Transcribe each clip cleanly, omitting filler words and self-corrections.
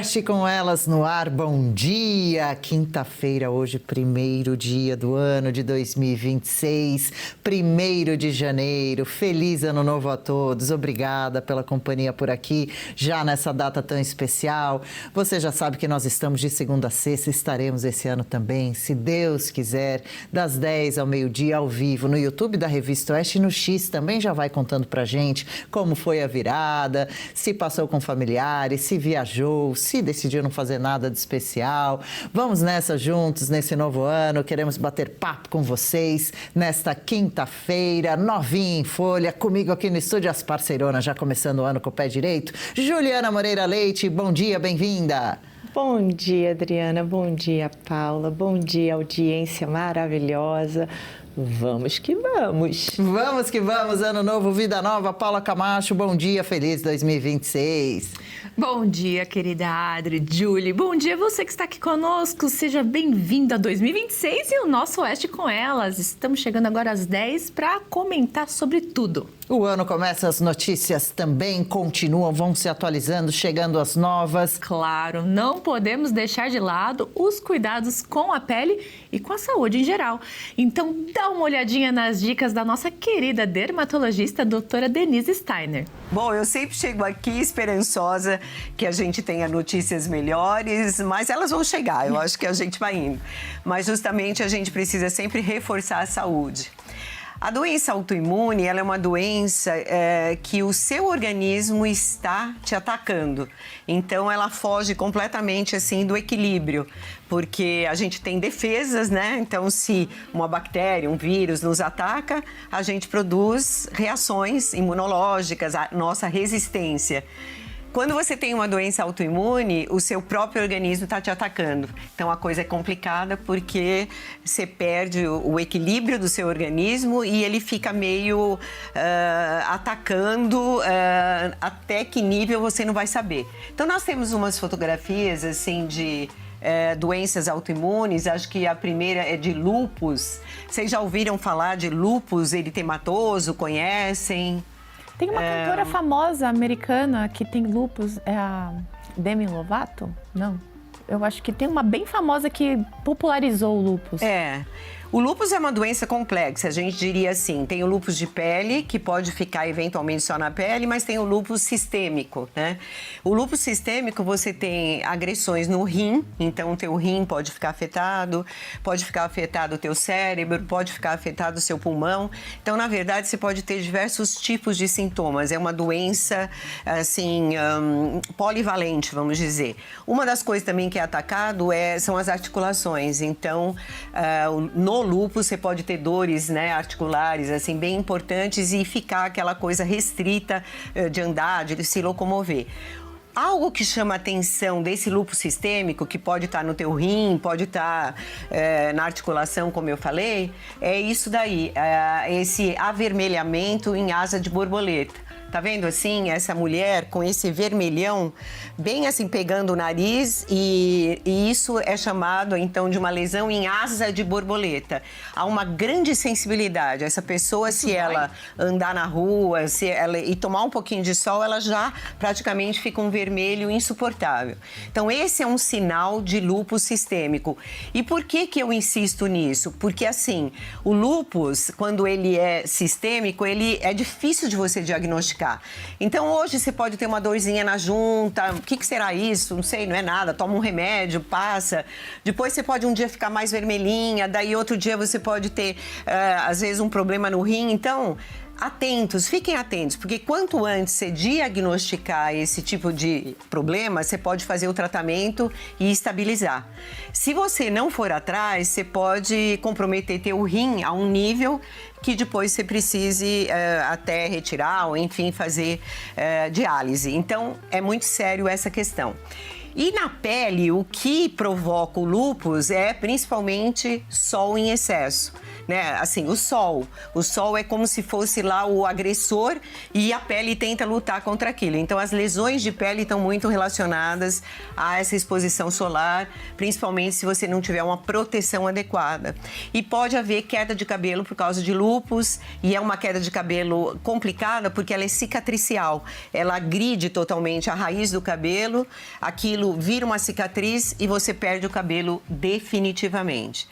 Oeste com elas no ar, bom dia! Quinta-feira, hoje, primeiro dia do ano de 2026, 1º de janeiro. Feliz ano novo a todos, obrigada pela companhia por aqui, já nessa data tão especial. Você já sabe que nós estamos de segunda a sexta, estaremos esse ano também, se Deus quiser, das 10 ao meio-dia, ao vivo, no YouTube da Revista Oeste e no X também já vai contando pra gente como foi a virada, se passou com familiares, se viajou, se decidiu não fazer nada de especial. Vamos nessa juntos, nesse novo ano. Queremos bater papo com vocês nesta quinta-feira, novinha em folha. Comigo aqui no estúdio, as parceironas, já começando o ano com o pé direito. Juliana Moreira Leite, bom dia, bem-vinda. Bom dia, Adriana. Bom dia, Paula. Bom dia, audiência maravilhosa. Vamos que vamos. Vamos que vamos, ano novo, vida nova. Paula Camacho, bom dia, feliz 2026. Bom dia, querida Adri, Julie. Bom dia você que está aqui conosco. Seja bem-vindo a 2026 e o nosso Oeste com elas. Estamos chegando agora às 10 para comentar sobre tudo. O ano começa, as notícias também continuam, vão se atualizando, chegando as novas. Claro, não podemos deixar de lado os cuidados com a pele e com a saúde em geral. Então, dá uma olhadinha nas dicas da nossa querida dermatologista, doutora Denise Steiner. Bom, eu sempre chego aqui esperançosa que a gente tenha notícias melhores, mas elas vão chegar, eu acho que a gente vai indo. Mas justamente a gente precisa sempre reforçar a saúde. A doença autoimune, ela é uma doença que o seu organismo está te atacando. Então, ela foge completamente, assim, do equilíbrio. Porque a gente tem defesas, né? Então, se uma bactéria, um vírus nos ataca, a gente produz reações imunológicas, a nossa resistência. Quando você tem uma doença autoimune, o seu próprio organismo está te atacando. Então, a coisa é complicada porque você perde o equilíbrio do seu organismo e ele fica meio atacando até que nível você não vai saber. Então, nós temos umas fotografias, assim, de doenças autoimunes. Acho que a primeira é de lúpus. Vocês já ouviram falar de lúpus eritematoso? Conhecem? Tem uma cantora famosa americana que tem lúpus, é a Demi Lovato? Não, eu acho que tem uma bem famosa que popularizou o lúpus. O lúpus é uma doença complexa, a gente diria assim, tem o lúpus de pele, que pode ficar eventualmente só na pele, mas tem o lúpus sistêmico, né? O lúpus sistêmico, você tem agressões no rim, então o teu rim pode ficar afetado o teu cérebro, pode ficar afetado o seu pulmão. Então, na verdade, você pode ter diversos tipos de sintomas, é uma doença, assim, polivalente, vamos dizer. Uma das coisas também que é atacado são as articulações, então, no lúpus você pode ter dores, né, articulares, assim, bem importantes e ficar aquela coisa restrita de andar, de se locomover. Algo que chama a atenção desse lúpus sistêmico, que pode estar no teu rim, pode estar na articulação, como eu falei, é isso daí, esse avermelhamento em asa de borboleta. Tá vendo assim, essa mulher com esse vermelhão, bem assim, pegando o nariz e isso é chamado, então, de uma lesão em asa de borboleta. Há uma grande sensibilidade. Essa pessoa, se ela andar na rua e tomar um pouquinho de sol, ela já praticamente fica um vermelho insuportável. Então, esse é um sinal de lúpus sistêmico. E por que eu insisto nisso? Porque, assim, o lúpus, quando ele é sistêmico, ele é difícil de você diagnosticar. Então, hoje você pode ter uma dorzinha na junta, o que será isso? Não sei, não é nada, toma um remédio, passa. Depois você pode um dia ficar mais vermelhinha, daí outro dia você pode ter, às vezes, um problema no rim. Então, fiquem atentos, porque quanto antes você diagnosticar esse tipo de problema, você pode fazer o tratamento e estabilizar. Se você não for atrás, você pode comprometer teu rim a um nível que depois você precise até retirar ou, enfim, fazer diálise. Então, é muito sério essa questão. E na pele, o que provoca o lúpus é principalmente sol em excesso. né? Assim, o sol. O sol é como se fosse lá o agressor e a pele tenta lutar contra aquilo. Então, as lesões de pele estão muito relacionadas a essa exposição solar, principalmente se você não tiver uma proteção adequada. E pode haver queda de cabelo por causa de lúpus, e é uma queda de cabelo complicada porque ela é cicatricial. Ela agride totalmente a raiz do cabelo, aquilo vira uma cicatriz e você perde o cabelo definitivamente.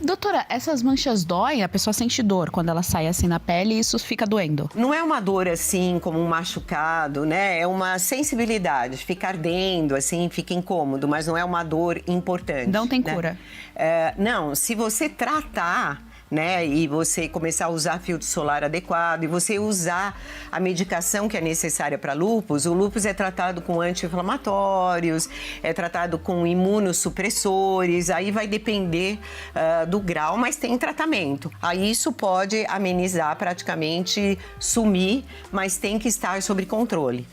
Doutora, essas manchas doem? A pessoa sente dor quando ela sai assim na pele e isso fica doendo? Não é uma dor assim, como um machucado, né? É uma sensibilidade, fica ardendo, assim, fica incômodo, mas não é uma dor importante. Não tem né? cura? Não, se você tratar, né, e você começar a usar filtro solar adequado e você usar a medicação que é necessária para lúpus, o lúpus é tratado com anti-inflamatórios, é tratado com imunossupressores, aí vai depender do grau, mas tem tratamento. Aí isso pode amenizar, praticamente sumir, mas tem que estar sob controle.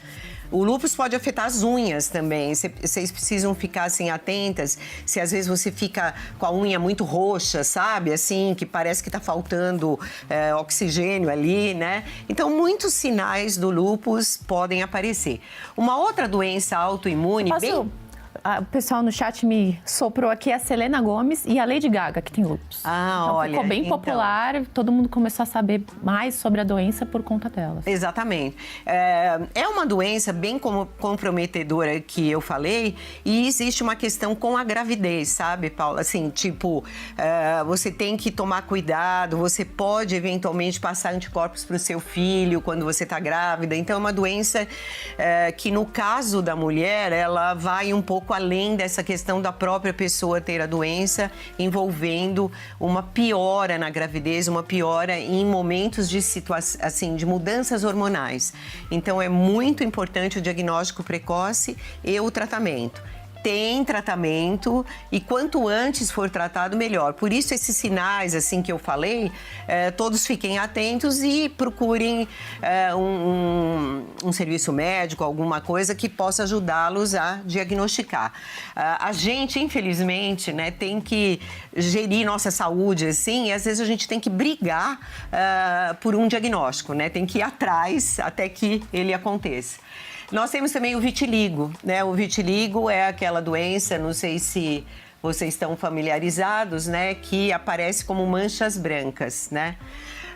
O lúpus pode afetar as unhas também. Vocês precisam ficar assim atentas. Se às vezes você fica com a unha muito roxa, sabe? Assim, que parece que tá faltando oxigênio ali, né? Então, muitos sinais do lúpus podem aparecer. Uma outra doença autoimune... O pessoal no chat me soprou aqui a Selena Gomez e a Lady Gaga, que tem lúpus. Então, olha, ficou bem popular, todo mundo começou a saber mais sobre a doença por conta delas. Exatamente. É uma doença bem comprometedora que eu falei, e existe uma questão com a gravidez, sabe, Paula? Assim, tipo, você tem que tomar cuidado, você pode eventualmente passar anticorpos para o seu filho quando você está grávida. Então, é uma doença que, no caso da mulher, ela vai um pouco além dessa questão da própria pessoa ter a doença, envolvendo uma piora na gravidez, uma piora em momentos de situação, assim, de mudanças hormonais. Então, é muito importante o diagnóstico precoce e o tratamento. Tem tratamento e quanto antes for tratado, melhor. Por isso, esses sinais, assim, que eu falei, todos fiquem atentos e procurem um serviço médico, alguma coisa que possa ajudá-los a diagnosticar. A gente, infelizmente, né, tem que gerir nossa saúde, assim, e às vezes a gente tem que brigar por um diagnóstico, né? Tem que ir atrás até que ele aconteça. Nós temos também o vitiligo, né? O vitiligo é aquela doença, não sei se vocês estão familiarizados, né? Que aparece como manchas brancas, né?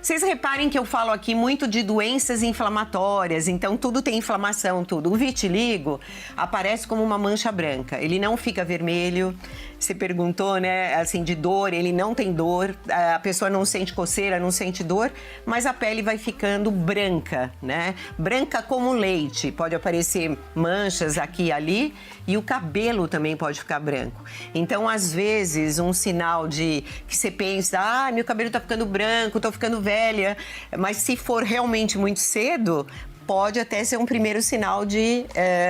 Vocês reparem que eu falo aqui muito de doenças inflamatórias, então tudo tem inflamação, tudo. O vitiligo aparece como uma mancha branca, ele não fica vermelho. Você perguntou, né, assim, de dor, ele não tem dor, a pessoa não sente coceira, não sente dor, mas a pele vai ficando branca, né? Branca como leite, pode aparecer manchas aqui e ali, e o cabelo também pode ficar branco. Então, às vezes, um sinal de que você pensa, meu cabelo tá ficando branco, tô ficando velha, mas se for realmente muito cedo, pode até ser um primeiro sinal de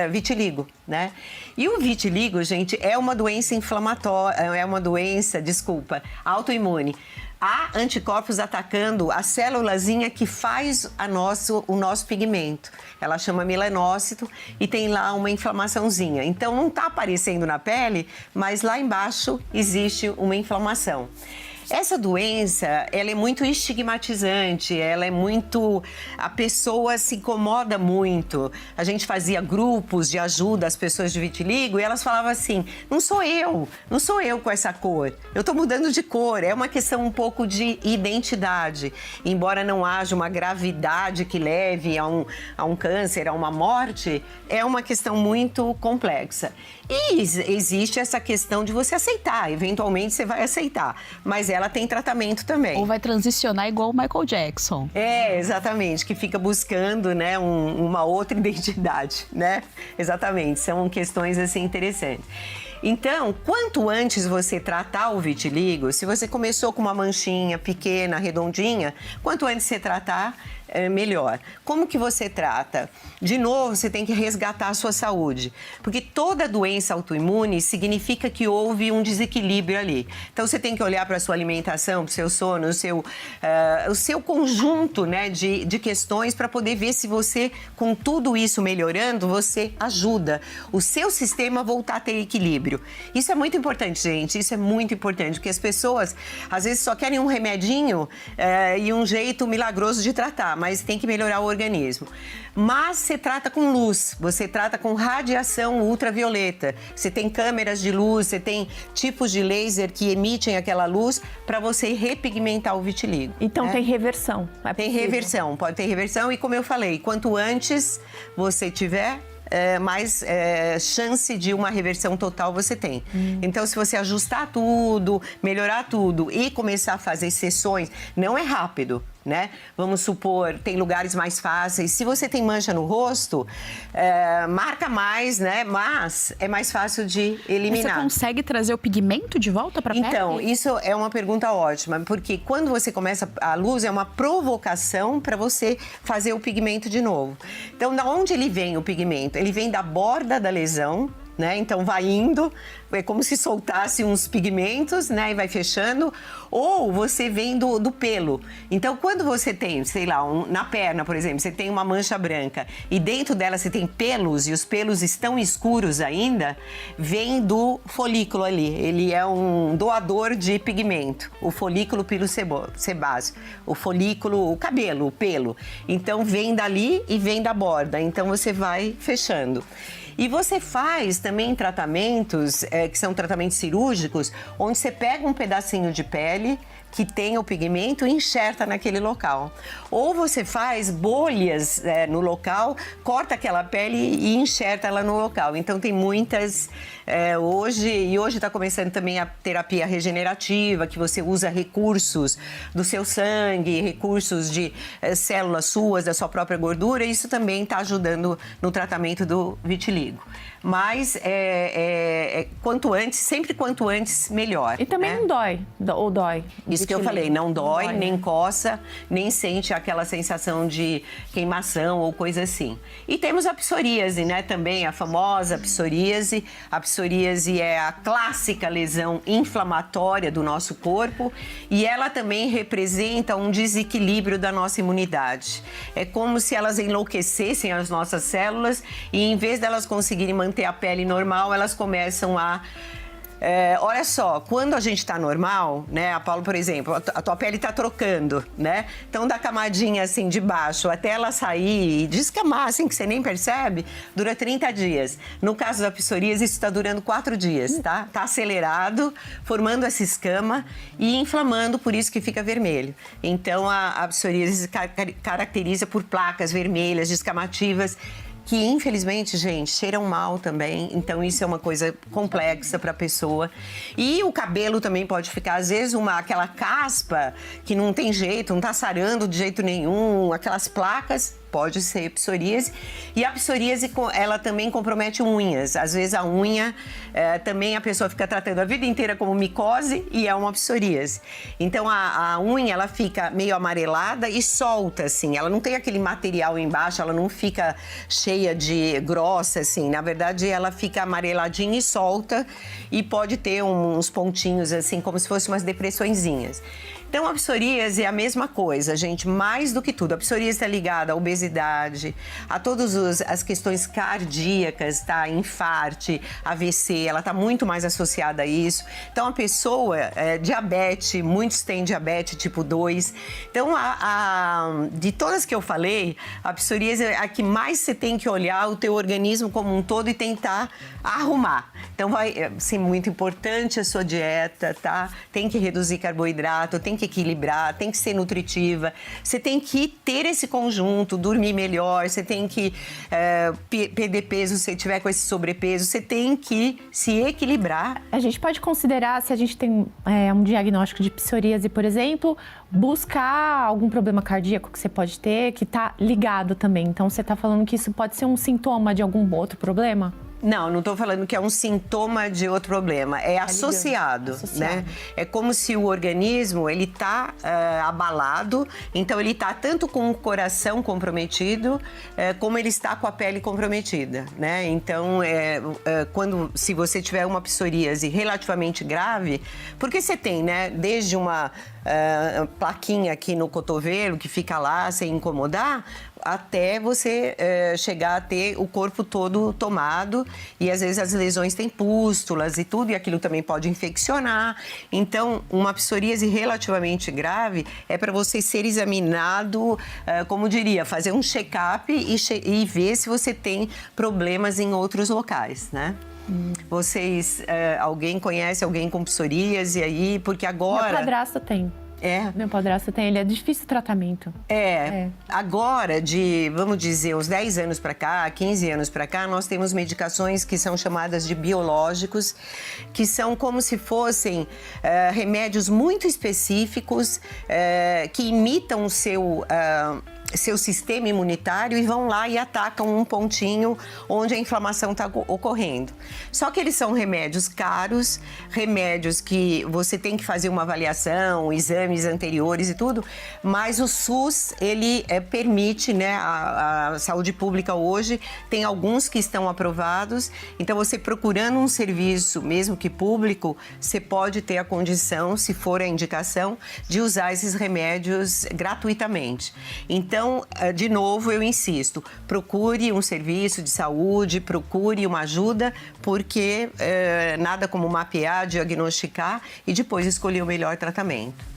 vitiligo, né? E o vitiligo, gente, é uma doença inflamatória, autoimune. Há anticorpos atacando a célulazinha que faz o nosso pigmento. Ela chama melanócito e tem lá uma inflamaçãozinha. Então, não está aparecendo na pele, mas lá embaixo existe uma inflamação. Essa doença, ela é muito estigmatizante, a pessoa se incomoda muito. A gente fazia grupos de ajuda às pessoas de vitiligo e elas falavam assim, não sou eu com essa cor, eu tô mudando de cor. É uma questão um pouco de identidade. Embora não haja uma gravidade que leve a um câncer, a uma morte, é uma questão muito complexa. E existe essa questão de você aceitar, eventualmente você vai aceitar, mas ela tem tratamento também. Ou vai transicionar igual o Michael Jackson. Exatamente, que fica buscando, né, uma outra identidade, né? Exatamente, são questões assim interessantes. Então, quanto antes você tratar o vitiligo, se você começou com uma manchinha pequena, redondinha, quanto antes você tratar, melhor. Como que você trata? De novo, você tem que resgatar a sua saúde, porque toda doença autoimune significa que houve um desequilíbrio ali. Então, você tem que olhar para a sua alimentação, para o seu sono, o seu conjunto, né, de questões para poder ver se você, com tudo isso melhorando, você ajuda o seu sistema a voltar a ter equilíbrio. Isso é muito importante, gente, isso é muito importante, porque as pessoas, às vezes, só querem um remedinho e um jeito milagroso de tratar, mas tem que melhorar o organismo. Mas você trata com luz, você trata com radiação ultravioleta. Você tem câmeras de luz, você tem tipos de laser que emitem aquela luz para você repigmentar o vitiligo. Então tem reversão. Tem reversão, pode ter reversão e, como eu falei, quanto antes você tiver, mais chance de uma reversão total você tem. Então, se você ajustar tudo, melhorar tudo e começar a fazer sessões, não é rápido, né? Vamos supor, tem lugares mais fáceis. Se você tem mancha no rosto, marca mais, né? Mas é mais fácil de eliminar. Você consegue trazer o pigmento de volta para a pele? Então, isso é uma pergunta ótima, porque quando você começa, a luz é uma provocação para você fazer o pigmento de novo. Então, da onde ele vem o pigmento? Ele vem da borda da lesão, né? Então vai indo, é como se soltasse uns pigmentos, né? E vai fechando. Ou você vem do pelo. Então, quando você tem, sei lá, na perna, por exemplo, você tem uma mancha branca e dentro dela você tem pelos e os pelos estão escuros ainda, vem do folículo ali. Ele é um doador de pigmento, o folículo pilosebáceo, o folículo, o cabelo, o pelo. Então, vem dali e vem da borda. Então, você vai fechando. E você faz também tratamentos, que são tratamentos cirúrgicos, onde você pega um pedacinho de pele que tem o pigmento e enxerta naquele local. Ou você faz bolhas no local, corta aquela pele e enxerta ela no local. Então tem muitas hoje está começando também a terapia regenerativa, que você usa recursos do seu sangue, recursos de células suas, da sua própria gordura, e isso também está ajudando no tratamento do vitiligo. Mas quanto antes, sempre quanto antes, melhor. E também não dói, ou dói? Isso que eu falei, não dói, né? nem coça, nem sente aquela sensação de queimação ou coisa assim. E temos a psoríase, né? Também a famosa psoríase. A psoríase é a clássica lesão inflamatória do nosso corpo e ela também representa um desequilíbrio da nossa imunidade. É como se elas enlouquecessem as nossas células e em vez delas conseguirem manter a pele normal, elas começam a... olha só, quando a gente está normal, né, a Paula, por exemplo, a tua pele está trocando, né? Então, da camadinha assim de baixo até ela sair e descamar, assim, que você nem percebe, dura 30 dias. No caso da psoríase, isso está durando 4 dias, tá? Tá acelerado, formando essa escama e inflamando, por isso que fica vermelho. Então, a psoríase se caracteriza por placas vermelhas, descamativas, que infelizmente, gente, cheiram mal também, então isso é uma coisa complexa para a pessoa. E o cabelo também pode ficar, às vezes, aquela caspa que não tem jeito, não tá sarando de jeito nenhum, aquelas placas. Pode ser psoríase. E a psoríase, ela também compromete unhas. Às vezes a unha, também a pessoa fica tratando a vida inteira como micose e é uma psoríase. Então a unha, ela fica meio amarelada e solta, assim. Ela não tem aquele material embaixo, ela não fica cheia de grossa, assim. Na verdade, ela fica amareladinha e solta e pode ter uns pontinhos, assim, como se fossem umas depressõezinhas. Então, a psoríase é a mesma coisa, gente, mais do que tudo. A psoríase está ligada à obesidade, a todas as questões cardíacas, tá? Infarte, AVC, ela está muito mais associada a isso. Então, a pessoa, diabetes, muitos têm diabetes tipo 2. Então, de todas que eu falei, a psoríase é a que mais você tem que olhar o teu organismo como um todo e tentar arrumar. Então, vai ser muito importante a sua dieta, tá? Tem que reduzir carboidrato, tem que equilibrar, tem que ser nutritiva, você tem que ter esse conjunto, dormir melhor, você tem que perder peso se tiver com esse sobrepeso, você tem que se equilibrar. A gente pode considerar, se a gente tem um diagnóstico de psoríase, por exemplo, buscar algum problema cardíaco que você pode ter, que está ligado também. Então, você está falando que isso pode ser um sintoma de algum outro problema? Não estou falando que é um sintoma de outro problema, é associado, né? É como se o organismo, ele está abalado, então ele está tanto com o coração comprometido, como ele está com a pele comprometida, né? Então, se você tiver uma psoríase relativamente grave, porque você tem, né, desde uma plaquinha aqui no cotovelo que fica lá sem incomodar, até você chegar a ter o corpo todo tomado, e às vezes as lesões têm pústulas e tudo, e aquilo também pode infeccionar. Então, uma psoríase relativamente grave é para você ser examinado, como diria, fazer um check-up e ver se você tem problemas em outros locais, né? Vocês, alguém conhece alguém com psoríase aí? Porque agora... Meu padrasto tem. Meu padrasto tem, ele é de difícil tratamento. Agora, vamos dizer, uns 10 anos para cá, 15 anos para cá, nós temos medicações que são chamadas de biológicos, que são como se fossem remédios muito específicos, que imitam o seu sistema imunitário e vão lá e atacam um pontinho onde a inflamação está ocorrendo. Só que eles são remédios caros, remédios que você tem que fazer uma avaliação, exames anteriores e tudo, mas o SUS, ele permite, né, a saúde pública hoje tem alguns que estão aprovados, então você procurando um serviço, mesmo que público, você pode ter a condição, se for a indicação, de usar esses remédios gratuitamente. Então, de novo, eu insisto, procure um serviço de saúde, procure uma ajuda, porque nada como mapear, diagnosticar e depois escolher o melhor tratamento.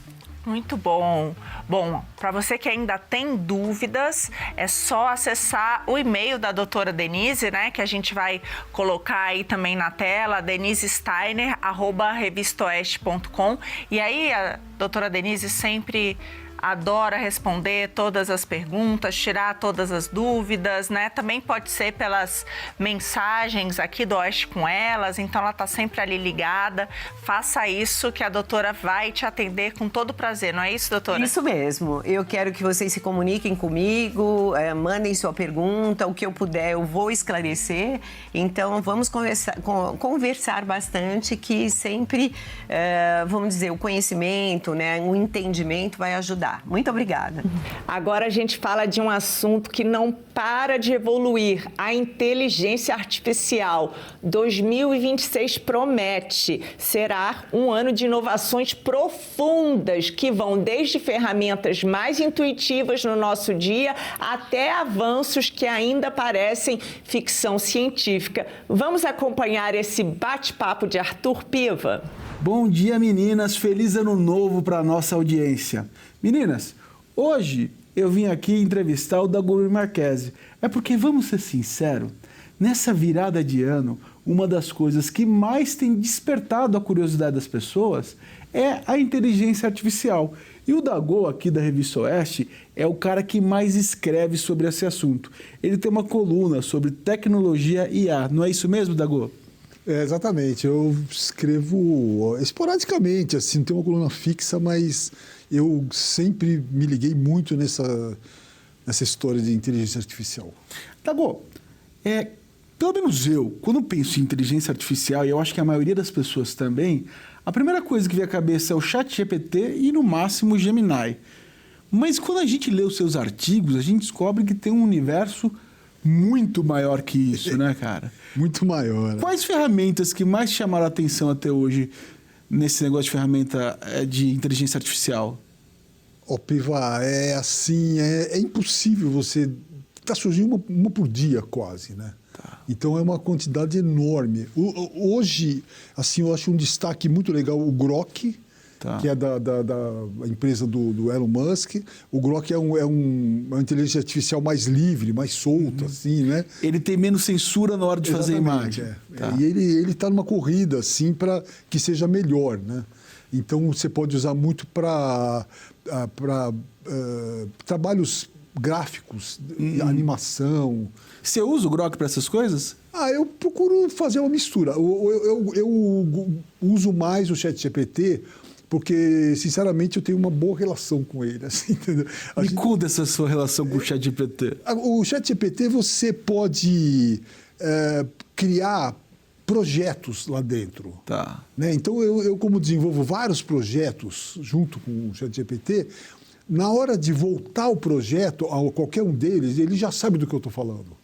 Muito bom. Bom, para você que ainda tem dúvidas, é só acessar o e-mail da doutora Denise, né? Que a gente vai colocar aí também na tela, denisesteiner@revistaoeste.com. E aí a doutora Denise sempre adora responder todas as perguntas, tirar todas as dúvidas, né? Também pode ser pelas mensagens aqui do Oeste com Elas, então ela tá sempre ali ligada. Faça isso que a doutora vai te atender com todo prazer, não é isso, doutora? Isso mesmo. Eu quero que vocês se comuniquem comigo, mandem sua pergunta, o que eu puder eu vou esclarecer. Então vamos conversar bastante, que sempre, vamos dizer, o conhecimento, né, o entendimento vai ajudar. Muito obrigada. Agora a gente fala de um assunto que não para de evoluir, a inteligência artificial. 2026 promete. Será um ano de inovações profundas que vão desde ferramentas mais intuitivas no nosso dia até avanços que ainda parecem ficção científica. Vamos acompanhar esse bate-papo de Arthur Piva? Bom dia, meninas. Feliz ano novo para a nossa audiência. Meninas, hoje eu vim aqui entrevistar o Dagober Marquesi. É porque, vamos ser sinceros, nessa virada de ano, uma das coisas que mais tem despertado a curiosidade das pessoas é a inteligência artificial. E o Dago, aqui da Revista Oeste, é o cara que mais escreve sobre esse assunto. Ele tem uma coluna sobre tecnologia e IA. Não é isso mesmo, Dago? Exatamente. Eu escrevo esporadicamente, assim, não tenho uma coluna fixa, mas eu sempre me liguei muito nessa história de inteligência artificial. Dago, pelo menos eu, quando penso em inteligência artificial, e eu acho que a maioria das pessoas também, a primeira coisa que vem à cabeça é o ChatGPT e, no máximo, o Gemini. Mas quando a gente lê os seus artigos, a gente descobre que tem um universo muito maior que isso, né, cara? Muito maior. Quais ferramentas que mais chamaram a atenção até hoje nesse negócio de ferramenta de inteligência artificial? Piva, é impossível você... Está surgindo uma por dia quase, né? Tá. Então é uma quantidade enorme. Hoje, assim, eu acho um destaque muito legal o Grok, que é da empresa do Elon Musk. O Grok é uma inteligência artificial mais livre, mais solta, assim, né? Ele tem menos censura na hora de fazer a imagem. Tá. E ele está numa corrida, assim, para que seja melhor, né? Então, você pode usar muito para trabalhos gráficos, animação. Você usa o Grok para essas coisas? Eu procuro fazer uma mistura. Eu uso mais o ChatGPT porque, sinceramente, eu tenho uma boa relação com ele. Assim, entendeu? Me conta essa sua relação com o ChatGPT. O ChatGPT, você pode criar projetos lá dentro. Tá. Né? Então, eu, como desenvolvo vários projetos junto com o ChatGPT, na hora de voltar o projeto, a qualquer um deles, ele já sabe do que eu estou falando.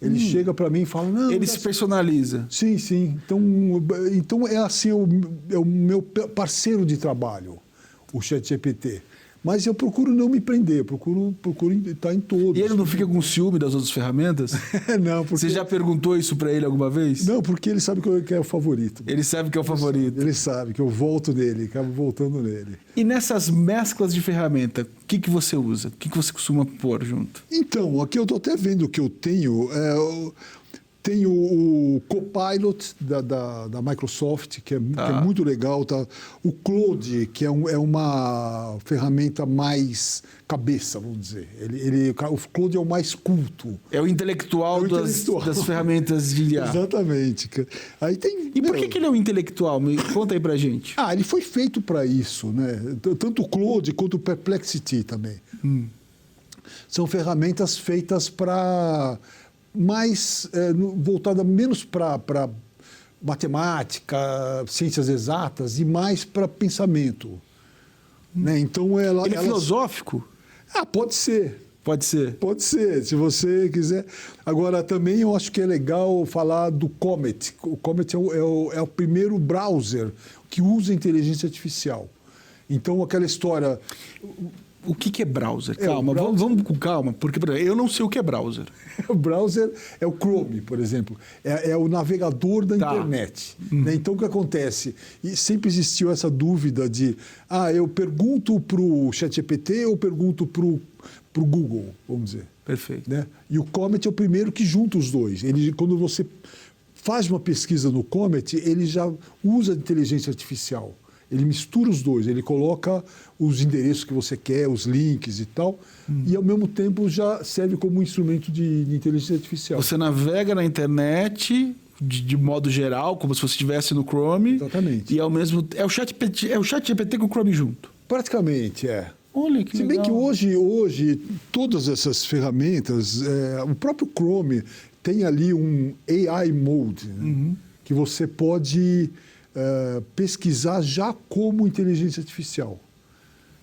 Ele chega para mim e fala... Não, Ele se personaliza. Sim, sim. Então é assim, é o meu parceiro de trabalho, o ChatGPT. Mas eu procuro não me prender, procuro estar em todos. E ele não fica com ciúme das outras ferramentas? Não, porque... Você já perguntou isso para ele alguma vez? Não, porque ele sabe que é o favorito. Ele sabe que é o favorito. Ele sabe que eu volto nele, acabo voltando nele. E nessas mesclas de ferramenta, o que você usa? O que você costuma pôr junto? Então, aqui eu estou até vendo que eu tenho... Tenho o Copilot da Microsoft, que é muito legal. Tá? O Claude, que é uma ferramenta mais cabeça, vamos dizer. O Claude é o mais culto. É o intelectual, das ferramentas de IA. Exatamente. Aí tem, e por que ele é um intelectual? Me conta aí pra gente. Ele foi feito para isso, né? Tanto o Claude quanto o Perplexity também. São ferramentas feitas para... mais voltada menos para matemática, ciências exatas e mais para pensamento. Né? Então ele é filosófico? Pode ser. Pode ser. Pode ser, se você quiser. Agora, também eu acho que é legal falar do Comet. O Comet é o primeiro browser que usa inteligência artificial. Então, aquela história... O que é browser? Calma, vamos com calma, porque por exemplo, eu não sei o que é browser. O browser é o Chrome, por exemplo. É o navegador da internet. Né? Então, o que acontece? E sempre existiu essa dúvida de eu pergunto para o ChatGPT ou pergunto para o Google, vamos dizer. Perfeito. Né? E o Comet é o primeiro que junta os dois. Quando você faz uma pesquisa no Comet, ele já usa inteligência artificial. Ele mistura os dois, ele coloca os endereços que você quer, os links e tal, e ao mesmo tempo já serve como um instrumento de inteligência artificial. Você navega na internet de modo geral, como se você estivesse no Chrome. Exatamente. E ao mesmo é o ChatGPT com o Chrome junto. Praticamente, é. Olha que legal. Se bem que hoje todas essas ferramentas, o próprio Chrome tem ali um AI Mode, né, que você pode pesquisar já como inteligência artificial.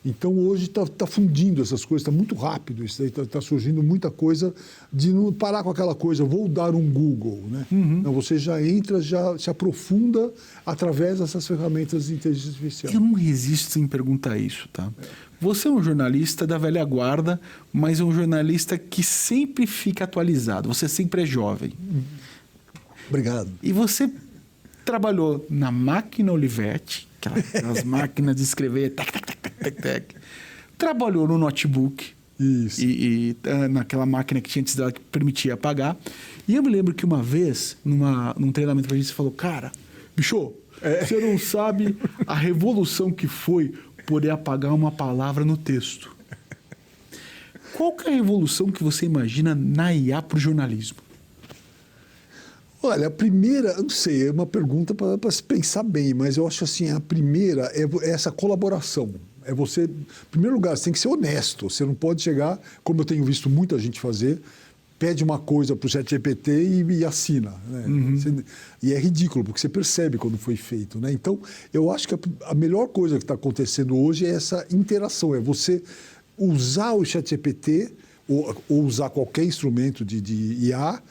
Então, hoje está fundindo essas coisas, está muito rápido, está surgindo muita coisa de não parar com aquela coisa, vou dar um Google. Né? Não, você já entra, já se aprofunda através dessas ferramentas de inteligência artificial. Eu não resisto em perguntar isso, tá? Você é um jornalista da velha guarda, mas é um jornalista que sempre fica atualizado, você sempre é jovem. Obrigado. E você trabalhou na máquina Olivetti, aquelas máquinas de escrever, tac, tac, tac, tac, tac. Trabalhou no notebook. Isso. E naquela máquina que tinha antes dela que permitia apagar. E eu me lembro que uma vez, num treinamento pra gente, você falou, cara, bicho, você não sabe a revolução que foi poder apagar uma palavra no texto. Qual que é a revolução que você imagina na IA pro jornalismo? Olha, a primeira, não sei, é uma pergunta para se pensar bem, mas eu acho assim, a primeira é essa colaboração. É você, em primeiro lugar, você tem que ser honesto. Você não pode chegar, como eu tenho visto muita gente fazer, pede uma coisa para o ChatGPT e assina. Né? E é ridículo, porque você percebe quando foi feito. Né? Então, eu acho que a melhor coisa que está acontecendo hoje é essa interação, é você usar o ChatGPT ou usar qualquer instrumento de IA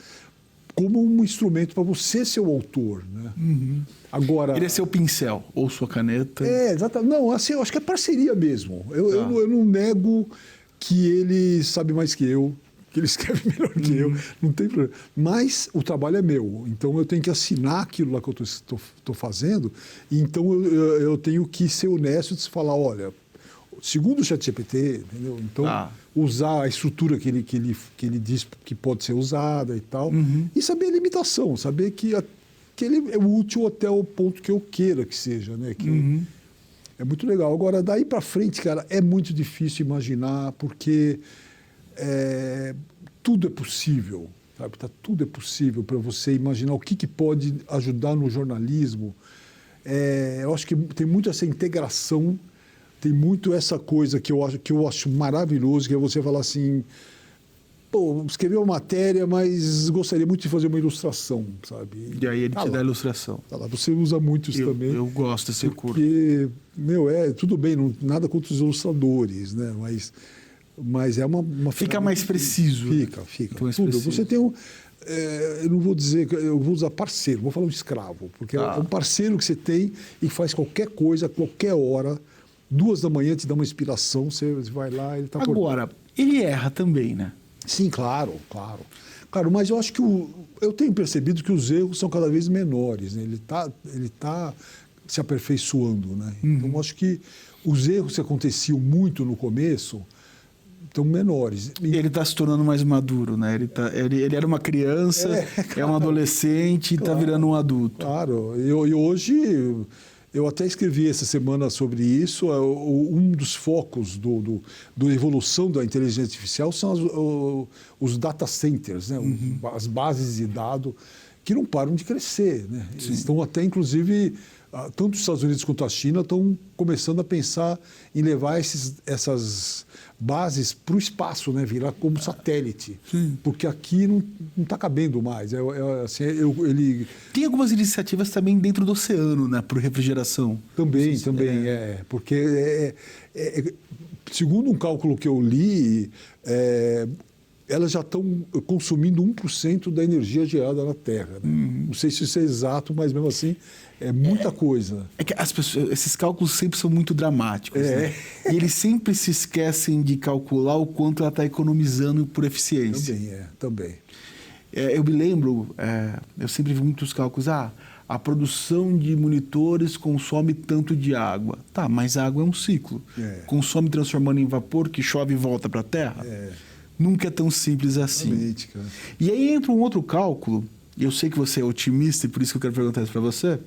como um instrumento para você ser o autor. Né? Agora, ele é seu pincel ou sua caneta? Exatamente. Não, assim, eu acho que é parceria mesmo. Eu não nego que ele sabe mais que eu, que ele escreve melhor que eu, não tem problema. Mas o trabalho é meu, então eu tenho que assinar aquilo lá que eu estou fazendo, então eu tenho que ser honesto de falar, olha, segundo o ChatGPT, entendeu? Então, usar a estrutura que ele diz que pode ser usada e tal, e saber a limitação, saber que ele é útil até o ponto que eu queira que seja, né? É muito legal. Agora, daí para frente, cara, é muito difícil imaginar, porque tudo é possível, sabe? Tudo é possível para você imaginar o que pode ajudar no jornalismo. Eu acho que tem muito essa integração, tem muito essa coisa que eu acho maravilhoso, que é você falar assim, pô, escrevi uma matéria, mas gostaria muito de fazer uma ilustração, sabe? E aí ele Tá te lá. dá a ilustração. Tá lá, você usa muito isso também. Eu gosto desse recurso. Porque, tudo bem, nada contra os ilustradores, né? Mas é uma Fica mais preciso. Fica. Mais Tudo. preciso. Você tem eu não vou dizer, eu vou usar parceiro, vou falar um escravo, porque é um parceiro que você tem e faz qualquer coisa, qualquer hora, 2 da manhã te dá uma inspiração, você vai lá, ele está Agora, ele erra também, né? Sim, claro. Claro, mas eu acho que eu tenho percebido que os erros são cada vez menores, né? Ele tá se aperfeiçoando, né? Então, eu acho que os erros que aconteciam muito no começo estão menores. Ele está se tornando mais maduro, né? Ele era uma criança, é um adolescente e está virando um adulto. Claro, e hoje eu até escrevi essa semana sobre isso. Um dos focos da evolução da inteligência artificial são os data centers, né? As bases de dados que não param de crescer, né? Eles estão até, inclusive, tanto os Estados Unidos quanto a China estão começando a pensar em levar essas bases para o espaço, né? Virar como satélite. Porque aqui não está cabendo mais. Tem algumas iniciativas também dentro do oceano, né? Por refrigeração. Também. Porque, segundo um cálculo que eu li, elas já estão consumindo 1% da energia gerada na Terra. Né? Não sei se isso é exato, mas mesmo assim é muita coisa. É que esses cálculos sempre são muito dramáticos. Né? E eles sempre se esquecem de calcular o quanto ela está economizando por eficiência. Também. Eu me lembro, eu sempre vi muitos cálculos. A produção de monitores consome tanto de água. Tá, mas a água é um ciclo. Consome transformando em vapor que chove e volta para a Terra. Nunca é tão simples assim. Exatamente, cara. E aí entra um outro cálculo, e eu sei que você é otimista, e por isso que eu quero perguntar isso para você,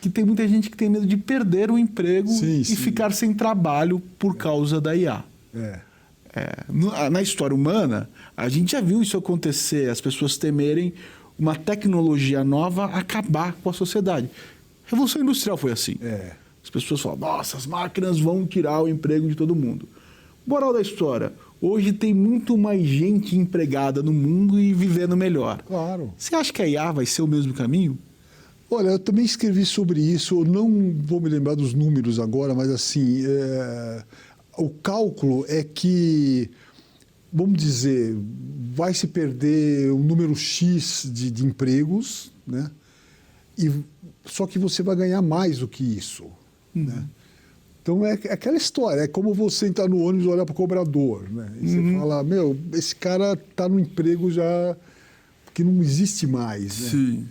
que tem muita gente que tem medo de perder o emprego e ficar sem trabalho por causa da IA. Na história humana, a gente já viu isso acontecer, as pessoas temerem uma tecnologia nova acabar com a sociedade. A Revolução Industrial foi assim. As pessoas falam, nossa, as máquinas vão tirar o emprego de todo mundo. Moral da história, hoje tem muito mais gente empregada no mundo e vivendo melhor. Claro. Você acha que a IA vai ser o mesmo caminho? Olha, eu também escrevi sobre isso, eu não vou me lembrar dos números agora, mas assim, o cálculo é que, vamos dizer, vai se perder um número X de empregos, né? Só que você vai ganhar mais do que isso, né? Então é aquela história, é como você entrar no ônibus e olhar para o cobrador, né? E você fala, esse cara está no emprego já que não existe mais, né? Sim.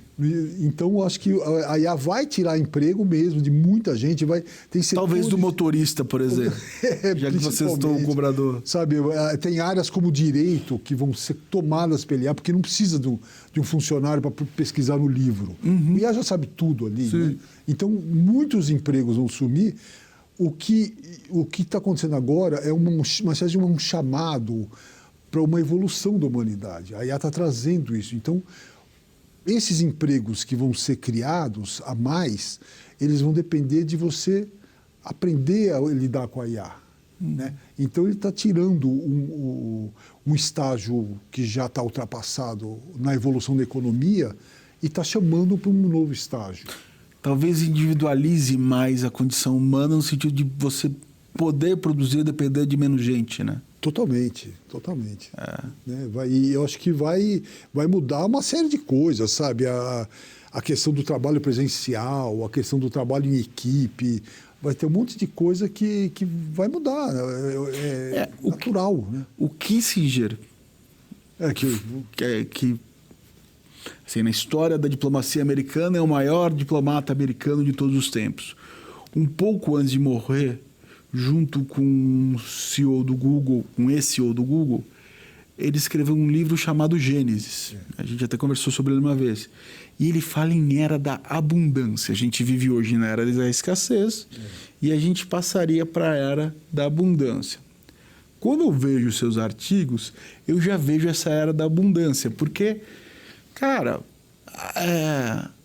Então eu acho que a IA vai tirar emprego mesmo de muita gente, tem setores... Talvez do motorista, por exemplo, já que você citou o cobrador. Sabe, tem áreas como direito que vão ser tomadas pela IA, porque não precisa de um funcionário para pesquisar no livro. O IA já sabe tudo ali, né? Então muitos empregos vão sumir. O que está acontecendo agora é uma espécie de um chamado para uma evolução da humanidade. A IA está trazendo isso. Então, esses empregos que vão ser criados a mais, eles vão depender de você aprender a lidar com a IA. Né? Então, ele está tirando um estágio que já está ultrapassado na evolução da economia e está chamando para um novo estágio. Talvez individualize mais a condição humana no sentido de você poder produzir e depender de menos gente, né? Totalmente. Né? E eu acho que vai mudar uma série de coisas, sabe? A questão do trabalho presencial, a questão do trabalho em equipe, vai ter um monte de coisa que vai mudar. É natural, né? O Kissinger, que assim, na história da diplomacia americana, é o maior diplomata americano de todos os tempos. Um pouco antes de morrer, junto com um CEO do Google, um ex-CEO do Google, ele escreveu um livro chamado Gênesis. A gente até conversou sobre ele uma vez. E ele fala em era da abundância. A gente vive hoje na era da escassez e a gente passaria para a era da abundância. Quando eu vejo seus artigos, eu já vejo essa era da abundância, porque... Cara,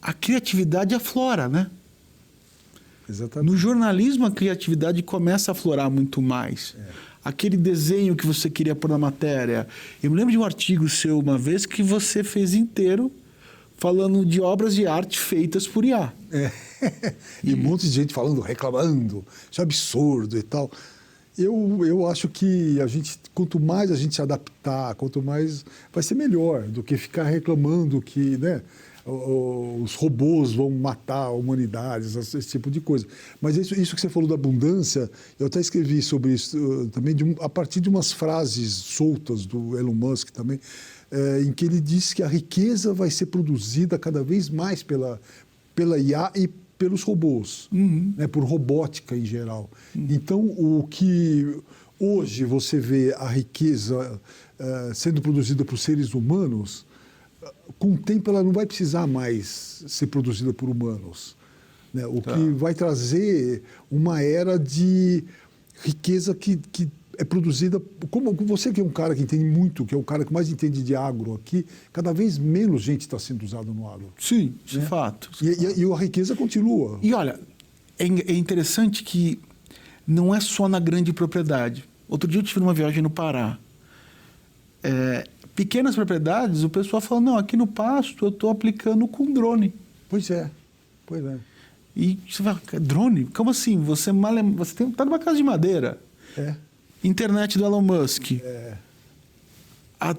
a criatividade aflora, né? Exatamente. No jornalismo, a criatividade começa a aflorar muito mais. aquele desenho que você queria pôr na matéria. Eu me lembro de um artigo seu uma vez que você fez inteiro falando de obras de arte feitas por IA. E um monte de gente falando, reclamando, isso é absurdo e tal. Eu acho que quanto mais a gente se adaptar, quanto mais vai ser melhor do que ficar reclamando que, né, os robôs vão matar a humanidade, esse tipo de coisa. Mas isso que você falou da abundância, eu até escrevi sobre isso também, a partir de umas frases soltas do Elon Musk também, em que ele diz que a riqueza vai ser produzida cada vez mais pela IA e pelos robôs, né, por robótica em geral. Então, o que hoje você vê a riqueza sendo produzida por seres humanos, com o tempo ela não vai precisar mais ser produzida por humanos, né? O que vai trazer uma era de riqueza que é produzida... Como você que é um cara que entende muito, que é o cara que mais entende de agro aqui, cada vez menos gente está sendo usada no agro. Sim, isso é fato. E a riqueza continua. E olha, é interessante que não é só na grande propriedade. Outro dia eu tive uma viagem no Pará. Pequenas propriedades, o pessoal fala, não, aqui no pasto eu estou aplicando com drone. Pois é. E você fala, drone? Como assim? Você está numa casa de madeira. Internet do Elon Musk. Há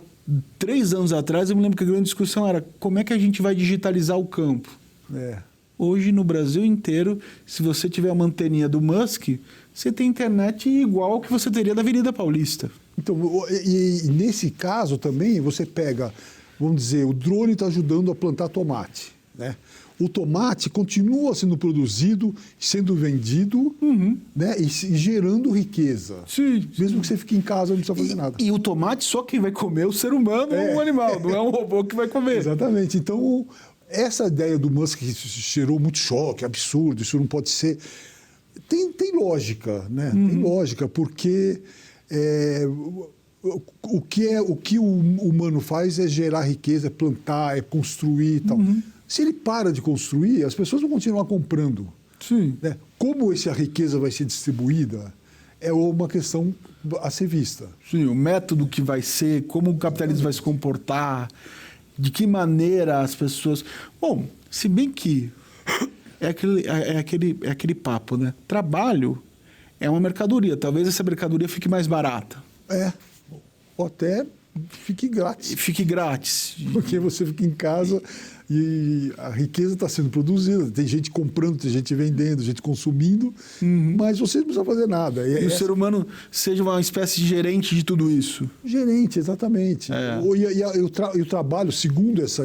3 anos atrás, eu me lembro que a grande discussão era como é que a gente vai digitalizar o campo. Hoje, no Brasil inteiro, se você tiver uma anteninha do Musk, você tem internet igual ao que você teria da Avenida Paulista. Então, e nesse caso também, você pega, vamos dizer, o drone está ajudando a plantar tomate, né? O tomate continua sendo produzido, sendo vendido, né? E gerando riqueza. Sim. Mesmo que você fique em casa, não precisa fazer nada. E o tomate só quem vai comer é o ser humano ou um animal, não é um robô que vai comer. Exatamente. Então, essa ideia do Musk que gerou muito choque, absurdo, isso não pode ser... Tem lógica, né? Tem lógica, porque o que o humano faz é gerar riqueza, é plantar, é construir e tal. Se ele para de construir, as pessoas vão continuar comprando. Sim. Né? Como essa riqueza vai ser distribuída é uma questão a ser vista. Sim, o método que vai ser, como o capitalismo vai se comportar, de que maneira as pessoas... Bom, se bem que é aquele papo, né? Trabalho é uma mercadoria. Talvez essa mercadoria fique mais barata. Ou até fique grátis. Fique grátis. Porque você fica em casa e a riqueza está sendo produzida. Tem gente comprando, tem gente vendendo, gente consumindo, mas você não precisa fazer nada. E o ser humano seja uma espécie de gerente de tudo isso. Gerente, exatamente. E o trabalho, segundo essa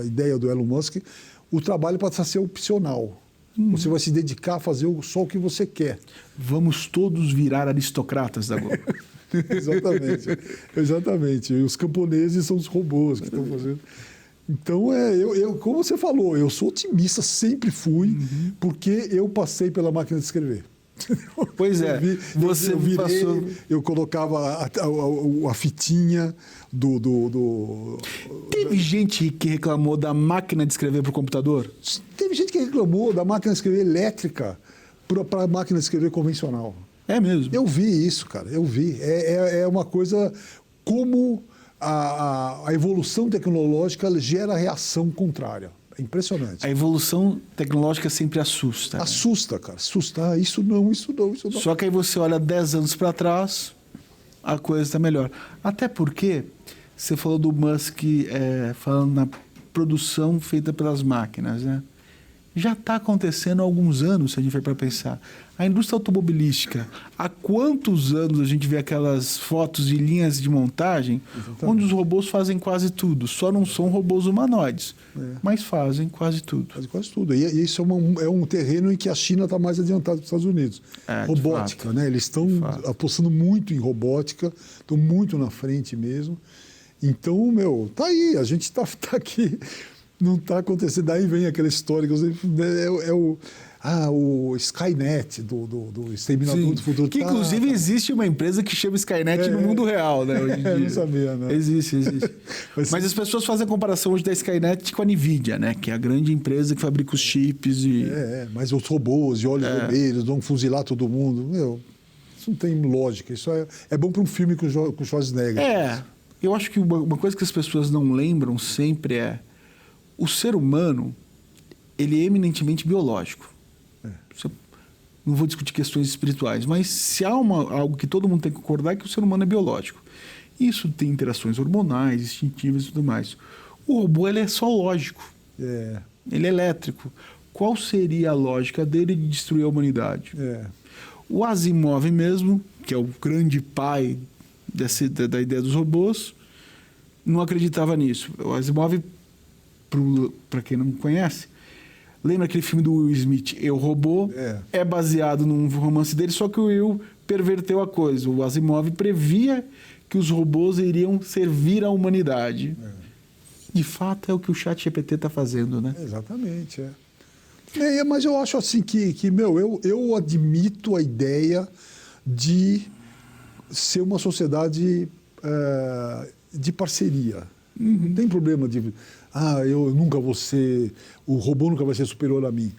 ideia do Elon Musk, o trabalho passa a ser opcional. Você vai se dedicar a fazer só o que você quer. Vamos todos virar aristocratas da Globo. Exatamente. E os camponeses são os robôs que estão fazendo. Então, como você falou, eu sou otimista, sempre fui, porque eu passei pela máquina de escrever. Pois é, você passou... Eu colocava a fitinha do... Teve gente que reclamou da máquina de escrever para o computador? Teve gente que reclamou da máquina de escrever elétrica para a máquina de escrever convencional. É mesmo? Eu vi isso, cara, eu vi. É uma coisa como a evolução tecnológica gera reação contrária. É impressionante. A evolução tecnológica sempre assusta. Né? Assusta, cara. Assusta. Isso não. Só que aí você olha 10 anos para trás, a coisa está melhor. Até porque você falou do Musk falando na produção feita pelas máquinas, né? Já está acontecendo há alguns anos, se a gente for para pensar. A indústria automobilística, há quantos anos a gente vê aquelas fotos de linhas de montagem onde os robôs fazem quase tudo? Só não são robôs humanoides, mas fazem quase tudo. Fazem quase tudo. E isso é um terreno em que a China está mais adiantada que os Estados Unidos. Robótica, né? Eles estão apostando muito em robótica, estão muito na frente mesmo. Então, tá aí, a gente está aqui... Não está acontecendo. Daí vem aquela história que o Skynet do Exterminador do Futuro. Que inclusive existe uma empresa que chama Skynet no mundo real, né? Hoje em dia. Eu não sabia, né? Existe. Mas as pessoas fazem a comparação hoje da Skynet com a Nvidia, né? Que é a grande empresa que fabrica os chips e... mas os robôs e olhos vermelhos vão fuzilar todo mundo. Isso não tem lógica. Isso é bom para um filme com o Schwarzenegger. Eu acho que uma coisa que as pessoas não lembram sempre é o ser humano, ele é eminentemente biológico. Não vou discutir questões espirituais, mas se há algo que todo mundo tem que concordar é que o ser humano é biológico. Isso tem interações hormonais, instintivas e tudo mais. O robô, ele é só lógico. Ele é elétrico. Qual seria a lógica dele de destruir a humanidade? O Asimov mesmo, que é o grande pai da ideia dos robôs, não acreditava nisso. O Asimov, para quem não conhece, lembra aquele filme do Will Smith, Eu, Robô? É baseado num romance dele, só que o Will perverteu a coisa. O Asimov previa que os robôs iriam servir à humanidade. De fato, é o que o ChatGPT está fazendo, né? Exatamente, mas eu acho assim eu admito a ideia de ser uma sociedade de parceria. Não tem problema de... eu nunca vou ser... O robô nunca vai ser superior a mim.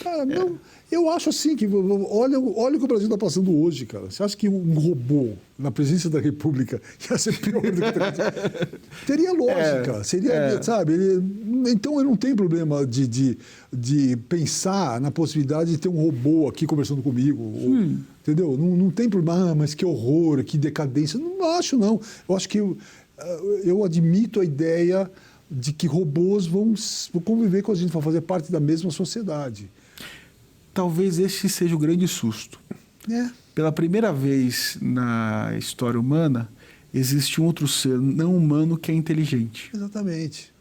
Cara, não, eu acho assim que... Olha o que o Brasil está passando hoje, cara. Você acha que um robô na presidência da República ia ser pior do que... Teria lógica. Seria, sabe? Então, eu não tenho problema de pensar na possibilidade de ter um robô aqui conversando comigo. Entendeu? Não tem problema. Mas que horror, que decadência. Não acho, não. Eu acho que... Eu admito a ideia de que robôs vão conviver com a gente, vão fazer parte da mesma sociedade. Talvez este seja o grande susto. Pela primeira vez na história humana, existe um outro ser não humano que é inteligente. Exatamente.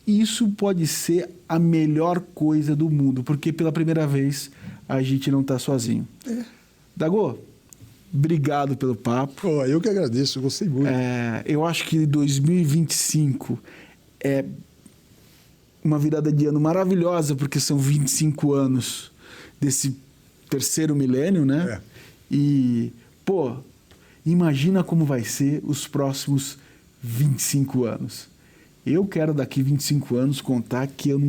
E isso pode ser a melhor coisa do mundo, porque pela primeira vez a gente não está sozinho. Dagô, obrigado pelo papo. Eu que agradeço, eu gostei muito. Eu acho que 2025 é uma virada de ano maravilhosa, porque são 25 anos desse terceiro milênio, né? E, imagina como vai ser os próximos 25 anos. Eu quero daqui 25 anos contar que eu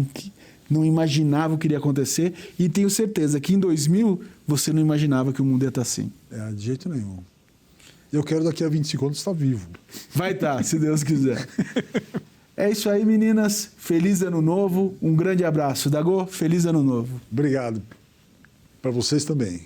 não imaginava o que iria acontecer e tenho certeza que em 2000 você não imaginava que o mundo ia estar assim. De jeito nenhum. Eu quero daqui a 25 anos estar vivo. Vai estar, se Deus quiser. É isso aí, meninas. Feliz Ano Novo. Um grande abraço. Dagô, feliz Ano Novo. Obrigado. Para vocês também.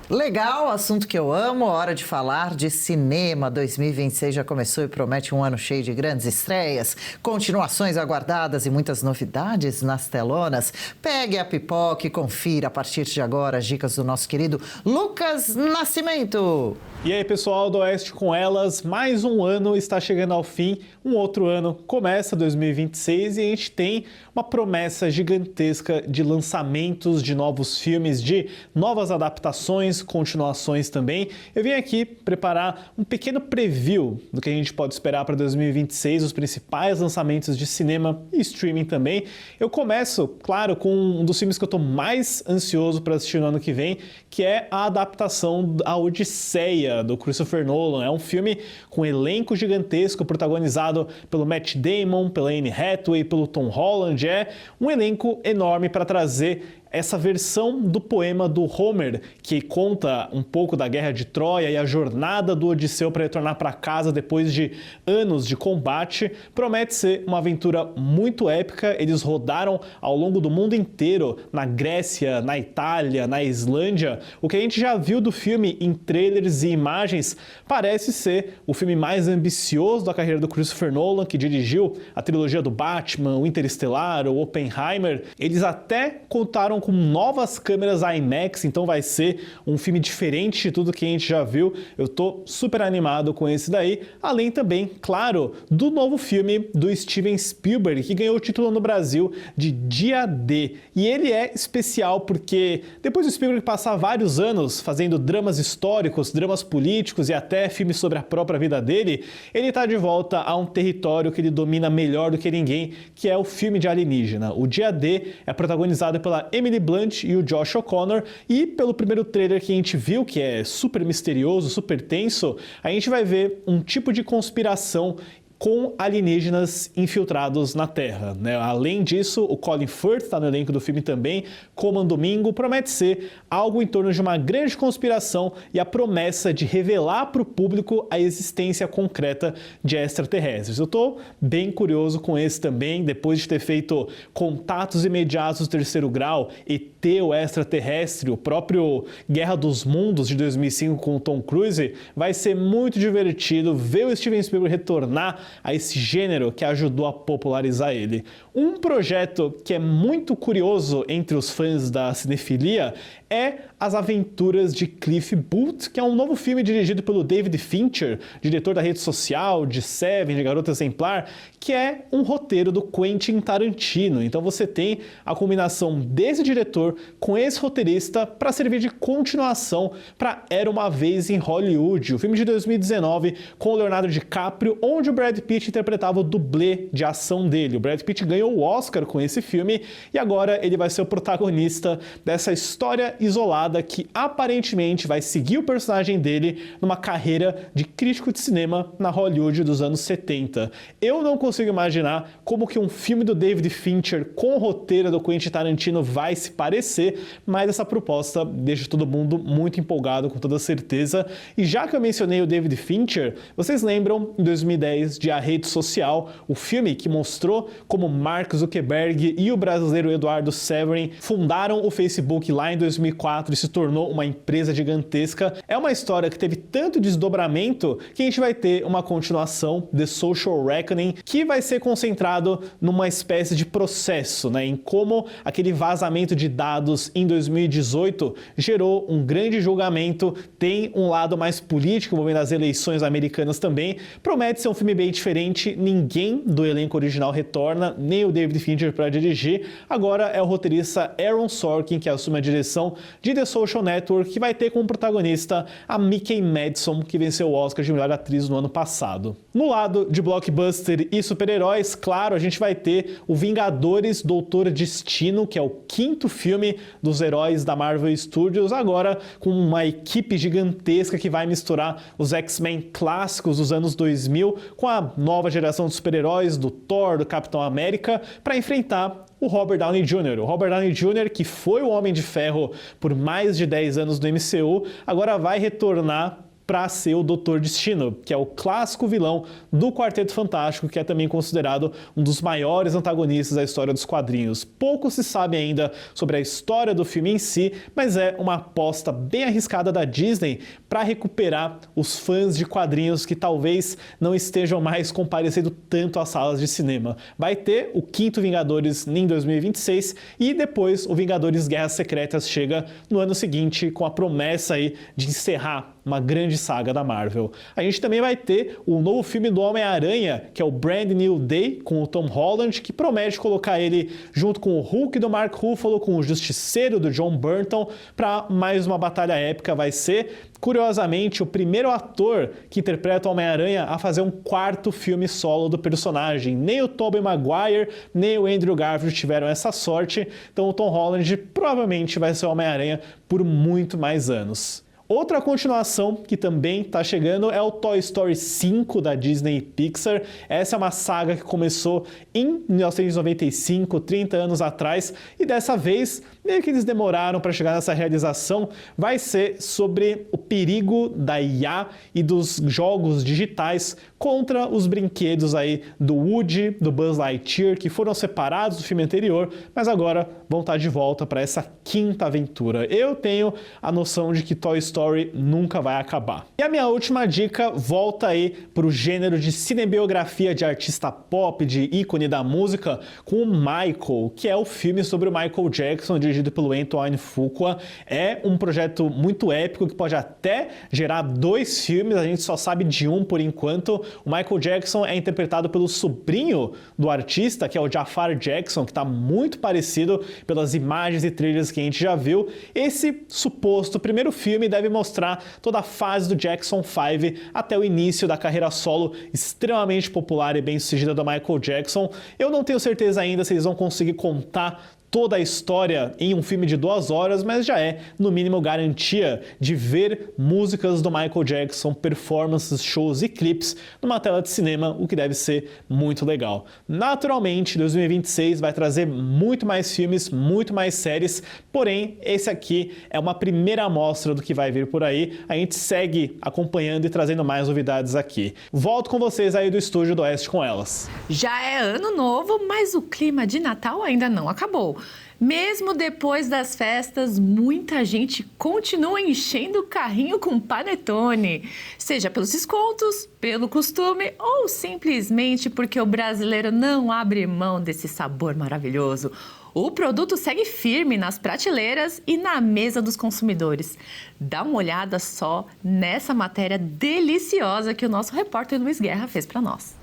Legal, assunto que eu amo, hora de falar de cinema. 2026 já começou e promete um ano cheio de grandes estreias, continuações aguardadas e muitas novidades nas telonas. Pegue a pipoca e confira a partir de agora as dicas do nosso querido Lucas Nascimento. E aí, pessoal do Oeste com elas, mais um ano está chegando ao fim, um outro ano começa 2026 e a gente tem uma promessa gigantesca de lançamentos de novos filmes, de novas adaptações, continuações também. Eu vim aqui preparar um pequeno preview do que a gente pode esperar para 2026, os principais lançamentos de cinema e streaming também. Eu começo, claro, com um dos filmes que eu estou mais ansioso para assistir no ano que vem, que é a adaptação da Odisseia, do Christopher Nolan. É um filme com um elenco gigantesco, protagonizado pelo Matt Damon, pela Anne Hathaway, pelo Tom Holland. É um elenco enorme para trazer essa versão do poema do Homer, que conta um pouco da Guerra de Troia e a jornada do Odisseu para retornar para casa depois de anos de combate, promete ser uma aventura muito épica. Eles rodaram ao longo do mundo inteiro, na Grécia, na Itália, na Islândia. O que a gente já viu do filme em trailers e imagens parece ser o filme mais ambicioso da carreira do Christopher Nolan, que dirigiu a trilogia do Batman, o Interestelar, o Oppenheimer. Eles até contaram com novas câmeras IMAX, então vai ser um filme diferente de tudo que a gente já viu. Eu tô super animado com esse daí, além também, claro, do novo filme do Steven Spielberg, que ganhou o título no Brasil de Dia D. E ele é especial porque depois do Spielberg passar vários anos fazendo dramas históricos, dramas políticos e até filmes sobre a própria vida dele, ele tá de volta a um território que ele domina melhor do que ninguém, que é o filme de alienígena. O Dia D é protagonizado pela Emily Blunt e o Josh O'Connor, e pelo primeiro trailer que a gente viu, que é super misterioso, super tenso, a gente vai ver um tipo de conspiração com alienígenas infiltrados na Terra, né? Além disso, o Colin Firth está no elenco do filme também, como um domingo, promete ser algo em torno de uma grande conspiração e a promessa de revelar para o público a existência concreta de extraterrestres. Eu estou bem curioso com esse também, depois de ter feito Contatos Imediatos do Terceiro Grau, ET, o Extraterrestre, o próprio Guerra dos Mundos de 2005 com o Tom Cruise, vai ser muito divertido ver o Steven Spielberg retornar a esse gênero que ajudou a popularizar ele. Um projeto que é muito curioso entre os fãs da cinefilia é As Aventuras de Cliff Booth, que é um novo filme dirigido pelo David Fincher, diretor da Rede Social, de Seven, de Garota Exemplar, que é um roteiro do Quentin Tarantino. Então você tem a combinação desse diretor com esse roteirista para servir de continuação para Era Uma Vez em Hollywood, o filme de 2019 com o Leonardo DiCaprio, onde o Brad Pitt interpretava o dublê de ação dele. O Brad Pitt ganhou o Oscar com esse filme e agora ele vai ser o protagonista dessa história isolada que aparentemente vai seguir o personagem dele numa carreira de crítico de cinema na Hollywood dos anos 70. Eu não consigo imaginar como que um filme do David Fincher com o roteiro do Quentin Tarantino vai se parecer, mas essa proposta deixa todo mundo muito empolgado, com toda certeza. E já que eu mencionei o David Fincher, vocês lembram em 2010 de A Rede Social, o filme que mostrou como Mark Zuckerberg e o brasileiro Eduardo Severin fundaram o Facebook lá em 2004 e se tornou uma empresa gigantesca. É uma história que teve tanto desdobramento que a gente vai ter uma continuação, The Social Reckoning, que vai ser concentrado numa espécie de processo, né, em como aquele vazamento de dados em 2018 gerou um grande julgamento, tem um lado mais político envolvendo as eleições americanas também. Promete ser um filme bem diferente, ninguém do elenco original retorna, nem o David Fincher para dirigir. Agora é o roteirista Aaron Sorkin que assume a direção de The Social Network, que vai ter como protagonista a Mickey Madison, que venceu o Oscar de melhor atriz no ano passado. No lado de blockbuster e super-heróis, claro, a gente vai ter o Vingadores Doutor Destino, que é o quinto filme dos heróis da Marvel Studios, agora com uma equipe gigantesca que vai misturar os X-Men clássicos dos anos 2000 com a nova geração de super-heróis do Thor, do Capitão América, para enfrentar o Robert Downey Jr. O Robert Downey Jr., que foi o Homem de Ferro por mais de 10 anos no MCU, agora vai retornar para ser o Doutor Destino, que é o clássico vilão do Quarteto Fantástico, que é também considerado um dos maiores antagonistas da história dos quadrinhos. Pouco se sabe ainda sobre a história do filme em si, mas é uma aposta bem arriscada da Disney para recuperar os fãs de quadrinhos que talvez não estejam mais comparecendo tanto às salas de cinema. Vai ter o quinto Vingadores em 2026 e depois o Vingadores Guerras Secretas chega no ano seguinte com a promessa aí de encerrar uma grande saga da Marvel. A gente também vai ter o novo filme do Homem-Aranha, que é o Brand New Day, com o Tom Holland, que promete colocar ele junto com o Hulk do Mark Ruffalo, com o Justiceiro do John Burnton, para mais uma batalha épica. Vai ser, curiosamente, o primeiro ator que interpreta o Homem-Aranha a fazer um quarto filme solo do personagem. Nem o Tobey Maguire, nem o Andrew Garfield tiveram essa sorte, então o Tom Holland provavelmente vai ser o Homem-Aranha por muito mais anos. Outra continuação que também está chegando é o Toy Story 5 da Disney e Pixar. Essa é uma saga que começou em 1995, 30 anos atrás, e dessa vez, meio que eles demoraram para chegar nessa realização, vai ser sobre o perigo da IA e dos jogos digitais contra os brinquedos aí do Woody, do Buzz Lightyear, que foram separados do filme anterior, mas agora vão estar de volta para essa quinta aventura. Eu tenho a noção de que Toy Story nunca vai acabar. E a minha última dica volta aí para o gênero de cinebiografia de artista pop, de ícone da música, com o Michael, que é o filme sobre o Michael Jackson, dirigido pelo Antoine Fuqua. É um projeto muito épico que pode até gerar 2 filmes, a gente só sabe de um por enquanto. O Michael Jackson é interpretado pelo sobrinho do artista, que é o Jafar Jackson, que está muito parecido pelas imagens e trailers que a gente já viu. Esse suposto primeiro filme deve mostrar toda a fase do Jackson 5 até o início da carreira solo extremamente popular e bem-sucedida do Michael Jackson. Eu não tenho certeza ainda se eles vão conseguir contar toda a história em um filme de 2 horas, mas já é, no mínimo, garantia de ver músicas do Michael Jackson, performances, shows e clipes numa tela de cinema, o que deve ser muito legal. Naturalmente, 2026 vai trazer muito mais filmes, muito mais séries, porém, esse aqui é uma primeira amostra do que vai vir por aí. A gente segue acompanhando e trazendo mais novidades aqui. Volto com vocês aí do estúdio do Oeste com elas. Já é ano novo, mas o clima de Natal ainda não acabou. Mesmo depois das festas, muita gente continua enchendo o carrinho com panetone. Seja pelos descontos, pelo costume ou simplesmente porque o brasileiro não abre mão desse sabor maravilhoso. O produto segue firme nas prateleiras e na mesa dos consumidores. Dá uma olhada só nessa matéria deliciosa que o nosso repórter Luiz Guerra fez para nós.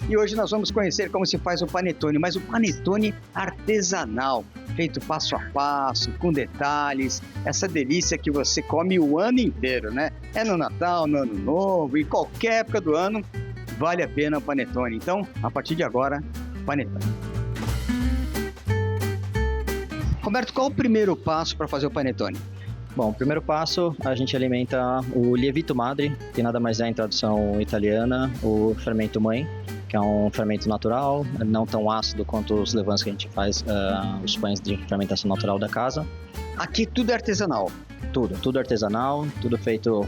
E hoje nós vamos conhecer como se faz o panetone, mas o panetone artesanal, feito passo a passo, com detalhes, essa delícia que você come o ano inteiro, né? É no Natal, no Ano Novo, em qualquer época do ano, vale a pena o panetone. Então, a partir de agora, panetone. Roberto, qual o primeiro passo para fazer o panetone? Bom, o primeiro passo, a gente alimenta o lievito madre, que nada mais é em tradução italiana, o fermento mãe, que é um fermento natural, não tão ácido quanto os levains que a gente faz, os pães de fermentação natural da casa. Aqui tudo é artesanal? Tudo artesanal, tudo feito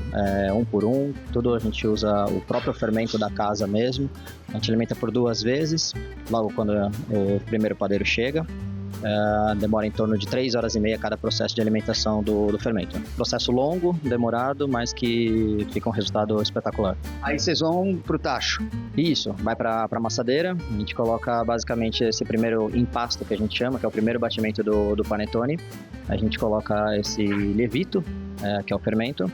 um por um, tudo a gente usa o próprio fermento da casa mesmo. A gente alimenta por 2 vezes, logo quando o primeiro padeiro chega. Demora em torno de 3 horas e meia cada processo de alimentação do fermento. Processo longo, demorado, mas que fica um resultado espetacular. Aí vocês vão pro tacho? Isso, vai para a massadeira. A gente coloca basicamente esse primeiro impasto que a gente chama, que é o primeiro batimento do panetone. A gente coloca esse lievito, que é o fermento,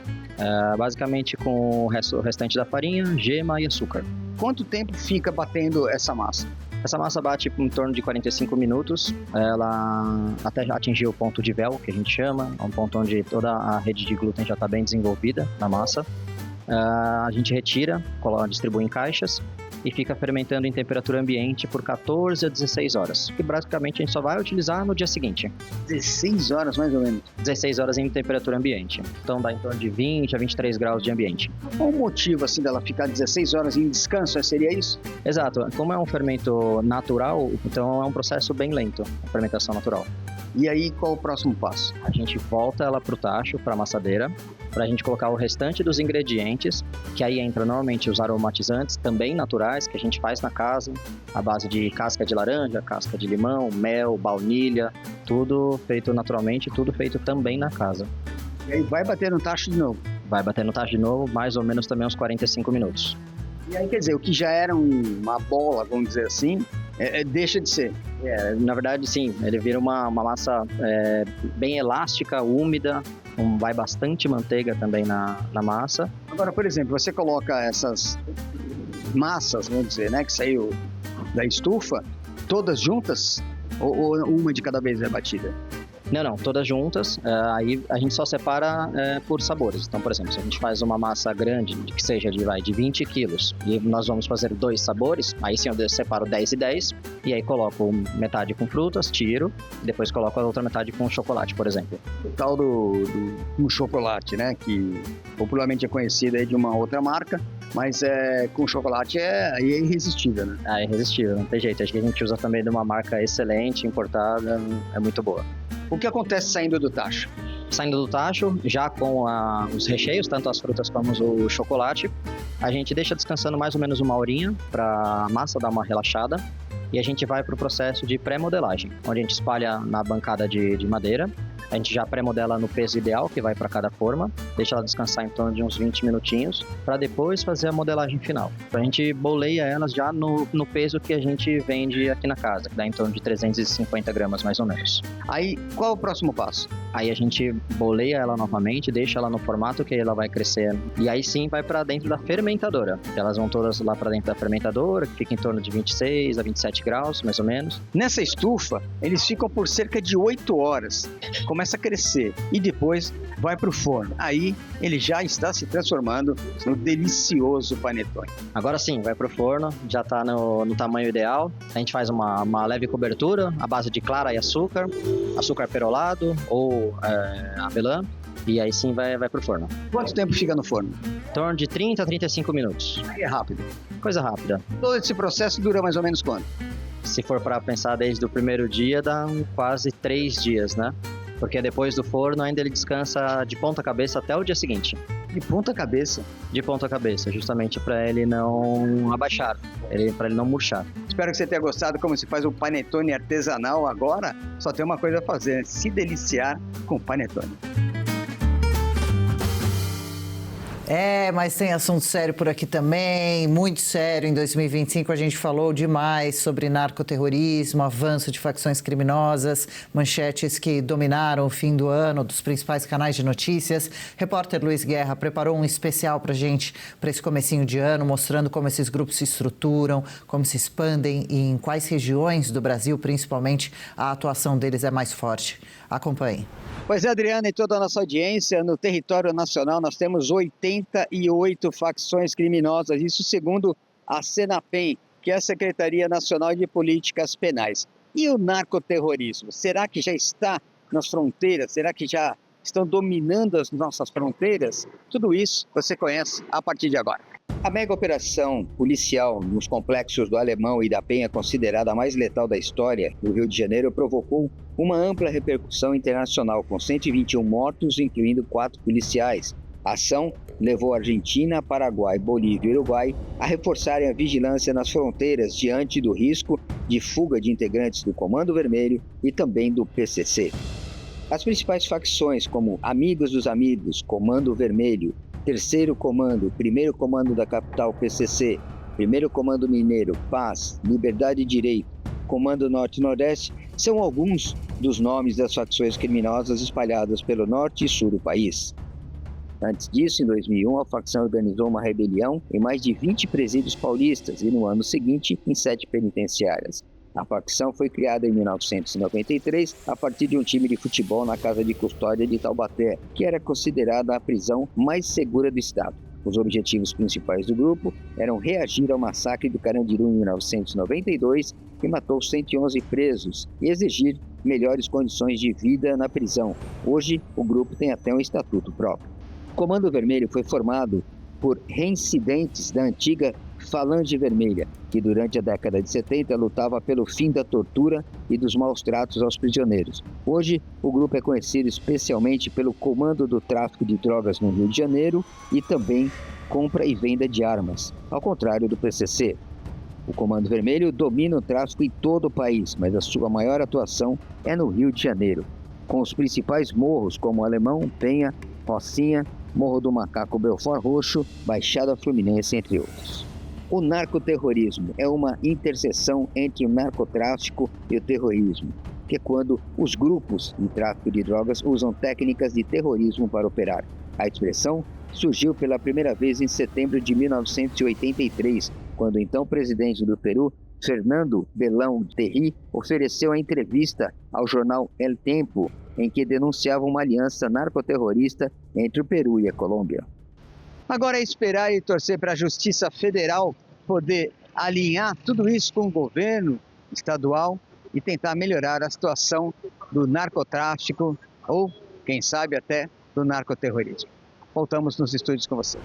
basicamente com o restante da farinha, gema e açúcar. Quanto tempo fica batendo essa massa? Essa massa bate em torno de 45 minutos, ela até atingir o ponto de véu, que a gente chama, é um ponto onde toda a rede de glúten já está bem desenvolvida na massa. A gente retira, distribui em caixas e fica fermentando em temperatura ambiente por 14 a 16 horas, que basicamente a gente só vai utilizar no dia seguinte. 16 horas mais ou menos? 16 horas em temperatura ambiente, então dá em torno de 20 a 23 graus de ambiente. Qual o motivo assim dela ficar 16 horas em descanso, seria isso? Exato, como é um fermento natural, então é um processo bem lento, a fermentação natural. E aí, qual o próximo passo? A gente volta ela para o tacho, para a massadeira, para a gente colocar o restante dos ingredientes, que aí entra normalmente os aromatizantes, também naturais, que a gente faz na casa, à base de casca de laranja, casca de limão, mel, baunilha, tudo feito naturalmente, tudo feito também na casa. E aí vai bater no tacho de novo? Vai bater no tacho de novo, mais ou menos também uns 45 minutos. E aí, quer dizer, o que já era uma bola, vamos dizer assim, deixa de ser. Na verdade, sim, ele vira uma massa bem elástica, úmida, vai bastante manteiga também na massa. Agora, por exemplo, você coloca essas massas, vamos dizer, né, que saiu da estufa, todas juntas ou uma de cada vez é batida? Não, todas juntas. Aí a gente só separa por sabores. Então, por exemplo, se a gente faz uma massa grande, que seja de 20 quilos, e nós vamos fazer 2 sabores, aí sim eu separo 10 e 10, e aí coloco metade com frutas, tiro, e depois coloco a outra metade com chocolate, por exemplo. O tal do chocolate, né, que popularmente é conhecido aí de uma outra marca, mas com chocolate é irresistível, né? É irresistível, não tem jeito. Acho que a gente usa também de uma marca excelente, importada, é muito boa. O que acontece saindo do tacho? Saindo do tacho, já com os recheios, tanto as frutas como o chocolate, a gente deixa descansando mais ou menos 1 horinha para a massa dar uma relaxada e a gente vai para o processo de pré-modelagem, onde a gente espalha na bancada de madeira. A gente já pré-modela no peso ideal, que vai para cada forma, deixa ela descansar em torno de uns 20 minutinhos, para depois fazer a modelagem final. A gente boleia elas já no peso que a gente vende aqui na casa, que dá em torno de 350 gramas mais ou menos. Aí, qual é o próximo passo? Aí a gente boleia ela novamente, deixa ela no formato que ela vai crescer, e aí sim vai para dentro da fermentadora. Elas vão todas lá para dentro da fermentadora, que fica em torno de 26 a 27 graus, mais ou menos. Nessa estufa, eles ficam por cerca de 8 horas. Como começa a crescer e depois vai para o forno. Aí ele já está se transformando no delicioso panetone. Agora sim, vai pro forno, já tá no tamanho ideal. A gente faz uma leve cobertura à base de clara e açúcar perolado ou avelã. E aí sim vai pro forno. Quanto tempo fica no forno? Em torno de 30 a 35 minutos. É rápido. Coisa rápida. Todo esse processo dura mais ou menos quanto? Se for para pensar desde o primeiro dia, dá quase 3 dias, né? Porque depois do forno ainda ele descansa de ponta cabeça até o dia seguinte. De ponta cabeça? De ponta cabeça, justamente para ele não abaixar, para ele não murchar. Espero que você tenha gostado como se faz o panetone artesanal. Agora só tem uma coisa a fazer, se deliciar com panetone. Mas tem assunto sério por aqui também, muito sério. Em 2025 a gente falou demais sobre narcoterrorismo, avanço de facções criminosas, manchetes que dominaram o fim do ano dos principais canais de notícias. Repórter Luiz Guerra preparou um especial pra gente, para esse comecinho de ano, mostrando como esses grupos se estruturam, como se expandem e em quais regiões do Brasil, principalmente, a atuação deles é mais forte. Acompanhe. Pois é, Adriana, e toda a nossa audiência, no território nacional nós temos 88 facções criminosas, isso segundo a Senapem, que é a Secretaria Nacional de Políticas Penais. E o narcoterrorismo, será que já está nas fronteiras? Será que já estão dominando as nossas fronteiras? Tudo isso você conhece a partir de agora. A mega operação policial nos complexos do Alemão e da Penha, considerada a mais letal da história do Rio de Janeiro, provocou uma ampla repercussão internacional, com 121 mortos, incluindo 4 policiais. A ação levou a Argentina, Paraguai, Bolívia e Uruguai a reforçarem a vigilância nas fronteiras diante do risco de fuga de integrantes do Comando Vermelho e também do PCC. As principais facções, como Amigos dos Amigos, Comando Vermelho, Terceiro Comando, Primeiro Comando da Capital PCC, Primeiro Comando Mineiro, Paz, Liberdade e Direito, Comando Norte e Nordeste, são alguns dos nomes das facções criminosas espalhadas pelo norte e sul do país. Antes disso, em 2001, a facção organizou uma rebelião em mais de 20 presídios paulistas e, no ano seguinte, em 7 penitenciárias. A facção foi criada em 1993 a partir de um time de futebol na Casa de Custódia de Taubaté, que era considerada a prisão mais segura do estado. Os objetivos principais do grupo eram reagir ao massacre do Carandiru em 1992, que matou 111 presos, e exigir melhores condições de vida na prisão. Hoje, o grupo tem até um estatuto próprio. O Comando Vermelho foi formado por reincidentes da antiga Falange Vermelha, que durante a década de 70 lutava pelo fim da tortura e dos maus tratos aos prisioneiros. Hoje, o grupo é conhecido especialmente pelo comando do tráfico de drogas no Rio de Janeiro e também compra e venda de armas, ao contrário do PCC. O Comando Vermelho domina o tráfico em todo o país, mas a sua maior atuação é no Rio de Janeiro, com os principais morros como Alemão, Penha, Rocinha, Morro do Macaco, Belfort Roxo, Baixada Fluminense, entre outros. O narcoterrorismo é uma interseção entre o narcotráfico e o terrorismo, que é quando os grupos de tráfico de drogas usam técnicas de terrorismo para operar. A expressão surgiu pela primeira vez em setembro de 1983, quando o então presidente do Peru, Fernando Belão Terry, ofereceu a entrevista ao jornal El Tempo, em que denunciava uma aliança narcoterrorista entre o Peru e a Colômbia. Agora é esperar e torcer para a Justiça Federal poder alinhar tudo isso com o governo estadual e tentar melhorar a situação do narcotráfico ou, quem sabe, até do narcoterrorismo. Voltamos nos estúdios com você.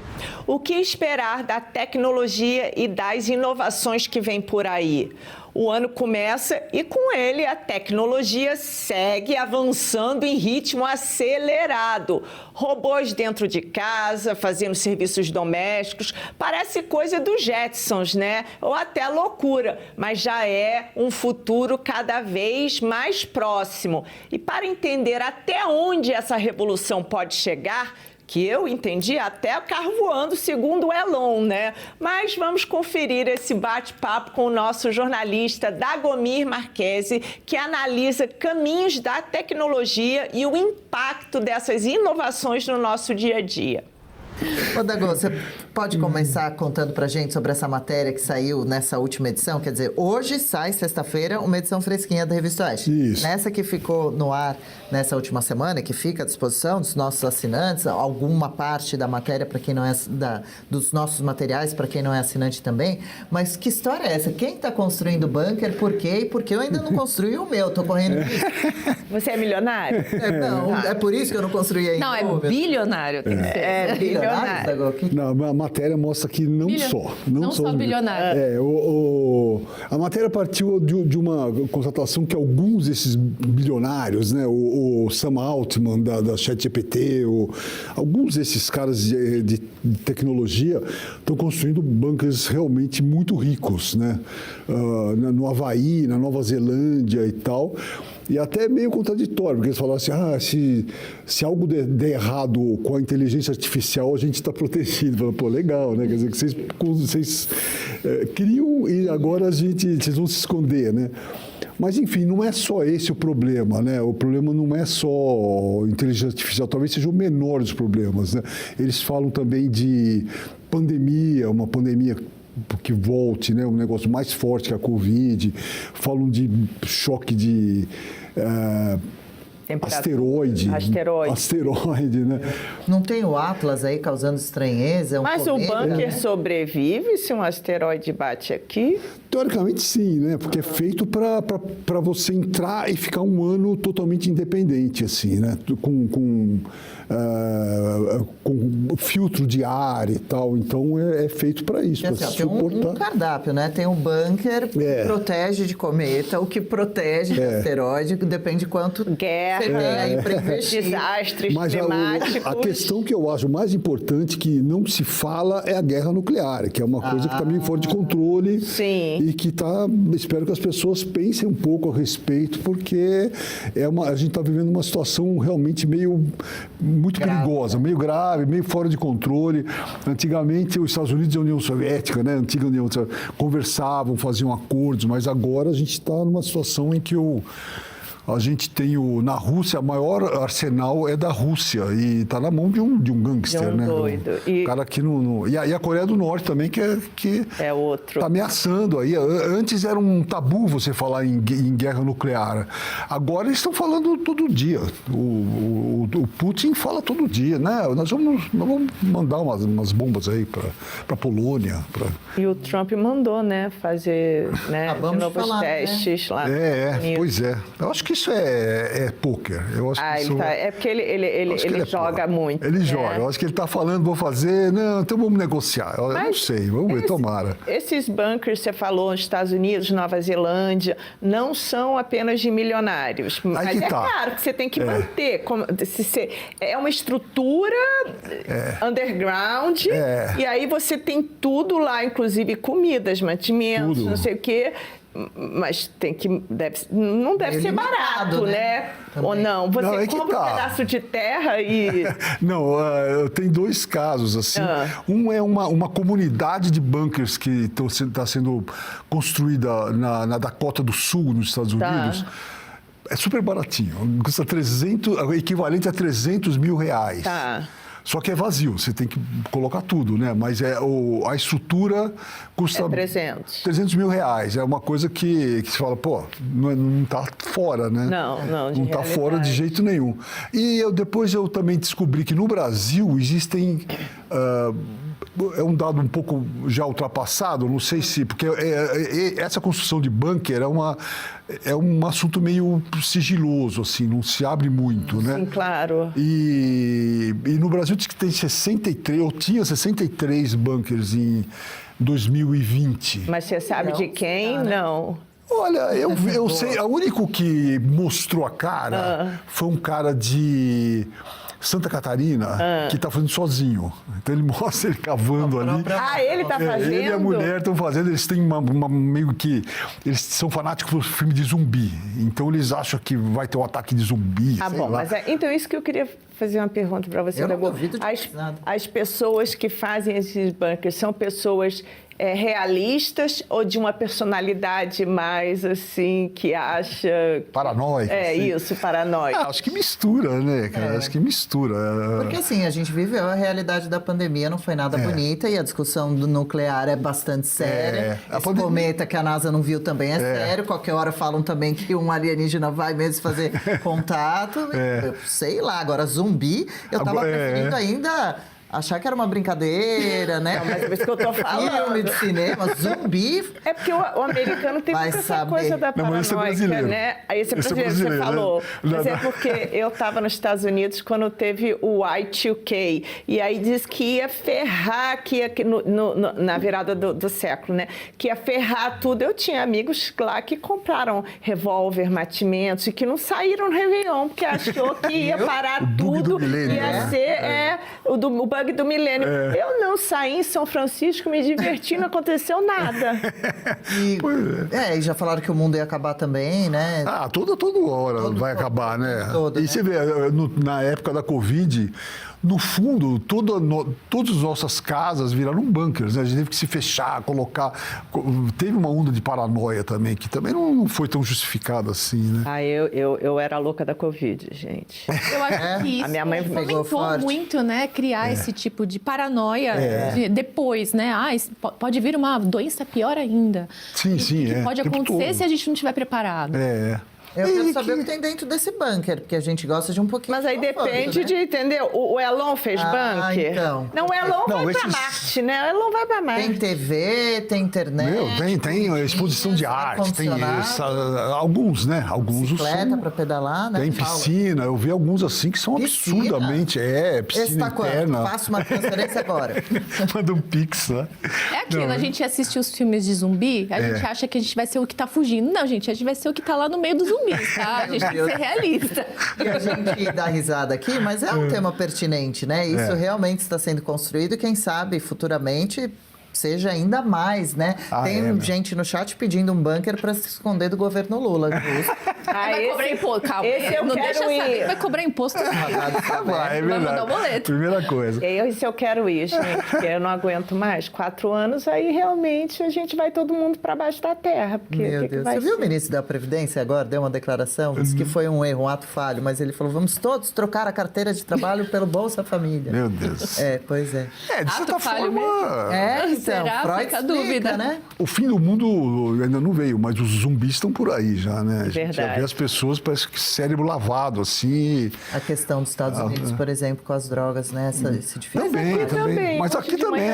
O que esperar da tecnologia e das inovações que vem por aí? O ano começa e com ele a tecnologia segue avançando em ritmo acelerado. Robôs dentro de casa, fazendo serviços domésticos, parece coisa dos Jetsons, né? Ou até loucura, mas já é um futuro cada vez mais próximo. E para entender até onde essa revolução pode chegar, que eu entendi até o carro voando, segundo o Elon, né? Mas vamos conferir esse bate-papo com o nosso jornalista Dagomir Marquesi, que analisa caminhos da tecnologia e o impacto dessas inovações no nosso dia a dia. Ô, Dago, você pode começar contando pra gente sobre essa matéria que saiu nessa última edição? Quer dizer, hoje sai, sexta-feira, uma edição fresquinha da Revista Oeste. Isso. Nessa que ficou no ar nessa última semana, que fica à disposição dos nossos assinantes, alguma parte da matéria para quem não é dos nossos materiais para quem não é assinante também. Mas que história é essa? Quem está construindo o bunker? Por quê? E por que eu ainda não construí o meu? Tô correndo risco. Você é milionário? Não, é por isso que eu não construí ainda. Não, é bilionário, tem que ser. É bilionário. Dago? Não, a matéria mostra que não só bilionário. A matéria partiu de uma constatação que alguns desses bilionários, né, o Sam Altman da ChatGPT, alguns desses caras de tecnologia estão construindo bunkers realmente muito ricos, né? No Havaí, na Nova Zelândia e tal. E até meio contraditório, porque eles falaram assim, se algo der errado com a inteligência artificial, a gente está protegido. Falaram, pô, legal, né? Quer dizer, que vocês criam e agora vocês vão se esconder, né? Mas, enfim, não é só esse o problema, né? O problema não é só inteligência artificial, talvez seja o menor dos problemas, né? Eles falam também de pandemia, uma pandemia que volte, né? Um negócio mais forte que a Covid. Falam de choque de asteroide, né? Não tem o Atlas aí causando estranheza? Mas o bunker sobrevive se um asteroide bate aqui? Teoricamente, sim, né? Porque é feito para você entrar e ficar um ano totalmente independente, assim, né? Com filtro de ar e tal. Então, é feito para isso, para assim, suportar. Tem um cardápio, né? Tem um bunker que protege de cometa, o que protege de asteroide, depende de quanto guerra, você tem aí para investir. Desastres Mas climáticos. a questão que eu acho mais importante, que não se fala, é a guerra nuclear, que é uma coisa que está meio fora de controle. Sim. E que espero que as pessoas pensem um pouco a respeito, porque a gente está vivendo uma situação realmente muito perigosa, meio grave, meio fora de controle. Antigamente, os Estados Unidos e a União Soviética, né, a antiga União Soviética, conversavam, faziam acordos, mas agora a gente está numa situação em que a gente tem na Rússia, o maior arsenal é da Rússia e está na mão de um gangster, né? Doido. O cara aqui e a Coreia do Norte também, que é outro. Está ameaçando aí. Antes era um tabu você falar em guerra nuclear. Agora eles estão falando todo dia. O Putin fala todo dia, né? Nós vamos mandar umas bombas aí para a Polônia. E o Trump mandou, né? Fazer de novos testes lá. Pois é. Eu acho que isso é pôquer. Eu acho que isso... É porque ele joga muito. Ele joga. Eu acho que ele está falando, vou fazer. Não, então vamos negociar. Eu não sei, vamos ver, tomara. Esses bunkers, você falou, nos Estados Unidos, Nova Zelândia, não são apenas de milionários. Mas claro que você tem que manter. É uma estrutura underground. E aí você tem tudo lá, inclusive comidas, mantimentos, não sei o quê. Mas não deve ser barato, né? Também. Ou não? Você compra um pedaço de terra e... Não, tem dois casos, assim. Um é uma comunidade de bunkers que está sendo construída na Dakota do Sul, nos Estados Unidos. É super baratinho. Custa equivalente a 300 mil reais. Só que é vazio, você tem que colocar tudo, né? Mas a estrutura custa 300 mil reais. É uma coisa que se fala, pô, não está fora, né? Não está fora de jeito nenhum. E depois eu também descobri que no Brasil existem... é um dado um pouco já ultrapassado, não sei se... Porque essa construção de bunker é um assunto meio sigiloso, assim, não se abre muito, né? Sim, claro. E no Brasil diz que tem 63, ou tinha 63 bunkers em 2020. Mas você sabe de quem? Não. Olha, eu sei, o único que mostrou a cara foi um cara de Santa Catarina, que está fazendo sozinho. Então ele mostra ele cavando ali. Ele está fazendo? Ele e a mulher estão fazendo, eles têm meio que... Eles são fanáticos por filme de zumbi. Então eles acham que vai ter um ataque de zumbi. Bom, mas então isso que eu queria fazer uma pergunta para você, Eu não Dago. duvido de nada. As pessoas que fazem esses bunkers são pessoas realistas ou de uma personalidade mais, assim, que acha... Paranoica. É, assim. isso, paranoica. Acho que mistura, né, cara? Acho que mistura. Porque assim, a gente viveu a realidade da pandemia, não foi nada bonita, e a discussão do nuclear é bastante séria. Esse cometa que a NASA não viu também é sério. Qualquer hora falam também que um alienígena vai mesmo fazer contato. Eu sei lá, agora zumbi, eu tava preferindo ainda... Achar que era uma brincadeira, né? Não, mas é isso que eu tô falando. Filme de cinema, zumbi. É porque o americano tem muita essa coisa da paranoia, né? Esse é brasileiro, você falou. Né? Mas é porque eu estava nos Estados Unidos quando teve o Y2K. E aí diz que ia ferrar, que ia, na virada do século, né? Que ia ferrar tudo. Eu tinha amigos lá que compraram revólver, mantimentos, e que não saíram no Réveillon, porque achou que ia parar tudo. Ia ser o bug do milênio. Eu não saí em São Francisco, me diverti, não aconteceu nada. E já falaram que o mundo ia acabar também, né? Toda hora vai acabar, né? E você vê, na época da Covid, no fundo, todas as nossas casas viraram bunkers, né? A gente teve que se fechar, colocar... Teve uma onda de paranoia também, que também não foi tão justificada assim, né? Eu era a louca da Covid, gente. Eu acho que isso a minha mãe fomentou muito, né? Criar esse tipo de paranoia depois, né? Pode vir uma doença pior ainda. Sim, sim. Que pode acontecer se a gente não estiver preparado. Eu quero saber o que tem dentro desse bunker, porque a gente gosta de um pouquinho. Mas aí depende de, entendeu? O Elon fez bunker. Então. Não, o Elon vai pra Marte, né? O Elon vai pra Marte. Tem TV, tem internet. Tem exposição de arte, tem alguns, né? Alguns bicicleta para pedalar, né? Tem piscina, eu vi alguns assim que são absurdamente. Piscina interna. Faça uma transferência agora. Manda um pix, né? É aquilo, a gente assiste os filmes de zumbi, a gente acha que a gente vai ser o que tá fugindo. Não, gente, a gente vai ser o que tá lá no meio do zumbi. Tá? A gente tem que ser realista. E a gente dá risada aqui, mas é um tema pertinente, né? Isso realmente está sendo construído e quem sabe futuramente seja ainda mais, né? Tem gente no chat pedindo um bunker para se esconder do governo Lula. Vai cobrar imposto, calma. Não deixa saber, vai cobrar imposto. Vai mandar o boleto. Primeira coisa. Esse eu quero ir, gente, porque eu não aguento mais. 4 anos, aí realmente a gente vai todo mundo para baixo da terra. Porque, Meu Deus. Você viu o ministro da Previdência agora? Deu uma declaração, disse que foi um erro, um ato falho, mas ele falou, vamos todos trocar a carteira de trabalho pelo Bolsa Família. Meu Deus. Pois é. De certa forma... Então, será? Freud Fica a dúvida, né? O fim do mundo ainda não veio, mas os zumbis estão por aí já, né? A gente já vê as pessoas, parece que cérebro lavado, assim. A questão dos Estados Unidos, por exemplo, com as drogas, né? Esse difícil. Também. Mas aqui também.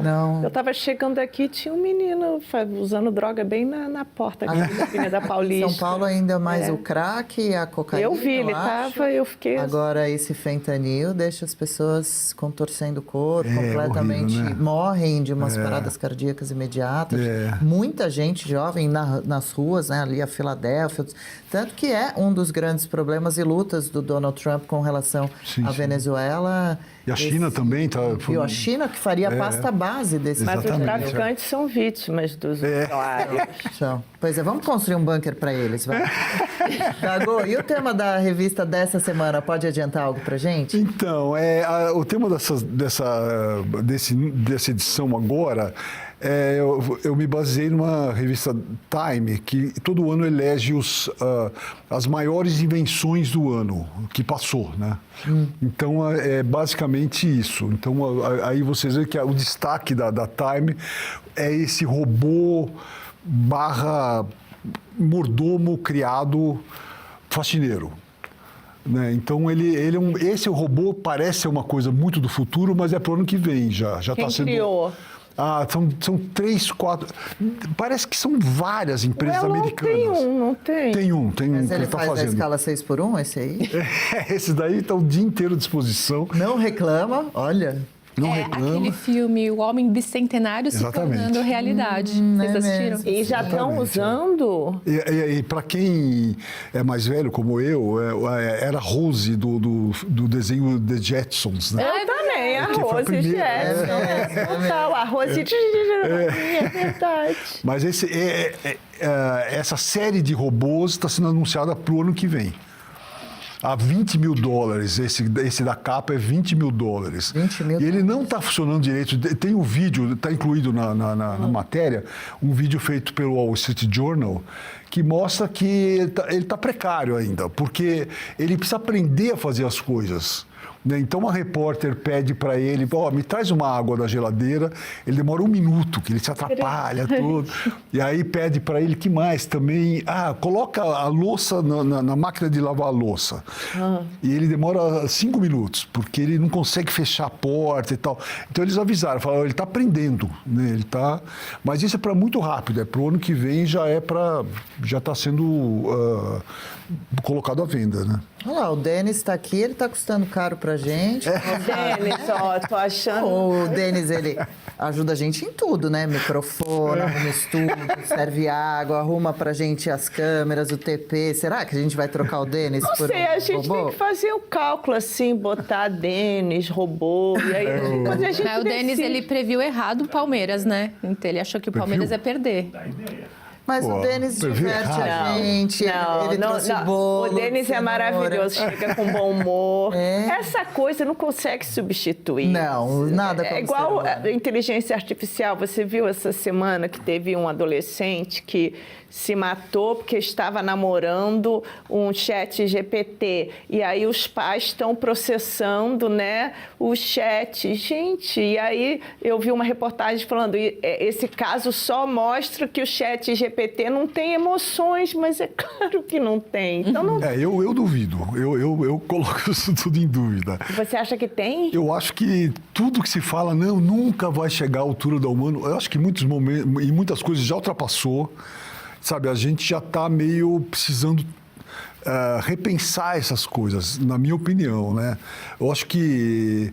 Não. Eu estava chegando aqui, tinha um menino usando droga bem na porta aqui da Avenida Paulista. São Paulo ainda mais o crack e a cocaína. Eu vi, ele estava, eu fiquei... Agora, esse fentanil deixa as pessoas contorcendo o corpo, completamente... horrível, né? Morrem de umas paradas cardíacas imediatas. Muita gente jovem nas ruas, né? Ali a Filadélfia. Tanto que é um dos grandes problemas e lutas do Donald Trump com relação à Venezuela. E a China também está... A China que faria a pasta base desse... Mas os traficantes são vítimas dos usuários. Pois é, vamos construir um bunker para eles. Dago, e o tema da revista dessa semana, pode adiantar algo para gente? Então, o tema dessa edição agora, eu me baseei numa revista Time, que todo ano elege as maiores invenções do ano que passou, né? Então, é basicamente isso. Então, aí vocês veem que o destaque da Time é esse robô / mordomo criado faxineiro. Né? Então, esse robô parece ser uma coisa muito do futuro, mas é para o ano que vem já. Quem está sendo... criou? São 3, 4... Parece que são várias empresas americanas. Não tem? Tem um Mas que ele está faz fazendo. a escala 6x1, esse aí? Esse daí está o dia inteiro à disposição. Não reclama, olha... Não reclama. Aquele filme, O Homem Bicentenário, se tornando realidade. Vocês assistiram? E já estão usando? E para quem é mais velho, como eu, era Rose do desenho The Jetsons, né? Eu também, a Rose Jetsons. Total, a Rose é verdade. Mas essa série de robôs está sendo anunciada para o ano que vem. a $20 mil. Esse da capa é $20 mil. 20 mil E ele não está funcionando direito. Tem um vídeo, está incluído na matéria, um vídeo feito pelo Wall Street Journal, que mostra que ele tá precário ainda, porque ele precisa aprender a fazer as coisas. Então, uma repórter pede para ele, me traz uma água da geladeira. Ele demora 1 minuto, que ele se atrapalha todo. E aí pede para ele, que mais também? Coloca a louça na máquina de lavar a louça. E ele demora 5 minutos, porque ele não consegue fechar a porta e tal. Então, eles avisaram, falaram, ele está aprendendo, né? Mas isso é para muito rápido, para o ano que vem já está sendo colocado à venda, né? Olha lá, o Denis está aqui, ele está custando caro pra gente. Denis, tô achando... O Denis, ele ajuda a gente em tudo, né? Microfone, arruma estúdio, serve água, arruma pra gente as câmeras, o TP. Será que a gente vai trocar o Denis por um a gente robô? tem que fazer o cálculo assim, botar Denis, robô, e aí quando a gente O Denis, ele previu errado o Palmeiras, né? Então ele achou que o Palmeiras ia perder. Mas o Denis diverte a gente, ele trouxe bolo. O Denis é maravilhoso, chega com bom humor. Essa coisa não consegue substituir. Não, nada como É igual a inteligência artificial. Você viu essa semana que teve um adolescente que se matou porque estava namorando um chat GPT. E aí os pais estão processando, né, o chat. Gente, e aí eu vi uma reportagem falando esse caso só mostra que o chat GPT não tem emoções, mas é claro que não tem. Então não... Eu duvido. Eu coloco isso tudo em dúvida. Você acha que tem? Eu acho que tudo que se fala, nunca vai chegar à altura do humano. Eu acho que em muitos momentos, em muitas coisas já ultrapassou. Sabe, a gente já está meio precisando repensar essas coisas, na minha opinião, né? Eu acho que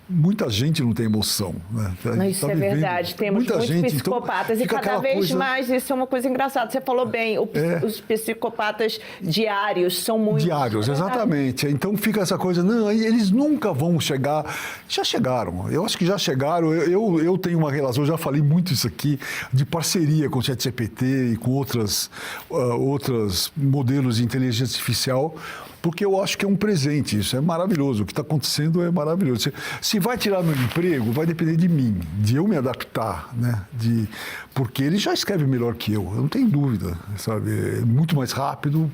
muita gente não tem emoção, né? Mas isso é verdade, temos muitos psicopatas, então, e cada vez mais, isso é uma coisa engraçada, você falou bem, os psicopatas diários são muito... Diários, exatamente. Então fica essa coisa, eles nunca vão chegar, já chegaram, eu acho que já chegaram, eu tenho uma relação, eu já falei muito isso aqui, de parceria com o ChatGPT e com outros modelos de inteligência artificial, porque eu acho que é um presente, isso é maravilhoso, o que está acontecendo é maravilhoso. Se vai tirar meu emprego, vai depender de mim, de eu me adaptar, né? Porque ele já escreve melhor que eu não tenho dúvida, sabe? É muito mais rápido,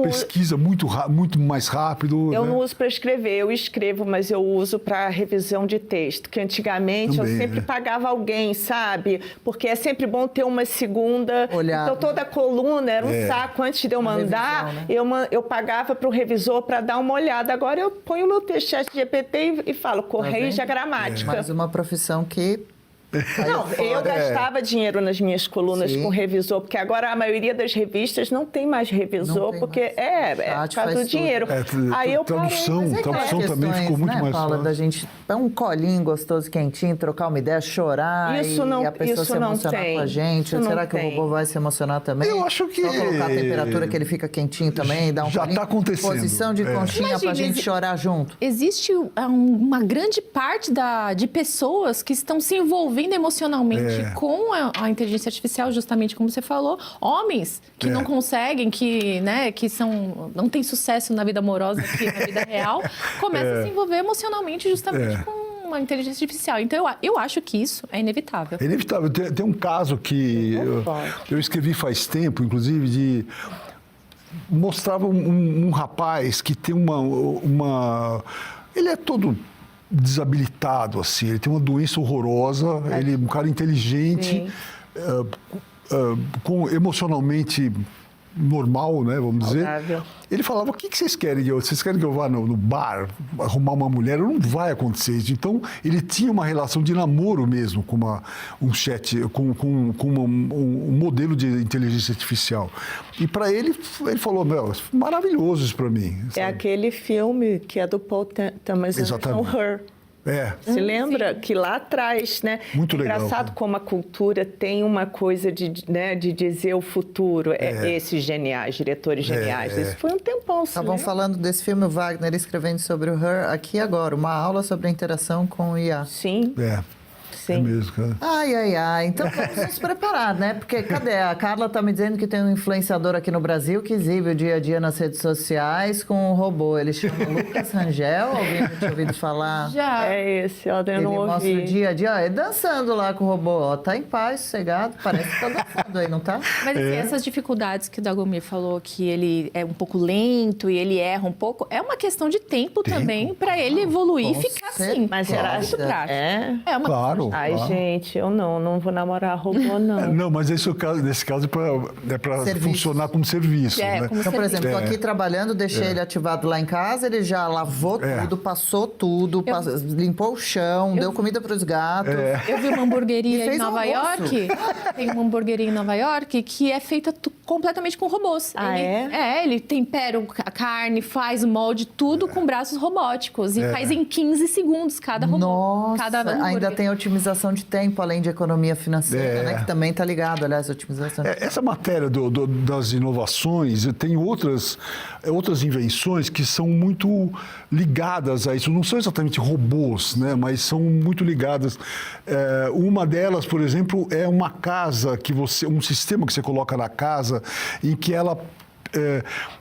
pesquisa muito mais rápido. Eu não uso para escrever, eu escrevo, mas eu uso para revisão de texto, que antigamente eu sempre pagava alguém, sabe? Porque é sempre bom ter uma segunda... Então toda a coluna era um saco. Antes de eu mandar, revisão, né? Eu pagava para o revisor para dar uma olhada. Agora eu ponho o meu texto ChatGPT e falo, corrija gramática. Mais uma profissão que... Não, eu gastava dinheiro nas minhas colunas com revisor, porque agora a maioria das revistas não tem mais revisor, porque por causa do dinheiro. Aí eu tradução também ficou muito mais Paula, fácil. Da gente um colinho gostoso, quentinho, trocar uma ideia, chorar e a pessoa se emocionar com a gente. Será que o robô vai se emocionar também? Eu acho que... Só colocar a temperatura que ele fica quentinho também, dar um já colinho. Já está acontecendo. Posição de conchinha pra gente chorar junto. Existe uma grande parte de pessoas que estão se envolvendo emocionalmente com a inteligência artificial, justamente como você falou, homens que não conseguem, que não têm sucesso na vida amorosa aqui na vida real, começam a se envolver emocionalmente justamente com uma inteligência artificial. Então, eu acho que isso é inevitável. É inevitável. Tem um caso que eu escrevi faz tempo, inclusive, mostrava um rapaz que tem ele é todo desabilitado, assim, ele tem uma doença horrorosa, ele é um cara inteligente, emocionalmente normal, né, vamos dizer. Ele falava, o que vocês querem? Vocês querem que eu vá no bar arrumar uma mulher? Não vai acontecer isso. Então, ele tinha uma relação de namoro mesmo com um chat, com um modelo de inteligência artificial. E para ele falou, maravilhoso isso para mim. Sabe? É aquele filme que é do Paul Thomas Anderson, Her. Se lembra que lá atrás, né? Muito legal. Engraçado como a cultura tem uma coisa de dizer o futuro. Esses geniais, diretores geniais. Isso foi um tempão. Estavam falando desse filme, o Wagner escrevendo sobre o Her aqui agora. Uma aula sobre a interação com o IA. Sim. É mesmo, cara. Ai. Então vamos nos preparar, né? Porque cadê? A Carla tá me dizendo que tem um influenciador aqui no Brasil que exibe o dia a dia nas redes sociais com um robô. Ele chama Lucas Rangel. Alguém já tinha ouvido falar? Já. É esse, ó, eu não ouvi. Ele mostra o dia a dia, ó, ele dançando lá com o robô. Ó, tá em paz, sossegado. Parece que tá dançando aí, não tá? Mas assim, essas dificuldades que o Dagomir falou, que ele é um pouco lento e ele erra um pouco, é uma questão de tempo também para ele evoluir e ficar assim. Mas será isso prático? É uma Claro. Ai, gente, eu não vou namorar robô, não. Não, mas nesse caso é para funcionar como serviço. Né? Então, por exemplo, tô aqui trabalhando, deixei ele ativado lá em casa, ele já lavou tudo, passou tudo, limpou o chão, deu comida para os gatos. Eu vi uma hamburgueria em Nova almoço. York. Tem uma hamburgueria em Nova York que é feita completamente com robôs. Ele tempera a carne, faz o molde, tudo com braços robóticos. E faz em 15 segundos cada robô. Nossa, cada ainda tem otimização de tempo, além de economia financeira, né? Que também tá ligado, aliás, a otimização. Essa matéria das inovações, tem outras invenções que são muito ligadas a isso. Não são exatamente robôs, né? Mas são muito ligadas. Uma delas, por exemplo, é uma casa um sistema que você coloca na casa em que ela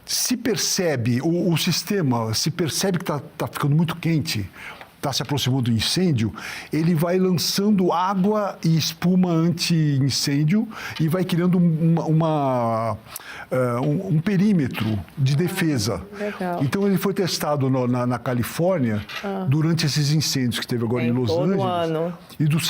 se percebe, o sistema se percebe que está ficando muito quente, está se aproximando do incêndio, ele vai lançando água e espuma anti-incêndio e vai criando um perímetro de defesa. Legal. Então, ele foi testado na Califórnia durante esses incêndios que teve agora em Los Angeles. Ano. E das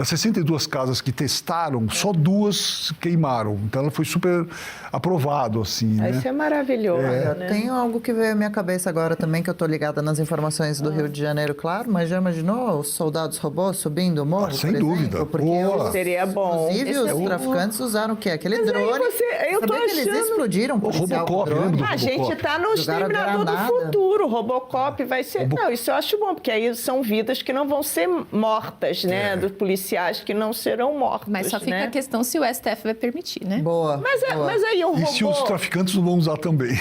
62 casas que testaram, só 2 queimaram. Então, ela foi super aprovado, assim, né? Isso é maravilhoso, né? Tem algo que veio à minha cabeça agora também, que eu tô ligada nas informações do Rio de Janeiro, claro, mas já imaginou os soldados robôs subindo o morro, sem por dúvida. exemplo? Porque seria bom. Inclusive, os traficantes usaram o quê? Aquele drone. Eu tô Sabia que eles explodiram o policial com drone? A gente tá no Jogaram Exterminador do granada. Futuro. O Robocop vai ser... Não, isso eu acho bom, porque aí são vidas que não vão ser mortas, né? Dos policiais que não serão mortos, Mas só fica a questão se o STF vai permitir, né? Boa. Mas aí o robô... E se os traficantes não vão usar também?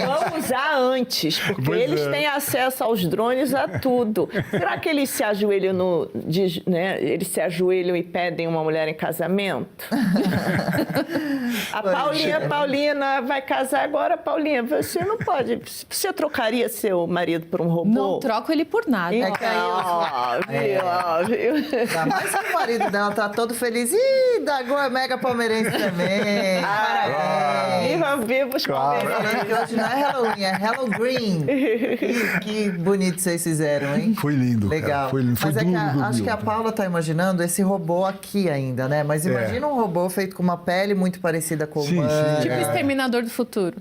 Vamos usar antes, porque eles têm acesso aos drones, a tudo. Será que eles se ajoelham eles se ajoelham e pedem uma mulher em casamento? A Paulina vai casar agora, Paulinha. Você não pode. Você trocaria seu marido por um robô? Não troco ele por nada. Ainda mais que o marido dela tá todo feliz. Ih, Dagô é mega palmeirense também. Parabéns. Viva os palmeirenses. Hoje não é Halloween, é Halloween. Que bonito vocês fizeram, hein? Foi lindo, Legal. cara. Foi lindo. Mas acho que a Paula tá imaginando esse robô aqui ainda, né? Mas imagina um robô feito com uma pele muito parecida com o humano. Tipo Exterminador do Futuro.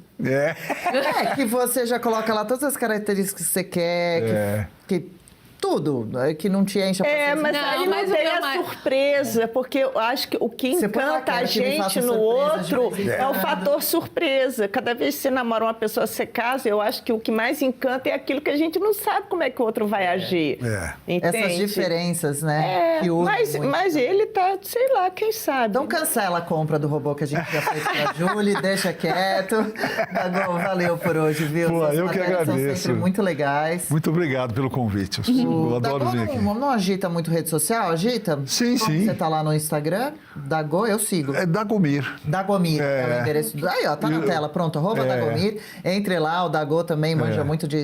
Que você já coloca lá todas as características que você quer, que tudo, que não te enche a paciência. Mas aí não tem a surpresa, porque eu acho que o que encanta a gente no outro é o fator surpresa. Cada vez que você namora uma pessoa, você casa, eu acho que o que mais encanta é aquilo que a gente não sabe como é que o outro vai agir. Entende? Essas diferenças, né? Que mas ele tá, sei lá, quem sabe. Então cancela a compra do robô que a gente já fez pra Júlia, deixa quieto. Dagô, valeu por hoje, viu? Pô, eu que agradeço. São sempre muito legais. Muito obrigado pelo convite. Eu adoro vir aqui. Não agita muito rede social? Agita? Sim. Você tá lá no Instagram? Dagô, eu sigo. É Dagomir. Dagomir, é o endereço. Aí, ó, tá na tela, pronto, @Dagomir. Entre lá, o Dagô também manja muito de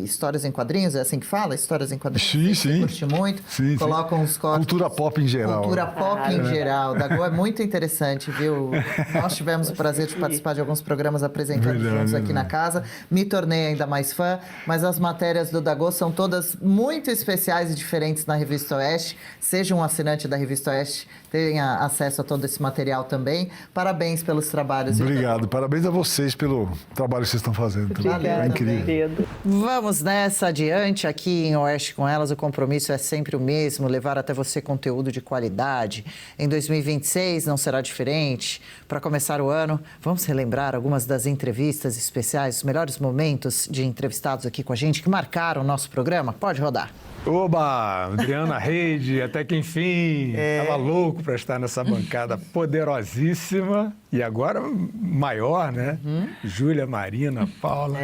histórias em quadrinhos, é assim que fala? Histórias em quadrinhos. Sim. Curte muito. Coloca uns cortes. Cultura pop em geral. Cultura pop em geral. Dagô é muito interessante, viu? Nós tivemos o prazer de participar de alguns programas apresentando juntos aqui na casa. Me tornei ainda mais fã, mas as matérias do Dagô são todas muito especiais e diferentes na Revista Oeste. Seja um assinante da Revista Oeste, tenha acesso a todo esse material também. Parabéns pelos trabalhos. Obrigado. Parabéns a vocês pelo trabalho que vocês estão fazendo. Obrigada, é incrível. Vamos nessa adiante. Aqui em Oeste com Elas, o compromisso é sempre o mesmo, levar até você conteúdo de qualidade. Em 2026 não será diferente. Para começar o ano, vamos relembrar algumas das entrevistas especiais, os melhores momentos de entrevistados aqui com a gente que marcaram o nosso programa. Pode rodar. Oba, Adriana Reide, até que enfim, estava louco para estar nessa bancada poderosíssima e agora maior, né? Júlia, Marina, Paula.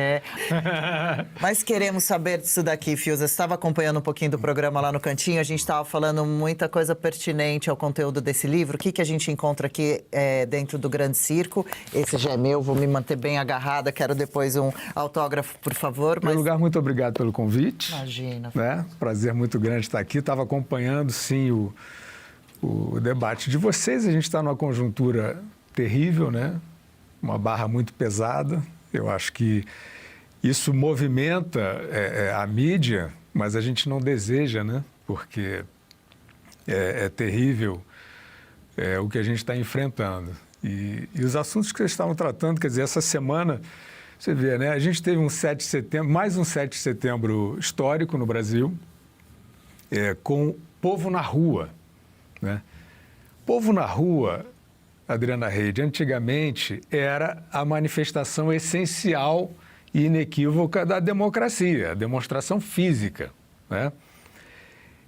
Mas queremos saber disso daqui, Fiuza. Você estava acompanhando um pouquinho do programa lá no cantinho, a gente estava falando muita coisa pertinente ao conteúdo desse livro. O que a gente encontra aqui dentro do Grande Circo? Esse já é meu, vou me manter bem agarrada, quero depois um autógrafo, por favor. Em primeiro lugar, muito obrigado pelo convite. Imagina. Né? Prazer muito grande estar aqui. Estava acompanhando, sim, o debate de vocês. A gente está numa conjuntura terrível, né? Uma barra muito pesada. Eu acho que isso movimenta a mídia, mas a gente não deseja, né? Porque é terrível o que a gente está enfrentando. E os assuntos que vocês estavam tratando, quer dizer, essa semana, você vê, né? A gente teve um 7 de setembro, mais um 7 de setembro histórico no Brasil, com povo na rua, né? Povo na rua, Adriana Reide, antigamente era a manifestação essencial e inequívoca da democracia, a demonstração física, né?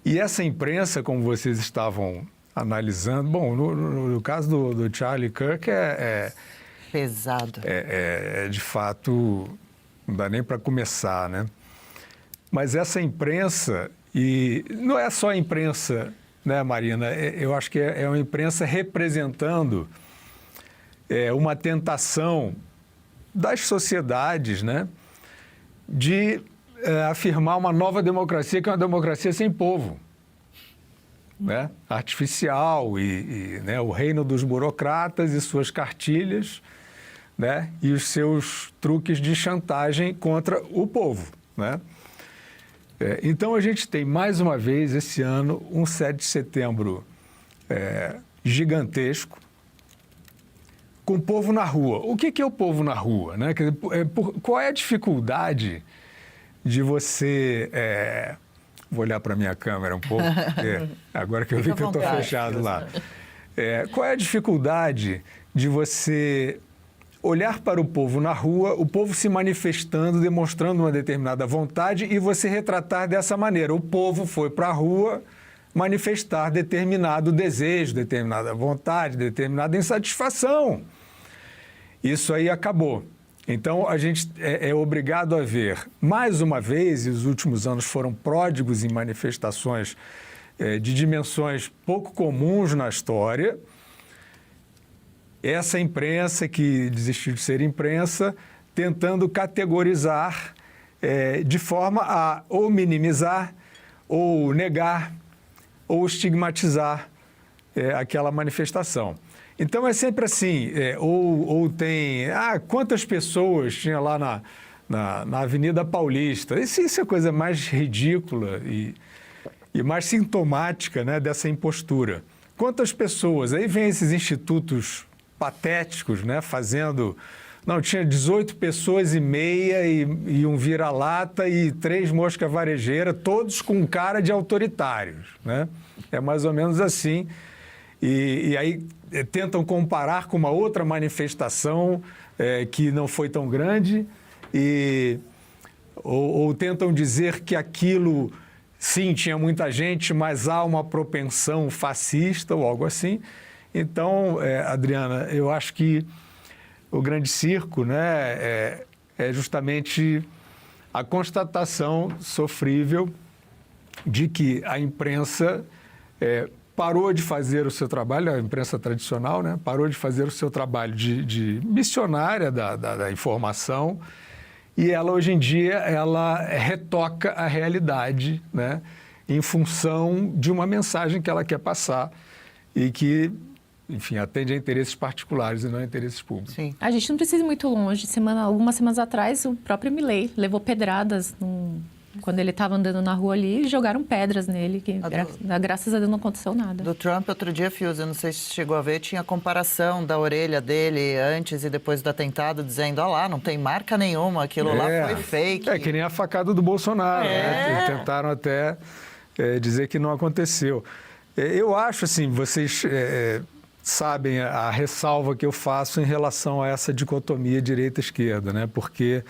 E essa imprensa, como vocês estavam analisando, bom, no caso do Charlie Kirk pesado. De fato, não dá nem para começar, né? Mas essa imprensa, e não é só a imprensa, né, Marina? Eu acho que é uma imprensa representando uma tentação das sociedades, né, de afirmar uma nova democracia, que é uma democracia sem povo, né? Artificial né, o reino dos burocratas e suas cartilhas, né, e os seus truques de chantagem contra o povo, né? Então, a gente tem, mais uma vez, esse ano, um 7 de setembro gigantesco, com o povo na rua. O que é o povo na rua, né? Quer dizer, qual é a dificuldade de você... Vou olhar para a minha câmera um pouco, agora que eu vi que eu estou fechado lá. Qual é a dificuldade de você olhar para o povo na rua, o povo se manifestando, demonstrando uma determinada vontade e você retratar dessa maneira? O povo foi para a rua manifestar determinado desejo, determinada vontade, determinada insatisfação. Isso aí acabou. Então, a gente é obrigado a ver, mais uma vez, e os últimos anos foram pródigos em manifestações de dimensões pouco comuns na história, essa imprensa que desistiu de ser imprensa, tentando categorizar de forma a ou minimizar, ou negar, ou estigmatizar aquela manifestação. Então, é sempre assim, ou tem... quantas pessoas tinha lá na Avenida Paulista? Isso é a coisa mais ridícula e mais sintomática, né, dessa impostura. Quantas pessoas? Aí vem esses institutos patéticos, né, fazendo... Não, tinha 18 pessoas e meia e um vira-lata e 3 moscas varejeiras, todos com cara de autoritários, né? É mais ou menos assim. E aí tentam comparar com uma outra manifestação que não foi tão grande ou tentam dizer que aquilo, sim, tinha muita gente, mas há uma propensão fascista ou algo assim. Então, Adriana, eu acho que o Grande Circo, né, é justamente a constatação sofrível de que a imprensa parou de fazer o seu trabalho, a imprensa tradicional, né, parou de fazer o seu trabalho de missionária da informação e ela, hoje em dia, ela retoca a realidade, né, em função de uma mensagem que ela quer passar e que, enfim, atende a interesses particulares e não a interesses públicos. Sim. A gente não precisa ir muito longe. Algumas semanas atrás, o próprio Milei levou pedradas quando ele estava andando na rua ali, jogaram pedras nele, que graças a Deus não aconteceu nada. Do Trump, outro dia, Fiuza, não sei se chegou a ver, tinha comparação da orelha dele antes e depois do atentado, dizendo, lá, não tem marca nenhuma, aquilo lá foi fake. É que nem a facada do Bolsonaro, né? Tentaram até dizer que não aconteceu. Eu acho, assim, vocês sabem a ressalva que eu faço em relação a essa dicotomia direita-esquerda, né? Porque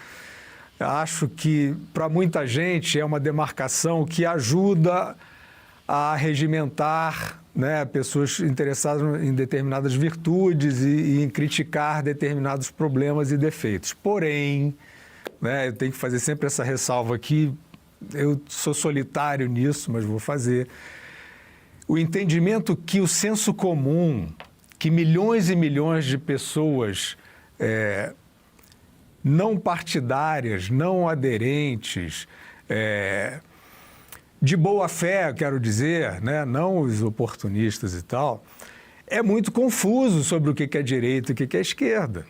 Acho que, para muita gente, é uma demarcação que ajuda a regimentar, né, pessoas interessadas em determinadas virtudes e em criticar determinados problemas e defeitos. Porém, né, eu tenho que fazer sempre essa ressalva aqui, eu sou solitário nisso, mas vou fazer. O entendimento que o senso comum, que milhões e milhões de pessoas não partidárias, não aderentes, de boa fé, quero dizer, né, não os oportunistas e tal, é muito confuso sobre o que é direita e o que é esquerda.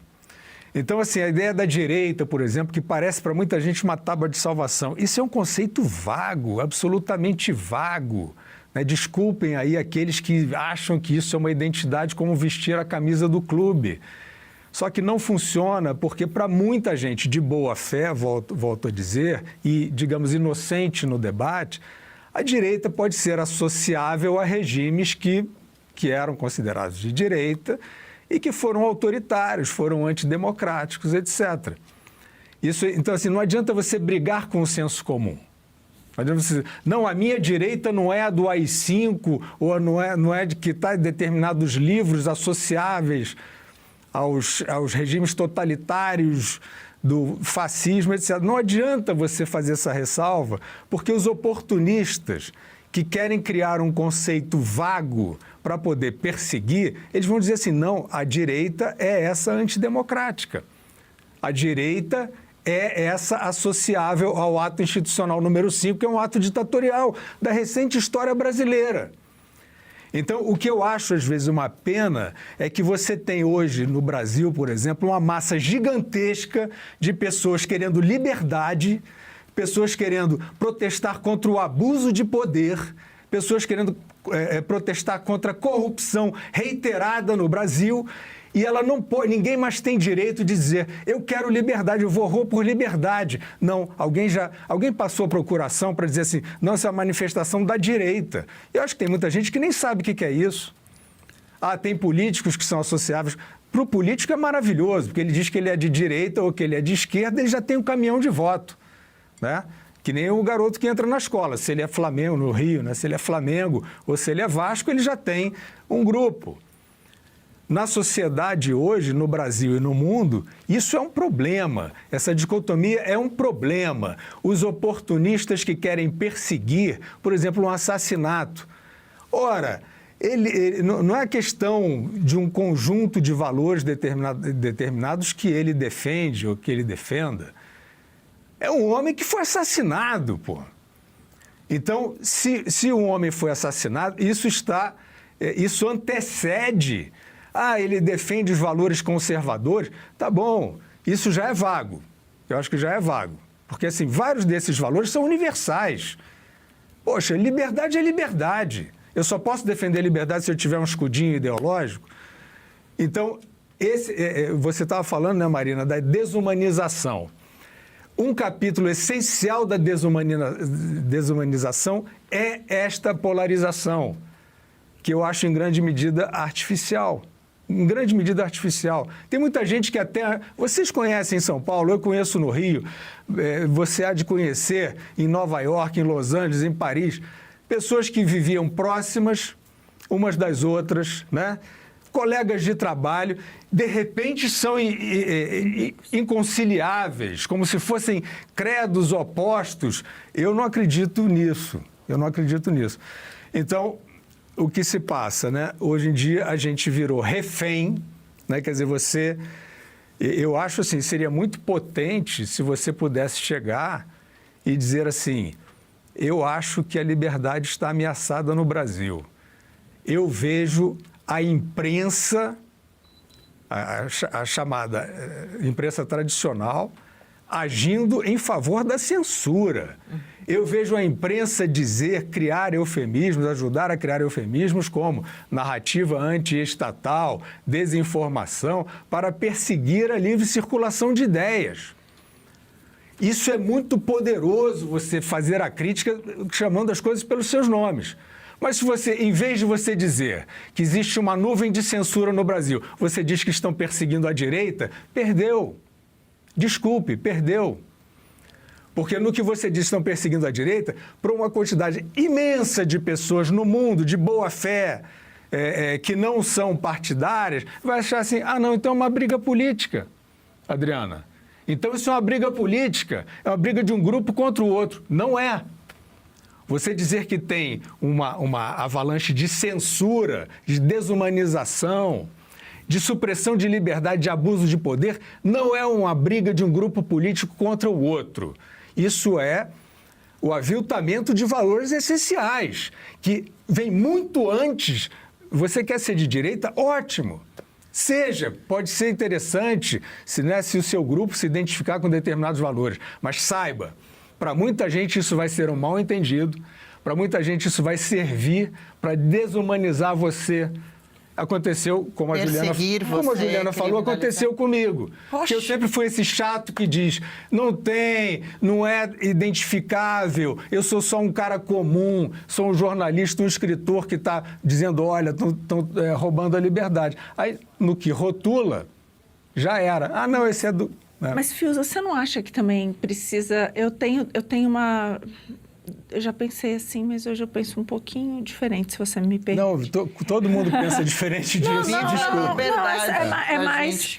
Então, assim, a ideia da direita, por exemplo, que parece para muita gente uma tábua de salvação, isso é um conceito vago, absolutamente vago. Né? Desculpem aí aqueles que acham que isso é uma identidade como vestir a camisa do clube. Só que não funciona porque para muita gente de boa fé, volto a dizer, e, digamos, inocente no debate, a direita pode ser associável a regimes que eram considerados de direita e que foram autoritários, foram antidemocráticos, etc. Então, assim, não adianta você brigar com o senso comum. Não adianta você dizer, não, a minha direita não é a do AI-5 ou não é de que está em determinados livros associáveis aos regimes totalitários do fascismo, etc. Não adianta você fazer essa ressalva, porque os oportunistas que querem criar um conceito vago para poder perseguir, eles vão dizer assim, não, a direita é essa antidemocrática. A direita é essa associável ao ato institucional número 5, que é um ato ditatorial da recente história brasileira. Então, o que eu acho, às vezes, uma pena é que você tem hoje, no Brasil, por exemplo, uma massa gigantesca de pessoas querendo liberdade, pessoas querendo protestar contra o abuso de poder, pessoas querendo protestar contra a corrupção reiterada no Brasil, e ela não pode, ninguém mais tem direito de dizer, eu quero liberdade, eu vou por liberdade. Não, alguém passou a procuração para dizer assim, não, isso é uma manifestação da direita. Eu acho que tem muita gente que nem sabe o que é isso. Tem políticos que são associáveis. Para o político é maravilhoso, porque ele diz que ele é de direita ou que ele é de esquerda, ele já tem um caminhão de voto, né? Que nem o garoto que entra na escola, se ele é Flamengo no Rio, né? Se ele é Flamengo ou se ele é Vasco, ele já tem um grupo. Na sociedade hoje, no Brasil e no mundo, isso é um problema. Essa dicotomia é um problema. Os oportunistas que querem perseguir, por exemplo, um assassinato. Ora, não é questão de um conjunto de valores determinados que ele defende ou que ele defenda. É um homem que foi assassinado, pô. Então, se um homem foi assassinado, isso antecede. Ele defende os valores conservadores. Tá bom, isso já é vago. Eu acho que já é vago. Porque, assim, vários desses valores são universais. Poxa, liberdade é liberdade. Eu só posso defender a liberdade se eu tiver um escudinho ideológico. Então, você estava falando, né, Marina, da desumanização. Um capítulo essencial da desumanização é esta polarização, que eu acho em grande medida artificial. Em grande medida artificial. Tem muita gente que até... Vocês conhecem em São Paulo, eu conheço no Rio, você há de conhecer em Nova York, em Los Angeles, em Paris, pessoas que viviam próximas umas das outras, né? Colegas de trabalho, de repente são inconciliáveis, como se fossem credos opostos. Eu não acredito nisso. Então, o que se passa, né? Hoje em dia a gente virou refém, né? Quer dizer, eu acho assim, seria muito potente se você pudesse chegar e dizer assim, eu acho que a liberdade está ameaçada no Brasil. Eu vejo a imprensa, a chamada imprensa tradicional, agindo em favor da censura. Eu vejo a imprensa criar eufemismos, ajudar a criar eufemismos como narrativa anti-estatal, desinformação, para perseguir a livre circulação de ideias. Isso é muito poderoso, você fazer a crítica chamando as coisas pelos seus nomes. Mas se você, em vez de você dizer que existe uma nuvem de censura no Brasil, você diz que estão perseguindo a direita, perdeu. Desculpe, perdeu. Porque no que você diz estão perseguindo a direita, para uma quantidade imensa de pessoas no mundo de boa fé, que não são partidárias, vai achar assim, não, então é uma briga política, Adriana. Então isso é uma briga política, é uma briga de um grupo contra o outro. Não é. Você dizer que tem uma avalanche de censura, de desumanização, de supressão de liberdade, de abuso de poder, não é uma briga de um grupo político contra o outro. Isso é o aviltamento de valores essenciais, que vem muito antes. Você quer ser de direita? Ótimo. Seja, pode ser interessante se o seu grupo se identificar com determinados valores, mas saiba, para muita gente isso vai ser um mal-entendido, para muita gente isso vai servir para desumanizar você. Aconteceu, como a Juliana falou, aconteceu comigo. Que eu sempre fui esse chato que diz, não é identificável, eu sou só um cara comum, sou um jornalista, um escritor que está dizendo, olha, estão roubando a liberdade. Aí, no que rotula, já era. Não, esse é do... Mas, Fiuza, você não acha que também precisa... Eu tenho uma... Eu já pensei assim, mas hoje eu penso um pouquinho diferente, se você me permite. Não, todo mundo pensa diferente disso. Desculpa.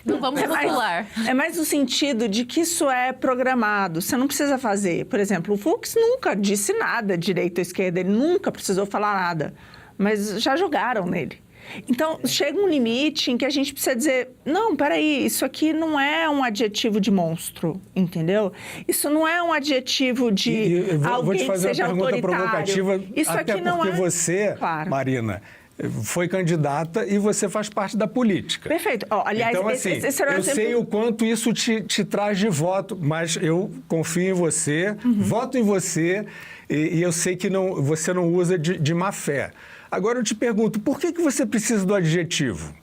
Não vamos rotular. É mais no sentido de que isso é programado. Você não precisa fazer. Por exemplo, o Fux nunca disse nada direita ou esquerda. Ele nunca precisou falar nada. Mas já jogaram nele. Então, chega um limite em que a gente precisa dizer, não, peraí, isso aqui não é um adjetivo de monstro, entendeu? Isso não é um adjetivo de alguém que seja autoritário. Vou te fazer uma pergunta provocativa, isso até aqui não porque é... você, claro. Marina, foi candidata e você faz parte da política. Perfeito. Aliás, então, assim, esse era eu sei o quanto isso te traz de voto, mas eu confio em você, voto em você e eu sei que você não usa de má fé. Agora eu te pergunto, por que você precisa do adjetivo?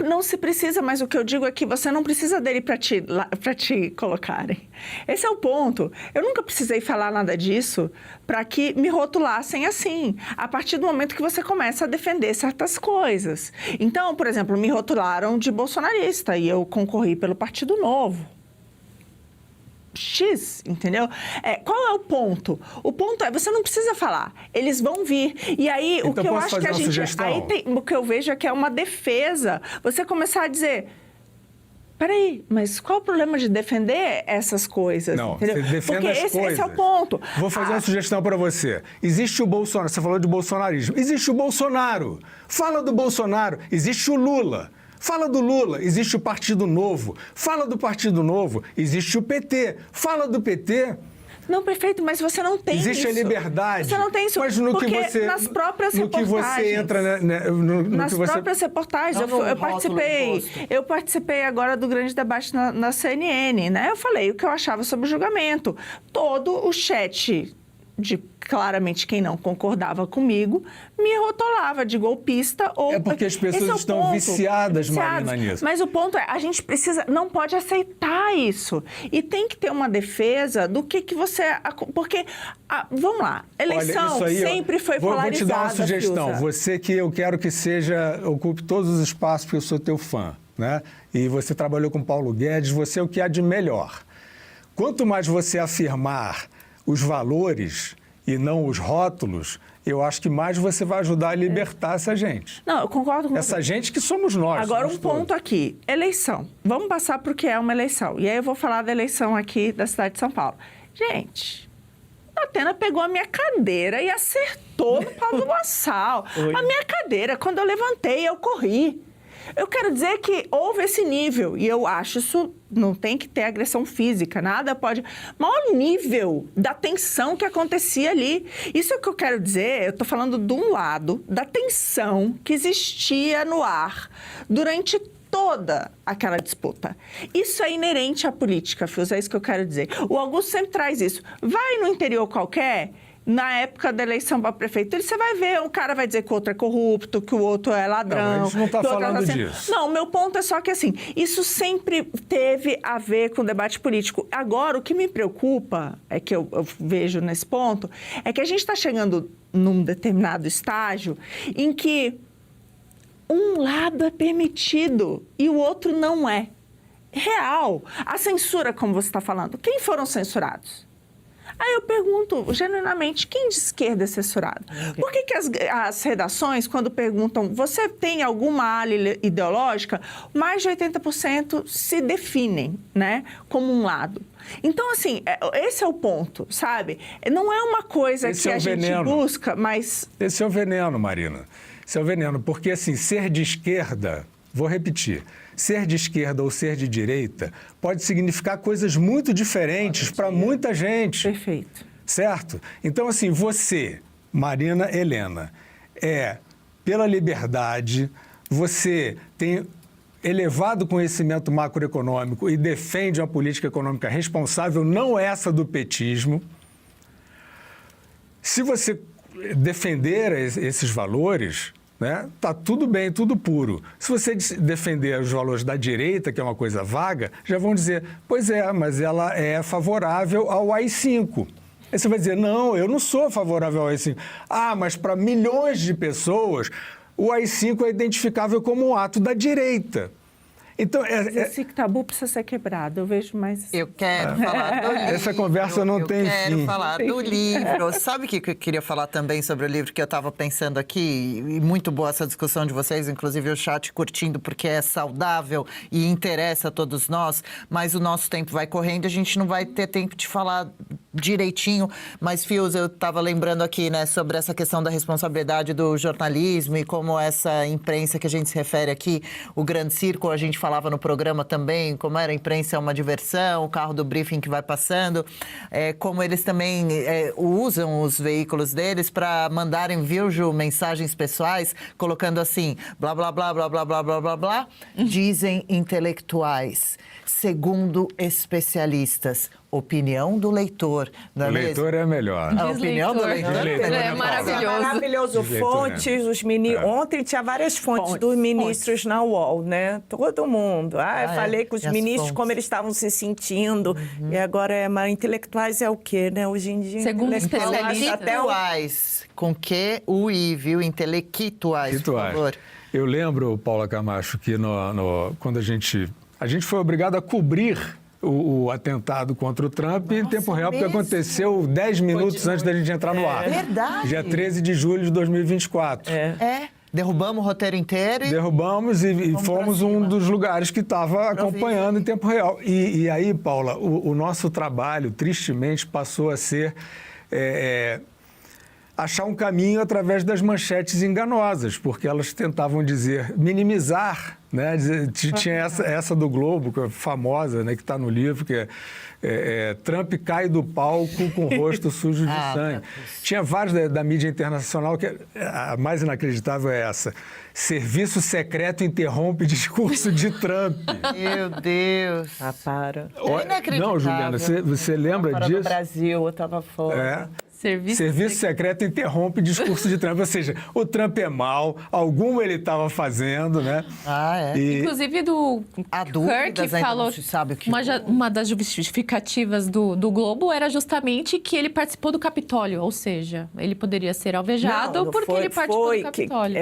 Não se precisa, mas o que eu digo é que você não precisa dele para te colocarem. Esse é o ponto. Eu nunca precisei falar nada disso para que me rotulassem assim, a partir do momento que você começa a defender certas coisas. Então, por exemplo, me rotularam de bolsonarista e eu concorri pelo Partido Novo. X, entendeu? Qual é o ponto? O ponto é, você não precisa falar, eles vão vir. E aí, então, o que eu acho que a gente... o que eu vejo é que é uma defesa. Você começar a dizer, peraí, mas qual o problema de defender essas coisas? Não, entendeu? você defende porque as coisas. Esse é o ponto. Vou fazer uma sugestão para você. Existe o Bolsonaro, você falou de bolsonarismo. Existe o Bolsonaro. Fala do Bolsonaro. Existe o Lula. Fala do Lula, existe o Partido Novo. Fala do Partido Novo, existe o PT. Fala do PT. Não, perfeito, mas você não tem existe isso. Existe a liberdade. Você não tem isso, mas no porque que você, nas próprias no reportagens... que você entra... nas próprias reportagens, eu participei agora do grande debate na CNN, né? Eu falei o que eu achava sobre o julgamento. Todo o chat de claramente quem não concordava comigo, me rotulava de golpista ou... É porque as pessoas estão viciadas, Marina, nisso. Mas o ponto é, a gente não pode aceitar isso. E tem que ter uma defesa do que você... Porque, vamos lá, eleição sempre foi polarizada. Vou te dar uma sugestão. Fiuza. Você que eu quero que ocupe todos os espaços, porque eu sou teu fã, né? E você trabalhou com Paulo Guedes, você é o que há de melhor. Quanto mais você afirmar os valores e não os rótulos, eu acho que mais você vai ajudar a libertar essa gente. Não, eu concordo com essa gente que somos nós. Agora, um ponto aqui. Eleição. Vamos passar para o que é uma eleição. E aí eu vou falar da eleição aqui da cidade de São Paulo. Gente, a Atena pegou a minha cadeira e acertou no pau do Boçal. A minha cadeira, quando eu levantei, eu corri. Eu quero dizer que houve esse nível, e eu acho isso, não tem que ter agressão física, nada pode... Maior nível da tensão que acontecia ali. Isso é o que eu quero dizer, eu estou falando de um lado da tensão que existia no ar durante toda aquela disputa. Isso é inerente à política, Fiuza, é isso que eu quero dizer. O Augusto sempre traz isso. Vai no interior qualquer... Na época da eleição para prefeito, você vai ver, um cara vai dizer que o outro é corrupto, que o outro é ladrão. Não, a gente não está falando disso. Não, o meu ponto é só que, assim, isso sempre teve a ver com o debate político. Agora, o que me preocupa, é que eu vejo nesse ponto, é que a gente está chegando num determinado estágio em que um lado é permitido e o outro não é. real. A censura, como você está falando, quem foram censurados? Aí eu pergunto, genuinamente, quem de esquerda é censurado? Por que as redações, quando perguntam, você tem alguma ala ideológica, mais de 80% se definem, né, como um lado. Então, assim, esse é o ponto, sabe? Não é uma coisa que a gente busca, mas... Esse é o veneno, Marina. Esse é o veneno, porque, assim, ser de esquerda, vou repetir, ser de esquerda ou ser de direita pode significar coisas muito diferentes para muita gente. Perfeito. Certo? Então, assim, você, Marina Helena, é pela liberdade, você tem elevado conhecimento macroeconômico e defende uma política econômica responsável, não essa do petismo. Se você defender esses valores, né, tá tudo bem, tudo puro. Se você defender os valores da direita, que é uma coisa vaga, já vão dizer, pois é, mas ela é favorável ao AI-5. Aí você vai dizer, não, eu não sou favorável ao AI-5. Ah, mas para milhões de pessoas, o AI-5 é identificável como um ato da direita. Então, esse tabu precisa ser quebrado, eu vejo mais... Eu quero falar do livro. Essa conversa não tem fim. Eu quero falar do livro. Sabe o que eu queria falar também sobre o livro que eu estava pensando aqui? E muito boa essa discussão de vocês, inclusive o chat curtindo, porque é saudável e interessa a todos nós, mas o nosso tempo vai correndo e a gente não vai ter tempo de falar direitinho. Mas, Fios, eu estava lembrando aqui, né, sobre essa questão da responsabilidade do jornalismo e como essa imprensa que a gente se refere aqui, o Grande Círculo, a gente falava no programa também, como era a imprensa é uma diversão, o carro do briefing que vai passando, como eles também usam os veículos deles para mandarem, viu, Ju, mensagens pessoais, colocando assim, blá, blá, blá, blá, blá, blá, blá, blá, blá, dizem intelectuais, segundo especialistas, opinião do leitor. Não é o leitor mesmo? É melhor. A opinião do leitor é maravilhoso. É maravilhoso. Fontes, os ministros. Ontem tinha várias fontes dos ministros na UOL, né? Todo mundo. Eu falei com os ministros como eles estavam se sentindo. E agora intelectuais é o quê, né? Hoje em dia. Segundo especialistas. Intelectuais. Com que UI, viu? Intelectuais, por favor. Eu lembro, Paula Camacho, que quando a gente foi obrigado a cobrir o atentado contra o Trump em tempo real, porque aconteceu 10 minutos antes da gente entrar no ar. Verdade. Dia 13 de julho de 2024. Derrubamos o roteiro inteiro. Derrubamos e fomos um dos lugares que estava acompanhando em tempo real. E aí, Paula, o nosso trabalho, tristemente, passou a ser achar um caminho através das manchetes enganosas, porque elas tentavam minimizar, né? Tinha essa do Globo, que é famosa, né? Que está no livro, que Trump cai do palco com o rosto sujo de sangue. Tinha vários da mídia internacional, que a mais inacreditável é essa. Serviço secreto interrompe discurso de Trump. Meu Deus. Para. É inacreditável. Não, Juliana, você lembra disso? No Brasil, eu estava fora. Serviço secreto interrompe discurso de Trump. Ou seja, o Trump é mau, algum ele estava fazendo, né? Inclusive do Kirk falou, uma das justificativas do Globo era justamente que ele participou do Capitólio, ou seja, ele poderia ser alvejado porque ele participou do Capitólio.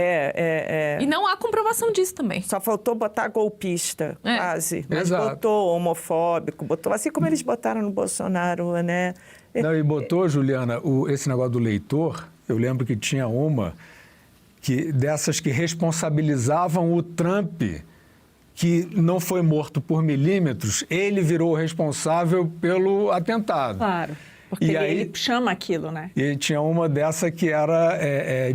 E não há comprovação disso também. Só faltou botar golpista, quase. Mas Exato. botou homofóbico, botou assim como eles botaram no Bolsonaro, né? Não, e botou, Juliana, esse negócio do leitor, eu lembro que tinha uma dessas que responsabilizavam o Trump, que não foi morto por milímetros, ele virou responsável pelo atentado. Claro, porque ele chama aquilo, né? E tinha uma dessa que era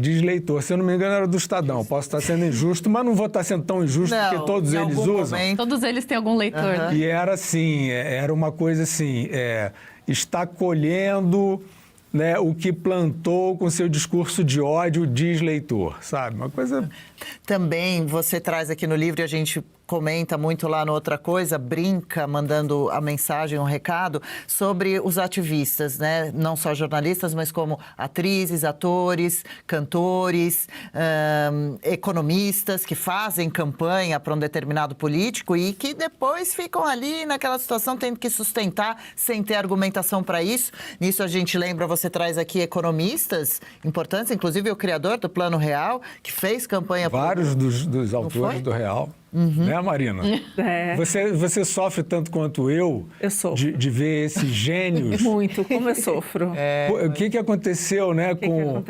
desleitor. Se eu não me engano, era do Estadão. Posso estar sendo injusto, mas não vou estar sendo tão injusto, porque todos eles usam. Todos eles têm algum leitor, né? E era assim, era uma coisa assim... está colhendo, né, o que plantou com seu discurso de ódio, diz leitor, sabe? Uma coisa... Também você traz aqui no livro, e a gente comenta muito lá no Outra Coisa, brinca, mandando a mensagem, um recado, sobre os ativistas, né? Não só jornalistas, mas como atrizes, atores, cantores, economistas que fazem campanha para um determinado político e que depois ficam ali naquela situação tendo que sustentar sem ter argumentação para isso. Nisso a gente lembra, você traz aqui economistas importantes, inclusive o criador do Plano Real, que fez campanha... Vários dos autores do Real. Né, Marina? É. Você sofre tanto quanto eu de ver esses gênios. Muito, como eu sofro. O que aconteceu, né, com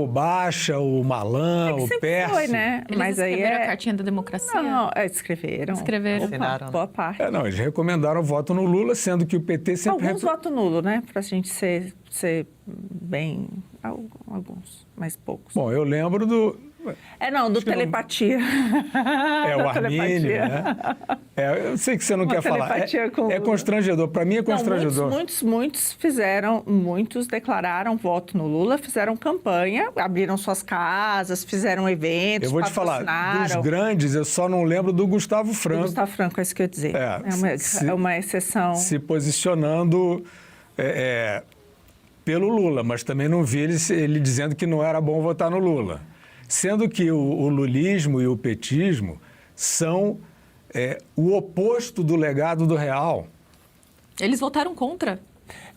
o Baixa, o Malan, o Pércio? Foi, né? Eles Mas aí escreveram a cartinha da democracia? Não, escreveram. Boa parte. Não, eles recomendaram o voto no Lula, sendo que o PT sempre... Alguns voto nulo, né? Pra gente ser bem... Alguns, mas poucos. Bom, eu lembro do... do telepatia. O Armínio, né? Eu sei que você não quer falar. É constrangedor. Para mim é constrangedor. Muitos fizeram, muitos declararam voto no Lula, fizeram campanha, abriram suas casas, fizeram eventos, eu vou te falar, dos grandes, eu só não lembro do Gustavo Franco. Do Gustavo Franco, é isso que eu ia dizer. É uma exceção. Se posicionando pelo Lula, mas também não vi ele dizendo que não era bom votar no Lula. Sendo que o lulismo e o petismo são o oposto do legado do real. Eles votaram contra.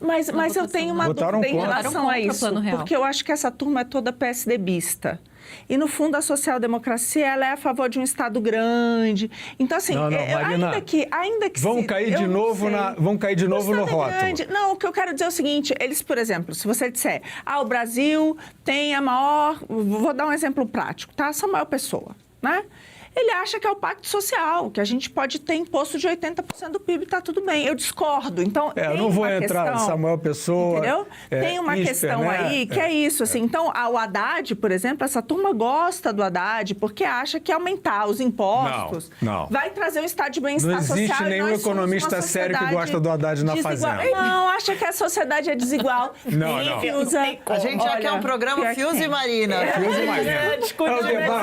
Mas eu tenho uma dúvida em relação a isso, porque eu acho que essa turma é toda PSDBista. E, no fundo, a social-democracia ela é a favor de um Estado grande. Então, assim, Marina, ainda que vamos cair de novo no rótulo. Não, o que eu quero dizer é o seguinte, eles, por exemplo, se você disser, o Brasil tem a maior... Vou dar um exemplo prático, tá? Samuel Pessoa, né? Ele acha que é o pacto social, que a gente pode ter imposto de 80% do PIB, tá tudo bem. Eu discordo. Então, eu não vou entrar em Samuel Pessoa. Entendeu? Tem uma questão aí que é isso, assim. Então, o Haddad, por exemplo, essa turma gosta do Haddad porque acha que aumentar os impostos vai trazer um estado de bem-estar social. Não existe nenhum economista sério que gosta do Haddad na Fazenda. Não, acha que a sociedade é desigual. Não. A gente já quer um programa Fios e Marina. Fios e Marina.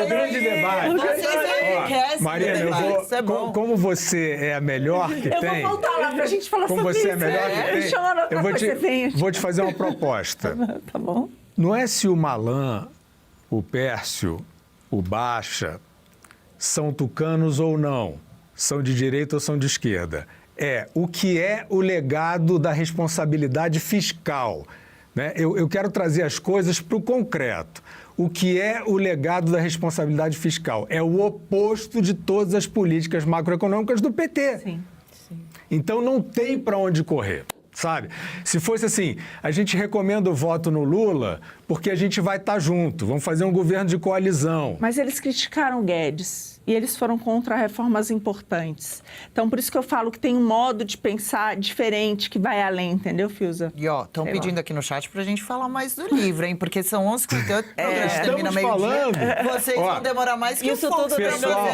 O grande debate. Marina, como você é a melhor que tem... Eu vou voltar lá pra gente falar sobre isso. Como você é a melhor que tem, eu vou te fazer uma proposta. Tá bom. Não é se o Malan, o Pércio, o Baixa são tucanos ou não, são de direita ou são de esquerda. O que é o legado da responsabilidade fiscal. Né? Eu quero trazer as coisas para o concreto. O que é o legado da responsabilidade fiscal? É o oposto de todas as políticas macroeconômicas do PT. Sim. Então não tem para onde correr, sabe? Se fosse assim, a gente recomenda o voto no Lula porque a gente vai estar junto, vamos fazer um governo de coalizão. Mas eles criticaram Guedes. E eles foram contra reformas importantes. Então, por isso que eu falo que tem um modo de pensar diferente que vai além, entendeu, Fiuza? E, estão pedindo aqui no chat pra gente falar mais do livro, hein? Porque são 11h58, termina meio-dia. Vocês vão demorar mais que isso tudo pessoal,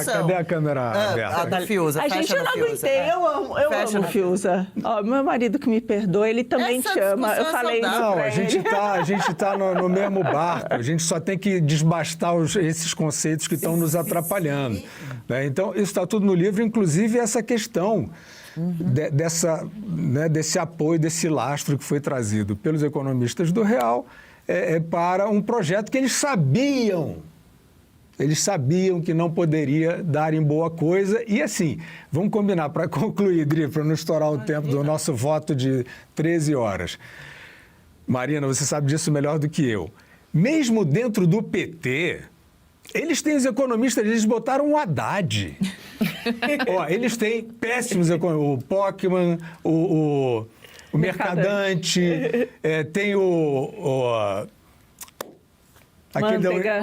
cadê a câmera aberta? A da Fiuza, a gente não aguentei, eu amo Fiuza. Meu marido que me perdoa, ele também te ama. Eu falei isso não, pra a gente tá no mesmo barco. A gente só tem que desbastar esses conceitos que estão nos atrapalhando. Né? Então, isso está tudo no livro, inclusive essa questão desse apoio, desse lastro que foi trazido pelos economistas do Real para um projeto que eles sabiam que não poderia dar em boa coisa. E assim, vamos combinar, para concluir, Dri, para não estourar o tempo do nosso voto de 13 horas. Marina, você sabe disso melhor do que eu. Mesmo dentro do PT... Eles têm os economistas, eles botaram o Haddad. Eles têm péssimos economistas. O Pockmann, o Mercadante, tem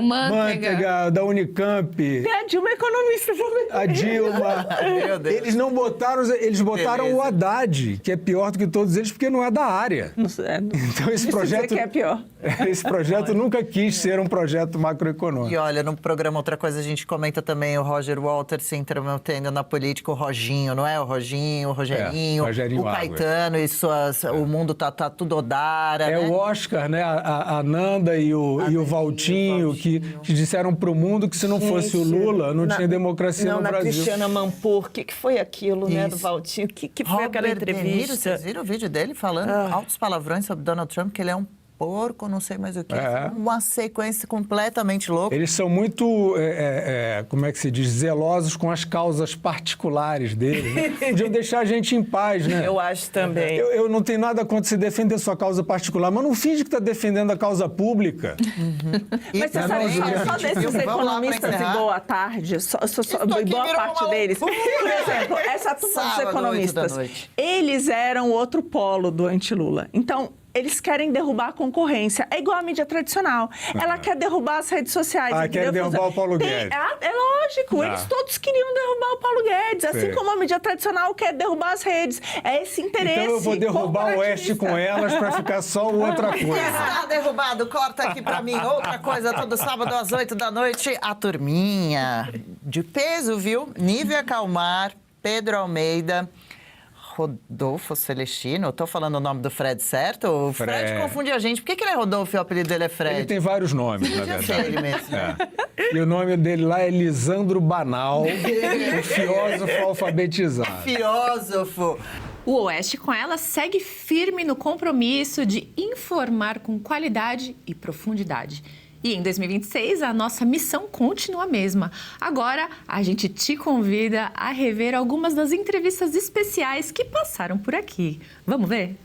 Mantega, da Unicamp. Tem a Dilma economista também. A Dilma. Meu Deus. Eles não botaram, eles botaram o Haddad, que é pior do que todos eles, porque não é da área. Então esse projeto que é pior. Esse projeto nunca quis ser um projeto macroeconômico. E olha, no programa Outra Coisa a gente comenta também o Roger Walters se intrometendo na política, o Roginho, não é? O Rogerinho, Rogerinho o Caetano e o mundo tá tudo odara. O Oscar, né? A Nanda e o Valtinho, que disseram para o mundo que se não fosse o Lula, não tinha democracia no Brasil. Cristiana Mampur, o que foi aquilo, né, do Valtinho? O que foi aquela entrevista? Vocês viram o vídeo dele falando altos palavrões sobre Donald Trump, que ele é um porco, não sei mais o que. Uma sequência completamente louca. Eles são muito, como é que se diz, zelosos com as causas particulares deles. Né? Podiam deixar a gente em paz, né? Eu acho também. Eu não tenho nada contra você defender sua causa particular, mas não finge que está defendendo a causa pública. Mas você sabe, só desses economistas de boa tarde, boa parte deles. Por exemplo, essa turma dos economistas, eles eram o outro polo do anti-Lula. Então, eles querem derrubar a concorrência. É igual a mídia tradicional. Ela quer derrubar as redes sociais. Quer derrubar o Paulo Guedes. É lógico. Eles todos queriam derrubar o Paulo Guedes. Assim como a mídia tradicional quer derrubar as redes. É esse interesse. Então eu vou derrubar o Oeste com elas para ficar só outra coisa. Está derrubado. Corta aqui para mim. Outra coisa, todo sábado às 8 da noite. A turminha de peso, viu? Nívia Calmar, Pedro Almeida... Rodolfo Celestino, estou falando o nome do Fred certo? O Fred confunde a gente. Por que ele é Rodolfo e o apelido dele é Fred? Ele tem vários nomes, na verdade. Ele mesmo. E o nome dele lá é Lisandro Banal, o filósofo alfabetizado. Filósofo. O Oeste com ela segue firme no compromisso de informar com qualidade e profundidade. E em 2026, a nossa missão continua a mesma. Agora, a gente te convida a rever algumas das entrevistas especiais que passaram por aqui. Vamos ver?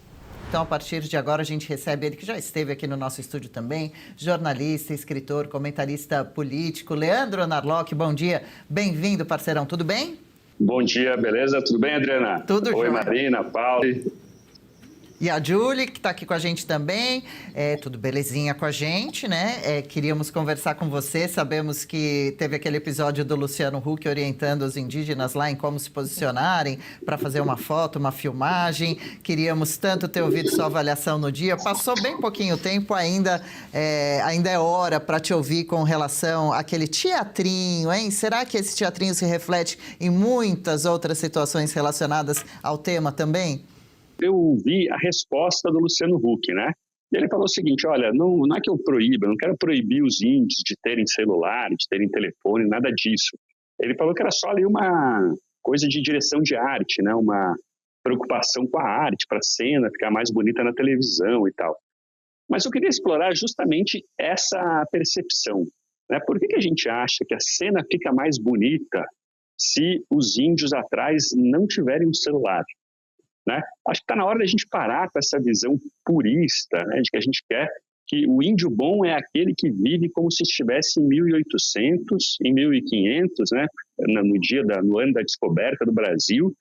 Então, a partir de agora, a gente recebe ele, que já esteve aqui no nosso estúdio também, jornalista, escritor, comentarista político, Leandro Narlock. Bom dia, bem-vindo, parceirão, tudo bem? Bom dia, beleza? Tudo bem, Adriana? Tudo Oi, jóia. Marina, Paulo. E a Julie, que está aqui com a gente também, tudo belezinha com a gente, né? Queríamos conversar com você, sabemos que teve aquele episódio do Luciano Huck orientando os indígenas lá em como se posicionarem para fazer uma foto, uma filmagem. Queríamos tanto ter ouvido sua avaliação no dia. Passou bem pouquinho tempo, ainda é hora para te ouvir com relação àquele teatrinho, hein? Será que esse teatrinho se reflete em muitas outras situações relacionadas ao tema também? Eu ouvi a resposta do Luciano Huck, né? Ele falou o seguinte, olha, não é que eu proíba, eu não quero proibir os índios de terem celular, de terem telefone, nada disso. Ele falou que era só ali uma coisa de direção de arte, né? Uma preocupação com a arte, para a cena ficar mais bonita na televisão e tal. Mas eu queria explorar justamente essa percepção, né? Por que a gente acha que a cena fica mais bonita se os índios atrás não tiverem um celular? Né? Acho que está na hora da gente parar com essa visão purista, né, de que a gente quer que o índio bom é aquele que vive como se estivesse em 1800, em 1500, né, no ano da descoberta do Brasil,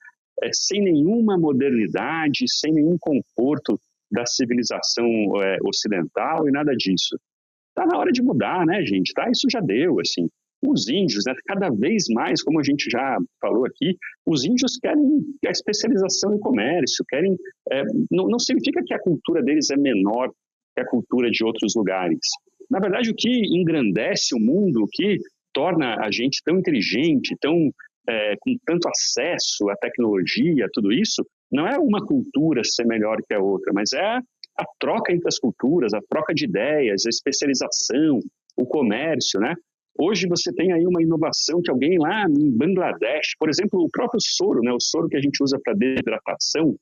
sem nenhuma modernidade, sem nenhum conforto da civilização ocidental e nada disso. Está na hora de mudar, né, gente? Isso já deu, assim. Os índios, né, cada vez mais, como a gente já falou aqui, os índios querem a especialização em comércio, não significa que a cultura deles é menor que a cultura de outros lugares. Na verdade, o que engrandece o mundo, o que torna a gente tão inteligente, com tanto acesso à tecnologia, tudo isso, não é uma cultura ser melhor que a outra, mas é a troca entre as culturas, a troca de ideias, a especialização, o comércio, né? Hoje você tem aí uma inovação que alguém lá em Bangladesh, por exemplo, o próprio soro, né, o soro que a gente usa para desidratação,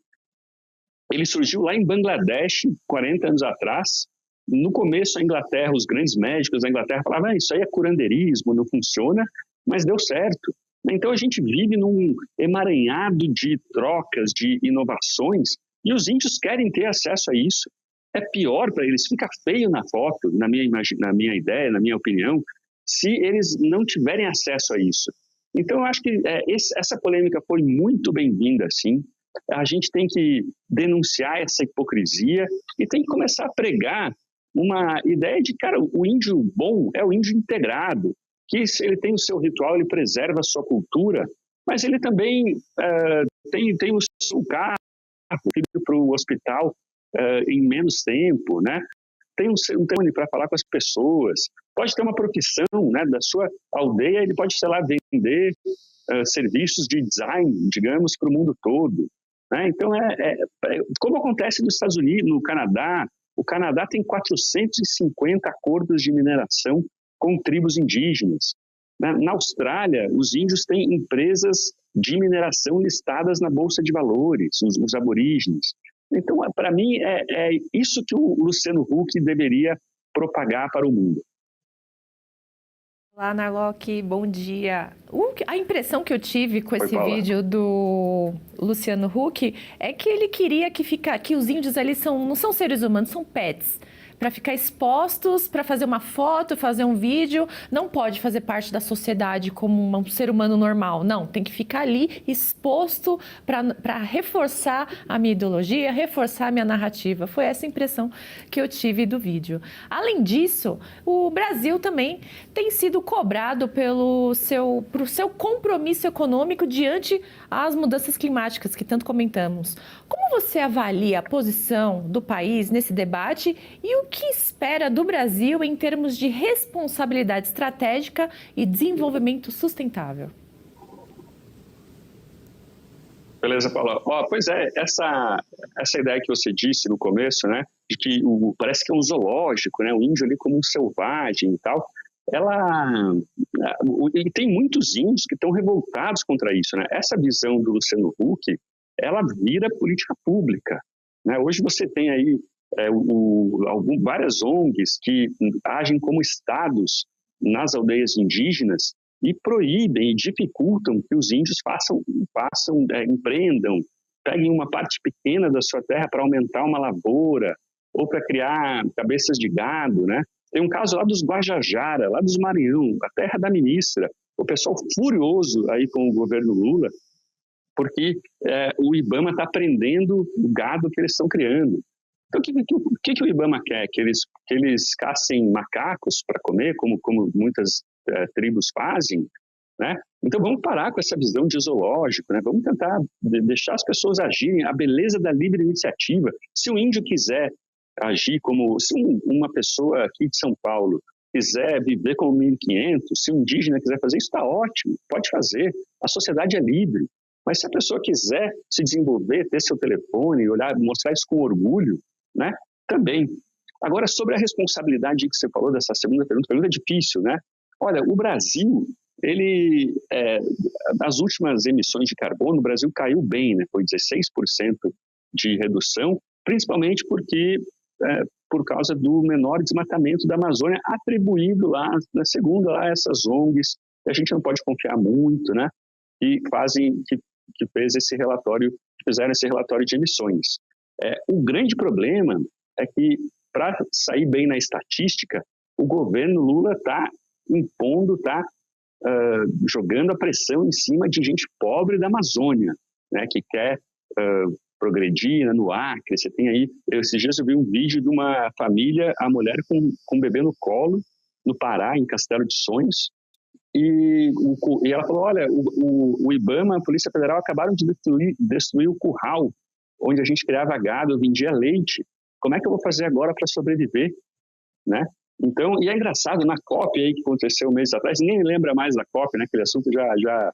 ele surgiu lá em Bangladesh, 40 anos atrás. No começo, a Inglaterra, os grandes médicos da Inglaterra falavam isso aí é curanderismo, não funciona, mas deu certo. Então a gente vive num emaranhado de trocas, de inovações, e os índios querem ter acesso a isso. É pior para eles, fica feio na foto, na minha ideia, na minha opinião, se eles não tiverem acesso a isso. Então, eu acho que essa polêmica foi muito bem-vinda, sim. A gente tem que denunciar essa hipocrisia e tem que começar a pregar uma ideia de, cara, o índio bom é o índio integrado, que ele tem o seu ritual, ele preserva a sua cultura, mas ele também tem o seu carro para o hospital em menos tempo, né? Tem um telefone para falar com as pessoas, pode ter uma profissão, né, da sua aldeia, ele pode, sei lá, vender serviços de design, digamos, para o mundo todo. Né? Então, como acontece nos Estados Unidos, no Canadá, o Canadá tem 450 acordos de mineração com tribos indígenas. Na Austrália, os índios têm empresas de mineração listadas na Bolsa de Valores, os aborígenes. Então, para mim, é isso que o Luciano Huck deveria propagar para o mundo. Olá, Narlock, bom dia. A impressão que eu tive com esse vídeo do Luciano Huck é que ele queria que os índios ali não são seres humanos, são pets. Para ficar expostos, para fazer uma foto, fazer um vídeo, não pode fazer parte da sociedade como um ser humano normal. Não, tem que ficar ali exposto para reforçar a minha ideologia, reforçar a minha narrativa. Foi essa impressão que eu tive do vídeo. Além disso, o Brasil também tem sido cobrado pro seu compromisso econômico diante as mudanças climáticas que tanto comentamos. Como você avalia a posição do país nesse debate e o que espera do Brasil em termos de responsabilidade estratégica e desenvolvimento sustentável? Beleza, Paula. Pois é, essa ideia que você disse no começo, né, de que parece que é um zoológico, né, o índio ali como um selvagem e tal, e tem muitos índios que estão revoltados contra isso, né? Essa visão do Luciano Huck, ela vira política pública, né? Hoje você tem aí várias ONGs que agem como estados nas aldeias indígenas e proíbem e dificultam que os índios empreendam, peguem uma parte pequena da sua terra para aumentar uma lavoura ou para criar cabeças de gado, né? Tem um caso lá dos Guajajara, lá dos Maranhão, a terra da ministra, o pessoal furioso aí com o governo Lula, porque o IBAMA está prendendo o gado que eles estão criando. Então, o que o IBAMA quer? Que eles caçem macacos para comer, como muitas tribos fazem, né? Então, vamos parar com essa visão de zoológico, né? Vamos tentar deixar as pessoas agirem, a beleza da livre iniciativa. Se o índio quiser agir se uma pessoa aqui de São Paulo quiser viver como 1.500, se um indígena quiser fazer isso, está ótimo, pode fazer, a sociedade é livre. Mas se a pessoa quiser se desenvolver, ter seu telefone, mostrar isso com orgulho, né, também. Agora, sobre a responsabilidade que você falou dessa segunda pergunta é difícil, né? Olha, o Brasil, nas últimas emissões de carbono, o Brasil caiu bem, né? Foi 16% de redução, principalmente por causa do menor desmatamento da Amazônia atribuído lá, segundo essas ONGs, que a gente não pode confiar muito, né? Que fizeram esse relatório de emissões. O grande problema é que, para sair bem na estatística, o governo Lula está impondo, jogando a pressão em cima de gente pobre da Amazônia, né? Que quer progredir, né, no Acre. Você tem aí, esses dias eu vi um vídeo de uma família, a mulher com um bebê no colo, no Pará, em Castelo de Sonhos, e ela falou, olha, o IBAMA, a Polícia Federal, acabaram de destruir o curral, onde a gente criava gado, vendia leite. Como é que eu vou fazer agora para sobreviver, né? Então, e é engraçado, na COP aí que aconteceu meses atrás, ninguém lembra mais da COP, né? Aquele assunto já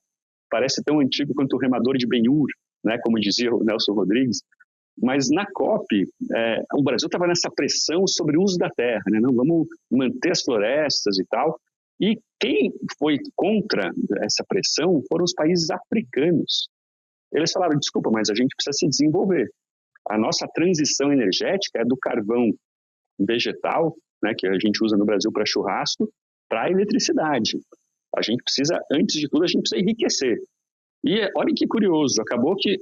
parece tão antigo quanto o remador de Ben-Hur, né, como dizia o Nelson Rodrigues, mas na COP, o Brasil estava nessa pressão sobre o uso da terra, né? Não, vamos manter as florestas e tal, e quem foi contra essa pressão foram os países africanos. Eles falaram, desculpa, mas a gente precisa se desenvolver. A nossa transição energética é do carvão vegetal, né, que a gente usa no Brasil para churrasco, para a eletricidade. A gente precisa, antes de tudo, a gente precisa enriquecer. E olha que curioso, acabou que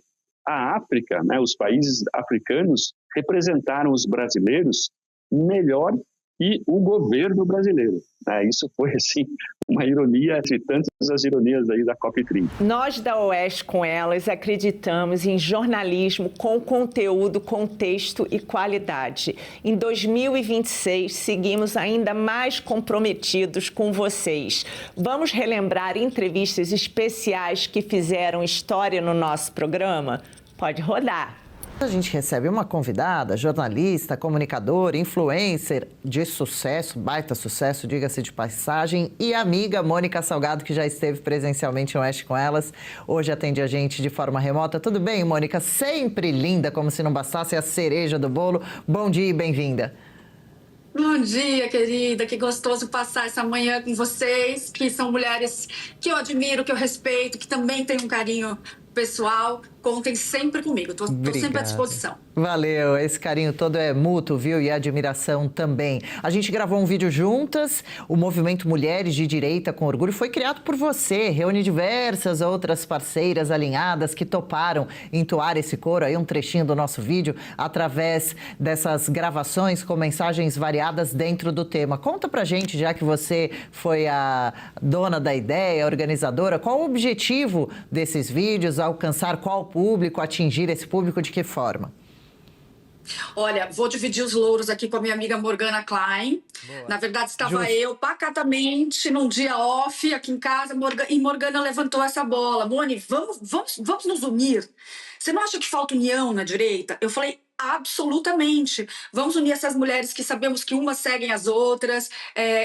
a África, né, os países africanos representaram os brasileiros melhor que o governo brasileiro. Isso foi, assim, uma ironia de tantas as ironias aí da COP30. Nós da Oeste com Elas acreditamos em jornalismo com conteúdo, contexto e qualidade. Em 2026, seguimos ainda mais comprometidos com vocês. Vamos relembrar entrevistas especiais que fizeram história no nosso programa? Pode rodar. A gente recebe uma convidada, jornalista, comunicadora, influencer de sucesso, baita sucesso, diga-se de passagem, e amiga Mônica Salgado, que já esteve presencialmente em Oeste com Elas. Hoje atende a gente de forma remota. Tudo bem, Mônica? Sempre linda, como se não bastasse a cereja do bolo. Bom dia e bem-vinda. Bom dia, querida. Que gostoso passar essa manhã com vocês, que são mulheres que eu admiro, que eu respeito, que também têm um carinho pessoal. contem sempre comigo. Estou sempre à disposição. Valeu, esse carinho todo é mútuo, viu? E a admiração também. A gente gravou um vídeo juntas, o movimento Mulheres de Direita com Orgulho foi criado por você, reúne diversas outras parceiras alinhadas que toparam entoar esse coro, aí um trechinho do nosso vídeo, através dessas gravações com mensagens variadas dentro do tema. Conta pra gente, já que você foi a dona da ideia, a organizadora, qual o objetivo desses vídeos, alcançar qual público, atingir esse público, de que forma? Olha, vou dividir os louros aqui com a minha amiga Morgana Klein. Boa. Na verdade, estava eu pacatamente num dia off aqui em casa e Morgana levantou essa bola. Moni, vamos nos unir. Você não acha que falta união na direita? Eu falei, absolutamente. Vamos unir essas mulheres que sabemos que umas seguem as outras,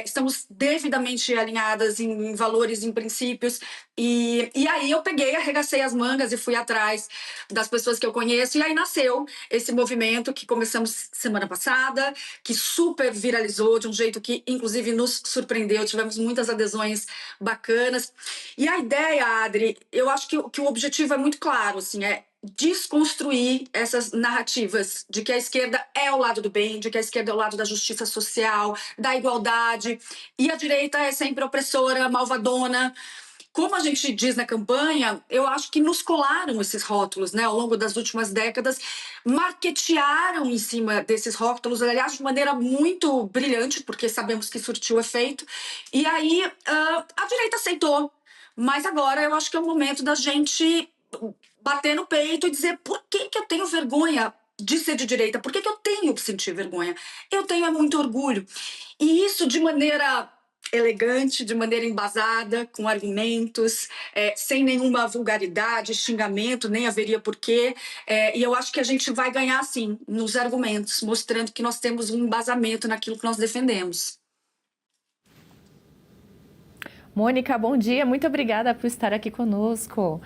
estamos devidamente alinhadas em valores, em princípios. E aí eu peguei, arregacei as mangas e fui atrás das pessoas que eu conheço. E aí nasceu esse movimento que começamos semana passada, que super viralizou de um jeito que, inclusive, nos surpreendeu. Tivemos muitas adesões bacanas. E a ideia, Adri, eu acho que o objetivo é muito claro, assim, é desconstruir essas narrativas de que a esquerda é o lado do bem, de que a esquerda é o lado da justiça social, da igualdade, e a direita é sempre opressora, malvadona. Como a gente diz na campanha, eu acho que nos colaram esses rótulos, né, ao longo das últimas décadas, marketearam em cima desses rótulos, aliás, de maneira muito brilhante, porque sabemos que surtiu efeito, e aí a direita aceitou. Mas agora eu acho que é o momento da gente bater no peito e dizer por que eu tenho vergonha de ser de direita, por que eu tenho que sentir vergonha? Eu tenho muito orgulho. E isso de maneira elegante, de maneira embasada, com argumentos, sem nenhuma vulgaridade, xingamento, nem haveria porquê. E eu acho que a gente vai ganhar, sim, nos argumentos, mostrando que nós temos um embasamento naquilo que nós defendemos. Mônica, bom dia. Muito obrigada por estar aqui conosco.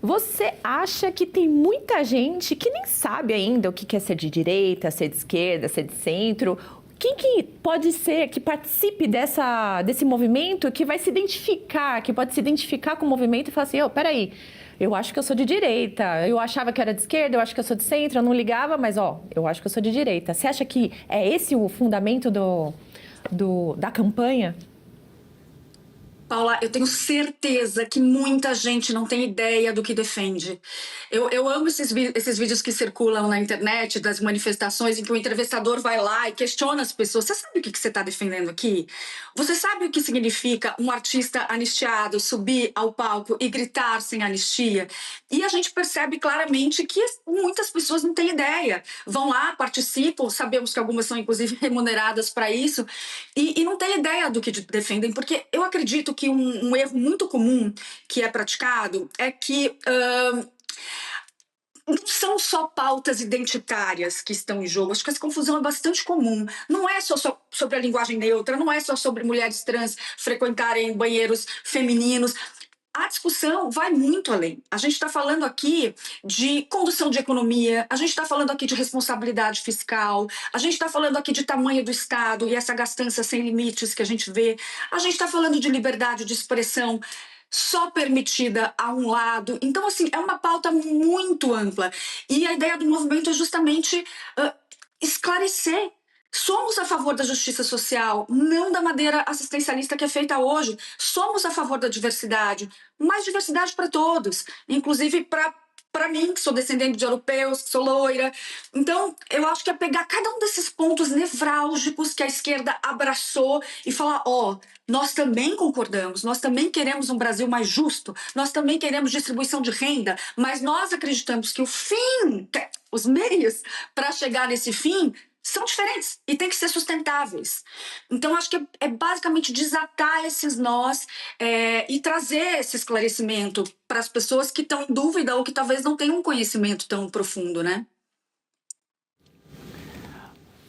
Você acha que tem muita gente que nem sabe ainda o que é ser de direita, ser de esquerda, ser de centro? Quem que pode ser que participe desse movimento, que vai se identificar, que pode se identificar com o movimento e falar assim, peraí, eu acho que eu sou de direita, eu achava que era de esquerda, eu acho que eu sou de centro, eu não ligava, mas eu acho que eu sou de direita. Você acha que é esse o fundamento da campanha? Paula, eu tenho certeza que muita gente não tem ideia do que defende. Eu amo esses vídeos que circulam na internet, das manifestações, em que o entrevistador vai lá e questiona as pessoas. Você sabe o que você está defendendo aqui? Você sabe o que significa um artista anistiado subir ao palco e gritar sem anistia? E a gente percebe claramente que muitas pessoas não têm ideia. Vão lá, participam, sabemos que algumas são, inclusive, remuneradas para isso, e não têm ideia do que defendem, porque eu acredito que um erro muito comum que é praticado é que não são só pautas identitárias que estão em jogo. Acho que essa confusão é bastante comum. Não é só sobre a linguagem neutra, não é só sobre mulheres trans frequentarem banheiros femininos. A discussão vai muito além. A gente está falando aqui de condução de economia, a gente está falando aqui de responsabilidade fiscal, a gente está falando aqui de tamanho do Estado e essa gastança sem limites que a gente vê, a gente está falando de liberdade de expressão só permitida a um lado. Então, assim, é uma pauta muito ampla. E a ideia do movimento é justamente esclarecer. Somos a favor da justiça social, não da maneira assistencialista que é feita hoje. Somos a favor da diversidade, mas diversidade para todos, inclusive para mim, que sou descendente de europeus, que sou loira. Então, eu acho que é pegar cada um desses pontos nevrálgicos que a esquerda abraçou e falar, nós também concordamos, nós também queremos um Brasil mais justo, nós também queremos distribuição de renda, mas nós acreditamos que o fim, os meios para chegar nesse fim são diferentes e têm que ser sustentáveis. Então, acho que é basicamente desatar esses nós e trazer esse esclarecimento para as pessoas que estão em dúvida ou que talvez não tenham um conhecimento tão profundo, né?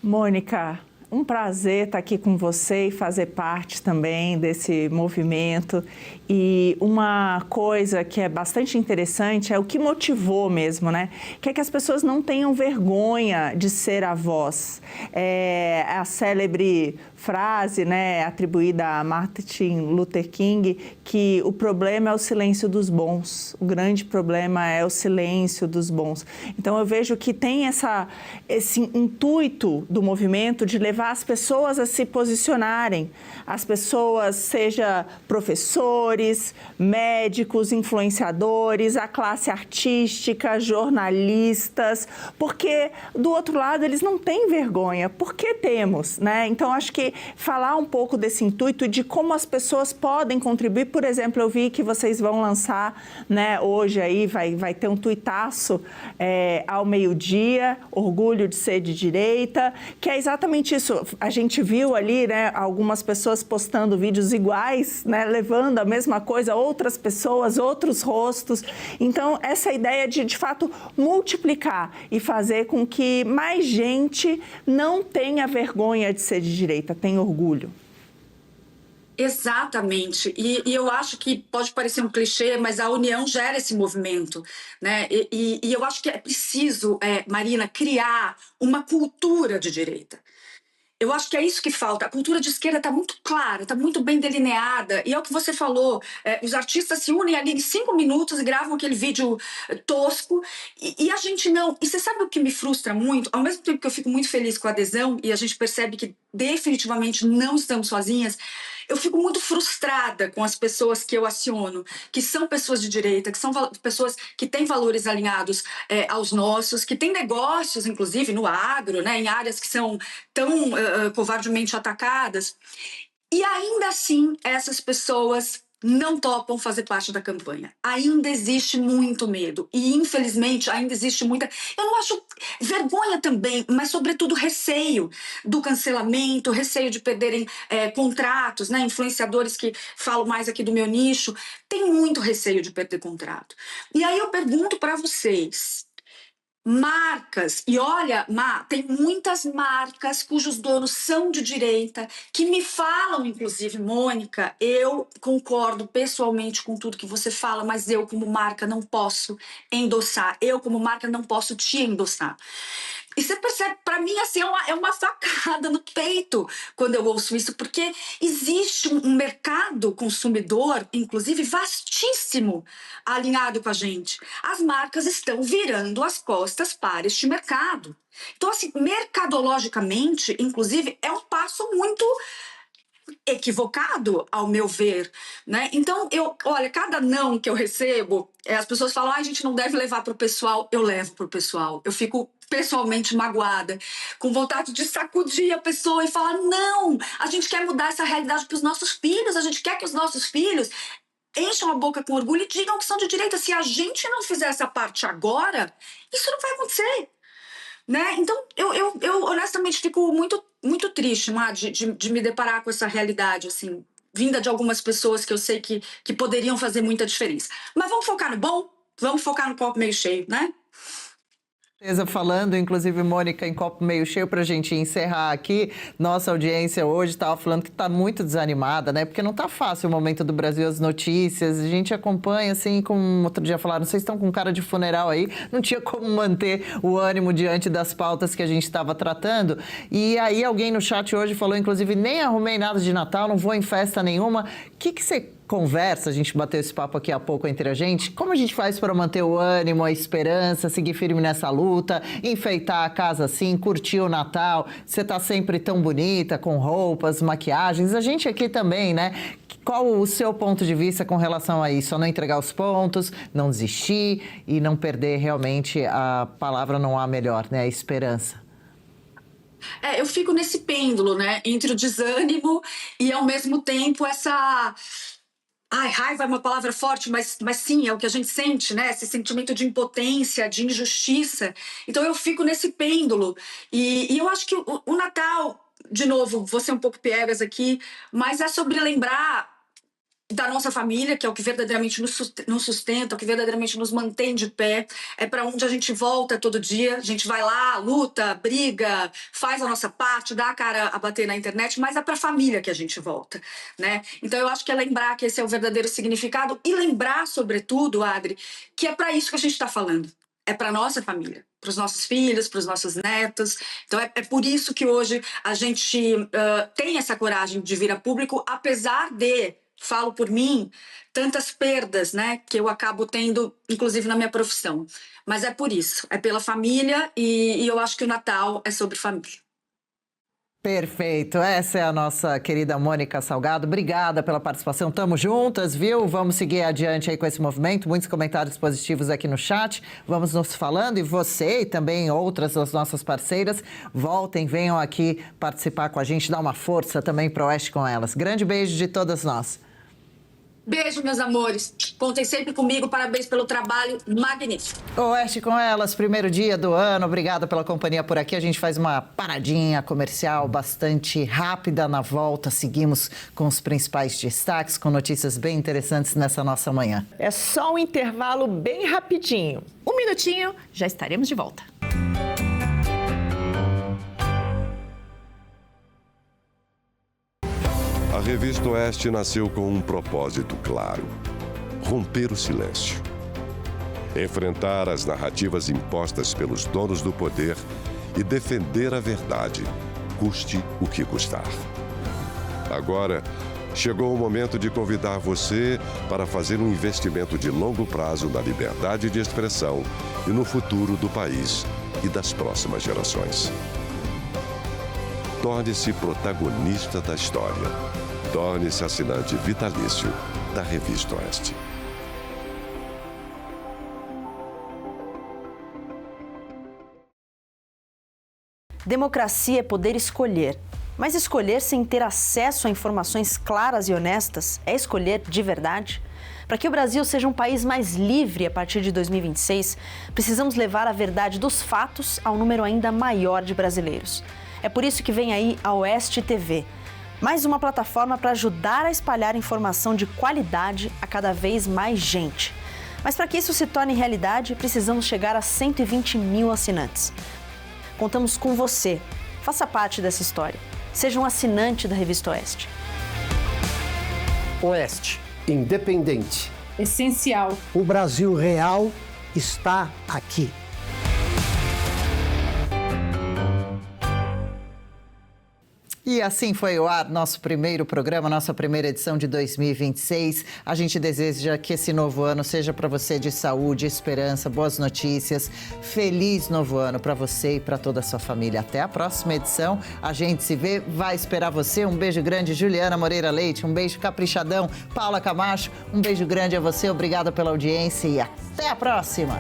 Mônica, um prazer estar aqui com você e fazer parte também desse movimento. E uma coisa que é bastante interessante é o que motivou mesmo, né? Que é que as pessoas não tenham vergonha de ser avós. É a célebre frase, né, atribuída a Martin Luther King, que o problema é o silêncio dos bons. O grande problema é o silêncio dos bons. Então, eu vejo que tem esse intuito do movimento de levar as pessoas a se posicionarem. As pessoas, seja professores, médicos, influenciadores, a classe artística, jornalistas, porque do outro lado eles não têm vergonha. Por que temos, né? Então, acho que falar um pouco desse intuito de como as pessoas podem contribuir. Por exemplo, eu vi que vocês vão lançar, né, hoje aí, vai ter um tuitaço ao meio-dia, orgulho de ser de direita, que é exatamente isso. A gente viu ali, né, algumas pessoas postando vídeos iguais, né, levando a mesma coisa, outras pessoas, outros rostos. Então, essa ideia de fato, multiplicar e fazer com que mais gente não tenha vergonha de ser de direita, tenha orgulho. Exatamente. E eu acho que pode parecer um clichê, mas a união gera esse movimento, né? E eu acho que é preciso, Marina, criar uma cultura de direita. Eu acho que é isso que falta. A cultura de esquerda está muito clara, está muito bem delineada. E é o que você falou, os artistas se unem ali em 5 minutos e gravam aquele vídeo tosco. E a gente não... E você sabe o que me frustra muito? Ao mesmo tempo que eu fico muito feliz com a adesão e a gente percebe que definitivamente não estamos sozinhas, eu fico muito frustrada com as pessoas que eu aciono, que são pessoas de direita, que são pessoas que têm valores alinhados aos nossos, que têm negócios, inclusive, no agro, né, em áreas que são tão covardemente atacadas. E ainda assim, essas pessoas não topam fazer parte da campanha. Ainda existe muito medo. E, infelizmente, ainda existe muita... Eu não acho vergonha também, mas, sobretudo, receio do cancelamento, receio de perderem contratos, né? Influenciadores que falam mais aqui do meu nicho, tem muito receio de perder contrato. E aí eu pergunto para vocês... Marcas, e olha, tem muitas marcas cujos donos são de direita, que me falam, inclusive, Mônica, eu concordo pessoalmente com tudo que você fala, mas eu como marca não posso endossar, eu como marca não posso te endossar. E você percebe, para mim, assim, é uma facada no peito quando eu ouço isso, porque existe um mercado consumidor, inclusive, vastíssimo, alinhado com a gente. As marcas estão virando as costas para este mercado. Então, assim, mercadologicamente, inclusive, é um passo muito equivocado, ao meu ver, né? Então, olha, cada não que eu recebo, as pessoas falam, a gente não deve levar para o pessoal, eu levo para o pessoal. Eu fico pessoalmente magoada, com vontade de sacudir a pessoa e falar, não, a gente quer mudar essa realidade para os nossos filhos, a gente quer que os nossos filhos encham a boca com orgulho e digam que são de direita. Se a gente não fizer essa parte agora, isso não vai acontecer. Né? Então, eu honestamente fico muito triste, de me deparar com essa realidade, assim, vinda de algumas pessoas que eu sei que poderiam fazer muita diferença. Mas vamos focar no bom? Vamos focar no copo meio cheio, né? Falando, inclusive, Mônica, em copo meio cheio, para a gente encerrar aqui, nossa audiência hoje estava falando que está muito desanimada, né? Porque não está fácil o momento do Brasil, as notícias, a gente acompanha, assim, como outro dia falaram, vocês estão com cara de funeral aí, não tinha como manter o ânimo diante das pautas que a gente estava tratando. E aí alguém no chat hoje falou, inclusive, nem arrumei nada de Natal, não vou em festa nenhuma. O que você conversa, a gente bateu esse papo aqui há pouco entre a gente, como a gente faz para manter o ânimo, a esperança, seguir firme nessa luta, enfeitar a casa assim, curtir o Natal, você tá sempre tão bonita, com roupas, maquiagens, a gente aqui também, né? Qual o seu ponto de vista com relação a isso? A não entregar os pontos, não desistir e não perder realmente a palavra não há melhor, né? A esperança. Eu fico nesse pêndulo, né? Entre o desânimo e, ao mesmo tempo, essa... raiva é uma palavra forte, mas sim, é o que a gente sente, né? Esse sentimento de impotência, de injustiça. Então, eu fico nesse pêndulo. E eu acho que o Natal, de novo, vou ser um pouco piegas aqui, mas é sobre lembrar da nossa família, que é o que verdadeiramente nos sustenta, o que verdadeiramente nos mantém de pé, é para onde a gente volta todo dia, a gente vai lá, luta, briga, faz a nossa parte, dá a cara a bater na internet, mas é para a família que a gente volta, né? Então eu acho que é lembrar que esse é o verdadeiro significado e lembrar, sobretudo, Adri, que é para isso que a gente está falando. É para nossa família, para os nossos filhos, para os nossos netos. Então é por isso que hoje a gente tem essa coragem de vir a público, apesar de, falo por mim, tantas perdas, né, que eu acabo tendo, inclusive na minha profissão. Mas é por isso, é pela família e eu acho que o Natal é sobre família. Perfeito, essa é a nossa querida Mônica Salgado, obrigada pela participação, tamo juntas, viu? Vamos seguir adiante aí com esse movimento, muitos comentários positivos aqui no chat, vamos nos falando e você e também outras das nossas parceiras, voltem, venham aqui participar com a gente, dar uma força também para o Oeste com Elas. Grande beijo de todas nós. Beijo, meus amores. Contem sempre comigo. Parabéns pelo trabalho magnífico. Oeste com Elas, primeiro dia do ano. Obrigada pela companhia por aqui. A gente faz uma paradinha comercial bastante rápida. Na volta, seguimos com os principais destaques, com notícias bem interessantes nessa nossa manhã. É só um intervalo bem rapidinho. 1 minutinho, já estaremos de volta. A Revista Oeste nasceu com um propósito claro: romper o silêncio. Enfrentar as narrativas impostas pelos donos do poder e defender a verdade, custe o que custar. Agora, chegou o momento de convidar você para fazer um investimento de longo prazo na liberdade de expressão e no futuro do país e das próximas gerações. Torne-se protagonista da história. Torne-se assinante vitalício da Revista Oeste. Democracia é poder escolher. Mas escolher sem ter acesso a informações claras e honestas é escolher de verdade? Para que o Brasil seja um país mais livre a partir de 2026, precisamos levar a verdade dos fatos a um número ainda maior de brasileiros. É por isso que vem aí a Oeste TV, mais uma plataforma para ajudar a espalhar informação de qualidade a cada vez mais gente. Mas para que isso se torne realidade, precisamos chegar a 120 mil assinantes. Contamos com você. Faça parte dessa história. Seja um assinante da Revista Oeste. Oeste, independente. Essencial. O Brasil real está aqui. E assim foi ao ar nosso primeiro programa, nossa primeira edição de 2026. A gente deseja que esse novo ano seja para você de saúde, esperança, boas notícias. Feliz novo ano para você e para toda a sua família. Até a próxima edição. A gente se vê, vai esperar você. Um beijo grande, Juliana Moreira Leite. Um beijo caprichadão, Paula Camacho. Um beijo grande a você. Obrigada pela audiência e até a próxima.